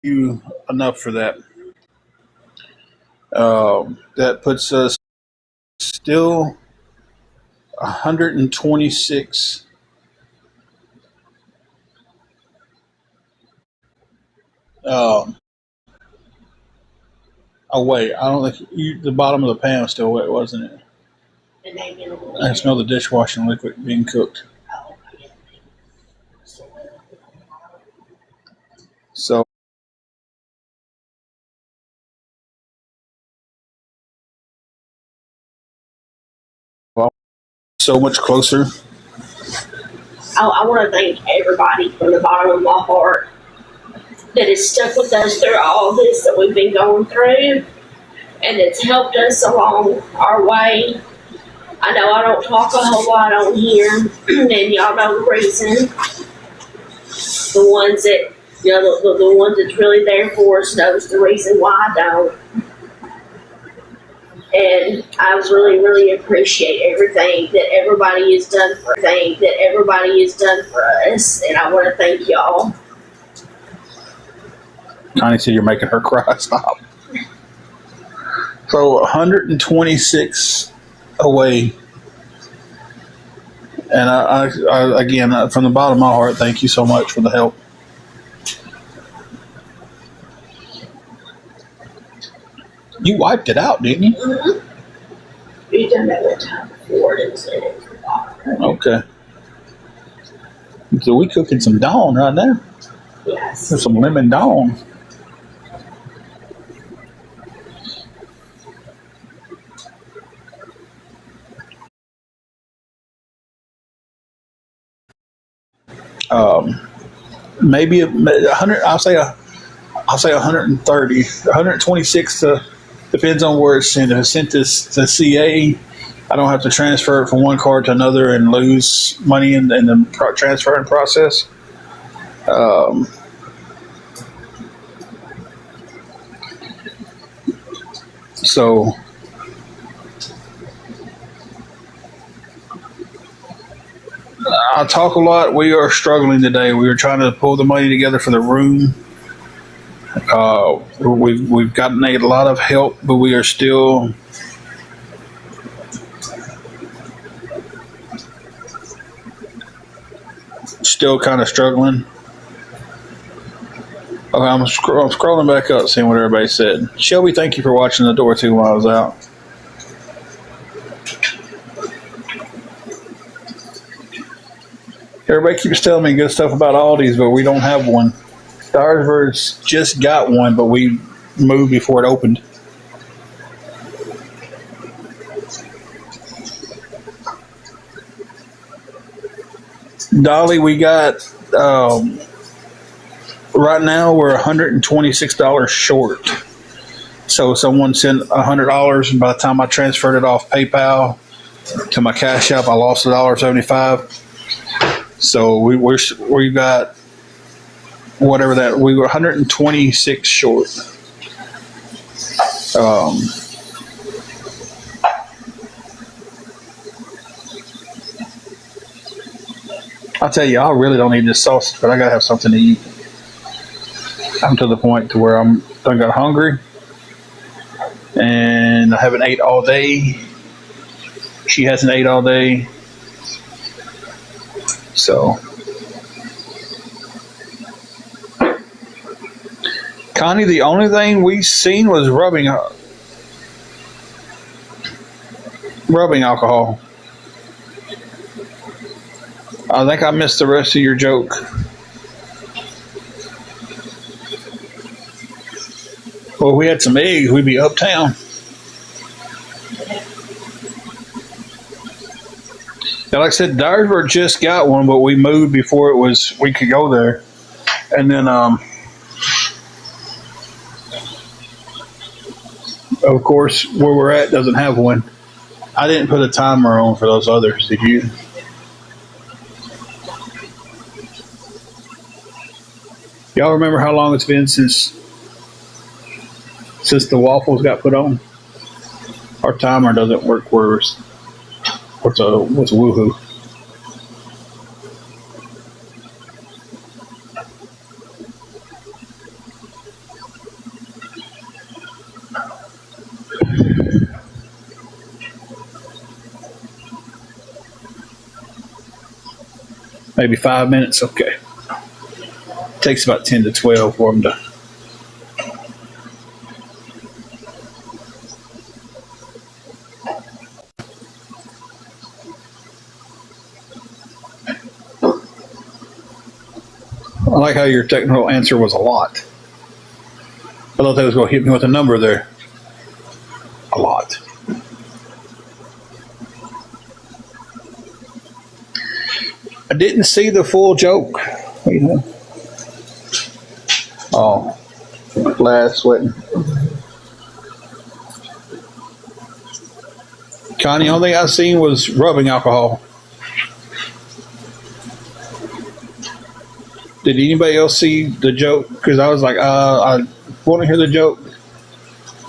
you enough for that. That puts us still 126 um, away. I don't think the bottom of the pan was still wet, wasn't it? And they get a little I smell the dishwashing liquid being cooked. So, well, so much closer. I want to thank everybody from the bottom of my heart that has stuck with us through all this that we've been going through, and it's helped us along our way. I know I don't talk a whole lot on here, and y'all know the reason. The ones that, the ones that's really there for us knows the reason why I don't. And I was really appreciate everything that everybody has done for us, and I want to thank y'all. Connie said you're making her cry. Stop. So 126 away. And I again, from the bottom of my heart, thank you so much for the help. You wiped it out, didn't you? Mm-hmm. We've done that one time before, and said it was water. Okay. So we cooking some Dawn right there. Yes. There's some lemon Dawn. Maybe 100. I'll say 130, 126 to depends on where it's sent. If it's sent to CA, I don't have to transfer it from one card to another and lose money in the transferring process. So I talk a lot. We are struggling today. We are trying to pull the money together for the room. We've gotten a lot of help, but we are still kind of struggling. Okay, I'm scrolling back up, seeing what everybody said. Shelby, thank you for watching the door too while I was out. Everybody keeps telling me good stuff about Aldi's, but we don't have one. Dyersburg's just got one, but we moved before it opened. Dolly, we got right now we're $126 short. So someone sent $100, and by the time I transferred it off PayPal to my Cash App, I lost $1.75. So we got whatever that we were 126 short. I'll tell you, I really don't need this sauce, but I gotta have something to eat. I'm to the point to where I got hungry, and I haven't ate all day. She hasn't ate all day, so. Connie, the only thing we seen was rubbing alcohol. I think I missed the rest of your joke. Well, if we had some eggs, we'd be uptown. Now, like I said, Dyersburg just got one, but we moved before we could go there. And then, of course, where we're at doesn't have one. I didn't put a timer on for those others, did you? Y'all remember how long it's been since the waffles got put on? Our timer doesn't work. What's a woohoo? Maybe 5 minutes. Okay. Takes about 10 to 12 for them to. I like how your technical answer was a lot. I thought that was going to hit me with a number there. A lot. I didn't see the full joke. You know. Oh, last sweating. Connie, the only thing I seen was rubbing alcohol. Did anybody else see the joke? Because I was like, I want to hear the joke,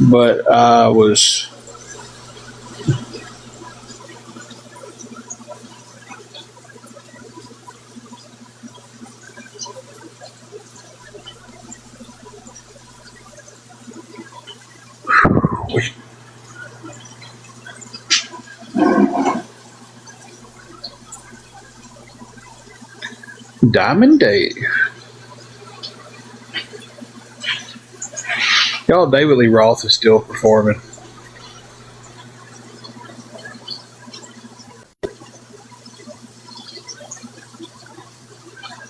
but I was. Diamond Dave. Y'all, David Lee Roth is still performing.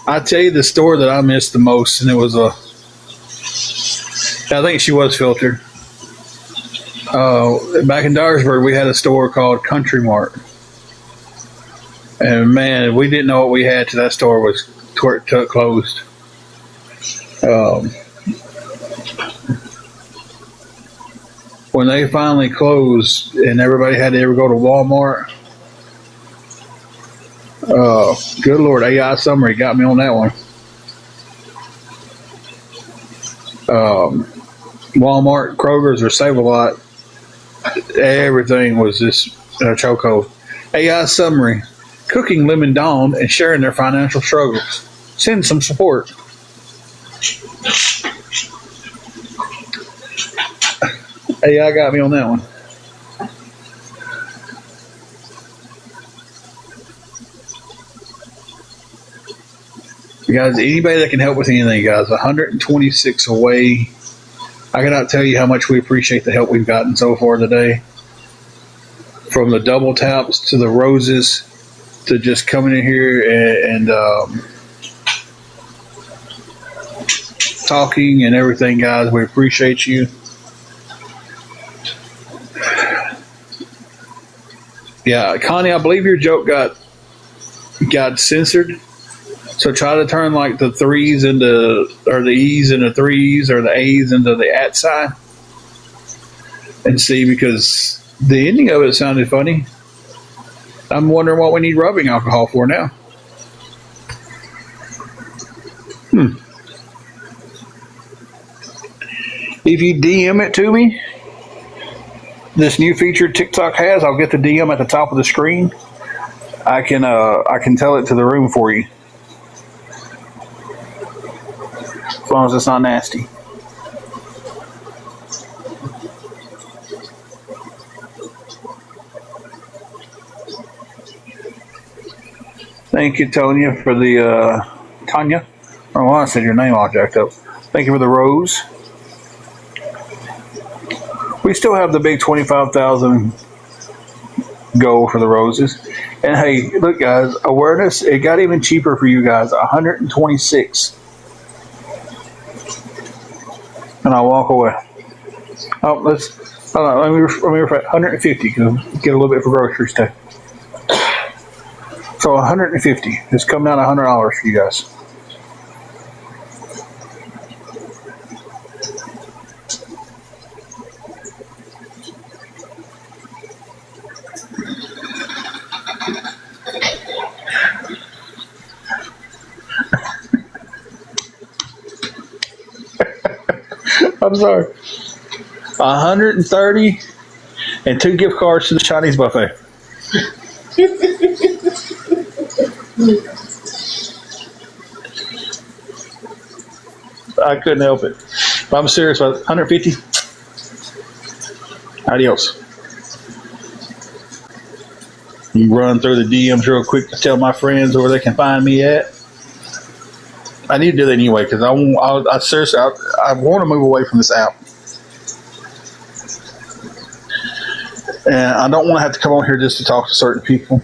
I tell you the store that I missed the most, and it was I think she was filtered. Back in Dyersburg, we had a store called Country Mart. And man, we didn't know what we had till that store was closed. When they finally closed and everybody had to ever go to Walmart, good Lord, AI Summary got me on that one. Walmart, Kroger's, or Save-A-Lot, everything was just a chokehold. AI Summary, cooking Lemon Dawn and sharing their financial struggles. Send some support. AI got me on that one. Guys, anybody that can help with anything, guys, 126 away. I cannot tell you how much we appreciate the help we've gotten so far today. From the double taps to the roses to just coming in here and talking and everything, guys. We appreciate you. Yeah, Connie, I believe your joke got censored. So try to turn like the threes into, or the E's into threes, or the A's into the at sign, and see, because the ending of it sounded funny. I'm wondering what we need rubbing alcohol for now. If you DM it to me, this new feature TikTok has, I'll get the DM at the top of the screen. I can tell it to the room for you. As long as it's not nasty. Thank you, Tonya, for the Tanya. Oh, I said your name all jacked up. Thank you for the rose. We still have the big 25,000 goal for the roses. And hey, look, guys, awareness, it got even cheaper for you guys. 126. And I'll walk away. Oh, hold on, let me refresh. 150, because get a little bit for groceries too. So 150. It's come down $100 for you guys. I'm sorry. 130 and 2 gift cards to the Chinese buffet. I couldn't help it. But I'm serious about 150. Adios. run through the DMs real quick to tell my friends where they can find me at. I need to do that anyway because I seriously I want to move away from this app, and I don't want to have to come on here just to talk to certain people.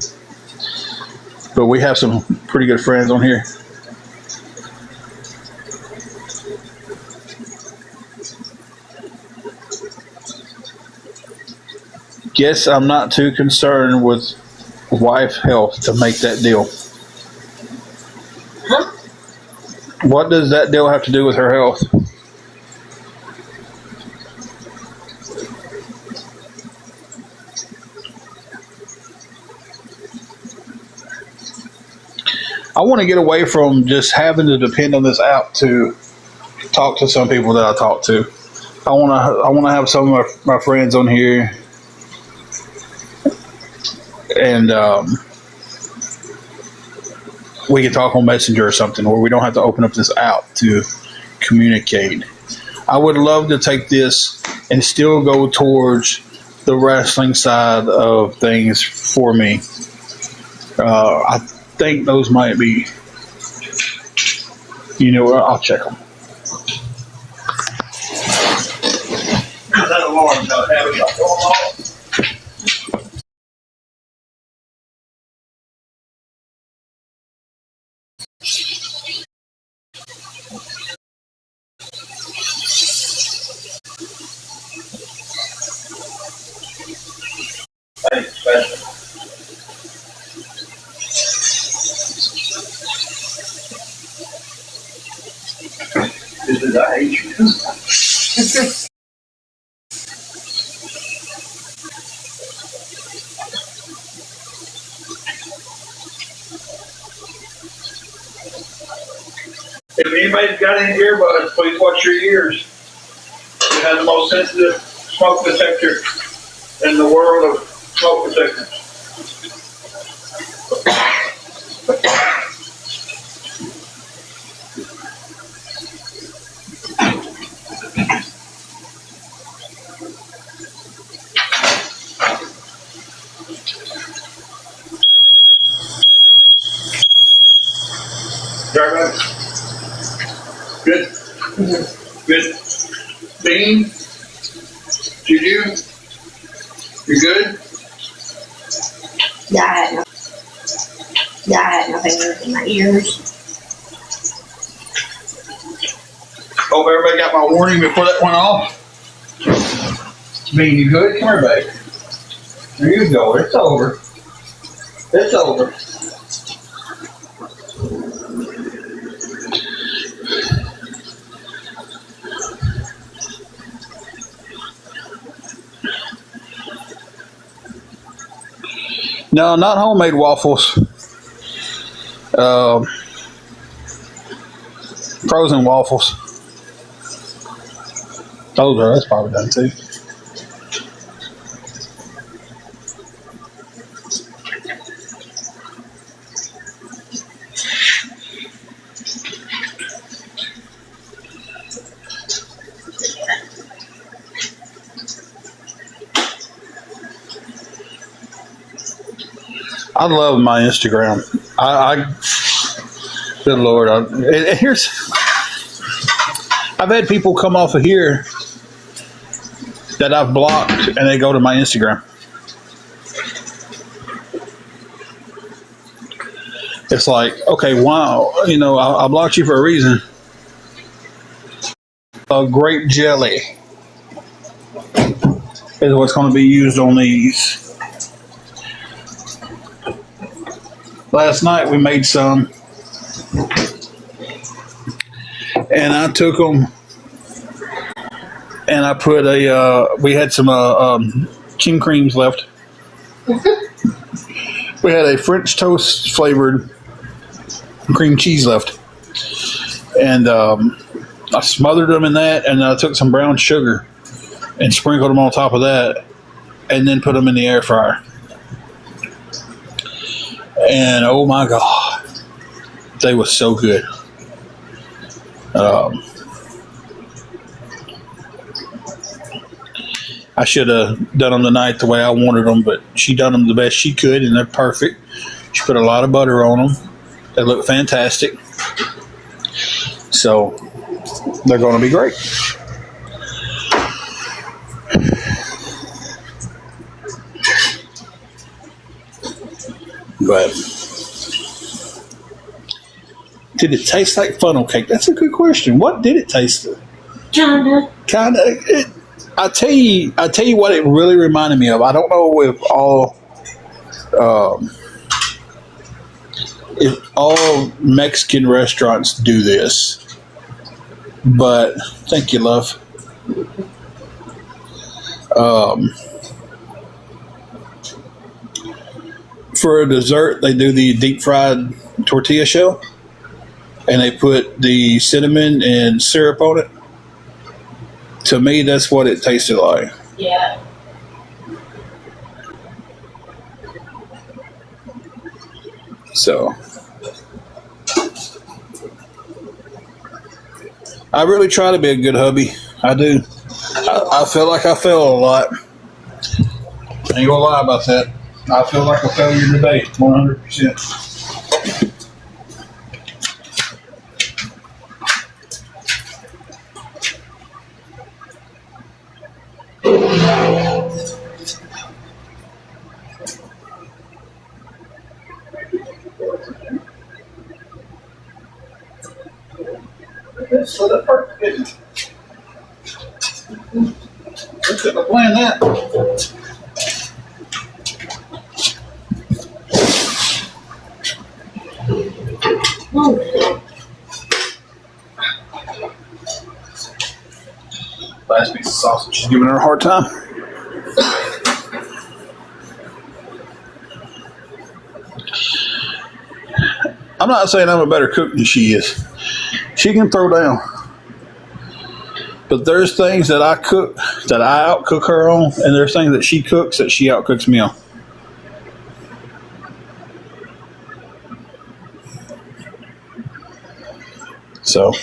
But we have some pretty good friends on here. Guess I'm not too concerned with wife health to make that deal. Huh? What does that deal have to do with her health? I want to get away from just having to depend on this app to talk to some people that I talk to. I want to have some of my friends on here, and we can talk on Messenger or something where we don't have to open up this app to communicate. I would love to take this and still go towards the wrestling side of things for me. I think those might be, I'll check them. That alarm not having it going off. I hate you. If anybody's got any earbuds, please watch your ears. It has the most sensitive smoke detector in the world of smoke detectors. Good. Mm-hmm. Good. Bean? Juju? You good? Yeah, I had no fingers in my ears. Hope everybody got my warning before that went off. Bean, you good? Come here, babe. There you go. It's over. It's over. No, not homemade waffles. Frozen waffles. That's probably done too. I love my Instagram. Good Lord. I've had people come off of here that I've blocked and they go to my Instagram. It's like, okay, wow, I blocked you for a reason. Grape jelly is what's going to be used on these. Last night we made some, and I took them, and I put we had some king creams left. We had a French toast flavored cream cheese left, and I smothered them in that, and I took some brown sugar and sprinkled them on top of that, and then put them in the air fryer. And oh my God, they were so good. I should have done them tonight the way I wanted them, but she done them the best she could, and they're perfect. She put a lot of butter on them. They look fantastic. So they're going to be great. But did it taste like funnel cake? That's a good question. What did it taste like? Kind of. I tell you what it really reminded me of. I don't know if all Mexican restaurants do this, but thank you, love. For a dessert, they do the deep fried tortilla shell, and they put the cinnamon and syrup on it. To me, that's what it tasted like. Yeah. So I really try to be a good hubby. I do. I feel like I fail a lot. I ain't gonna lie about that. I feel like a failure today, 100%. So that perfect, isn't it? We couldn't have planned that. Last piece of sausage. She's giving her a hard time. I'm not saying I'm a better cook than she is. She can throw down. But there's things that I cook that I outcook her on, and there's things that she cooks that she outcooks me on. So,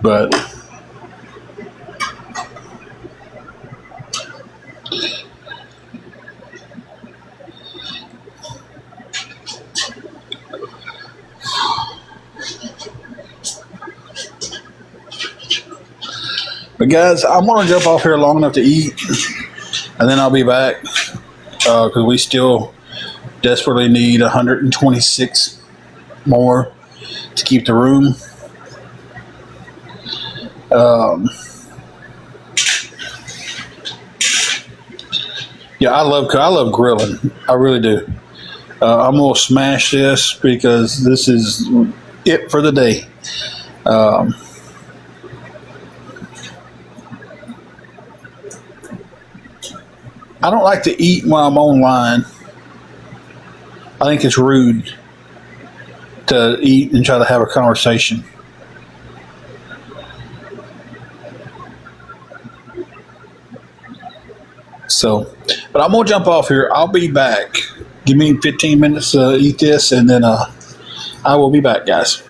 but guys, I'm gonna jump off here long enough to eat, and then I'll be back because we still desperately need 126 more to keep the room. Yeah, I love grilling. I really do. I'm gonna smash this because this is it for the day. I don't like to eat while I'm online. I think it's rude to eat and try to have a conversation. So, but I'm going to jump off here. I'll be back. Give me 15 minutes to eat this, and then I will be back, guys.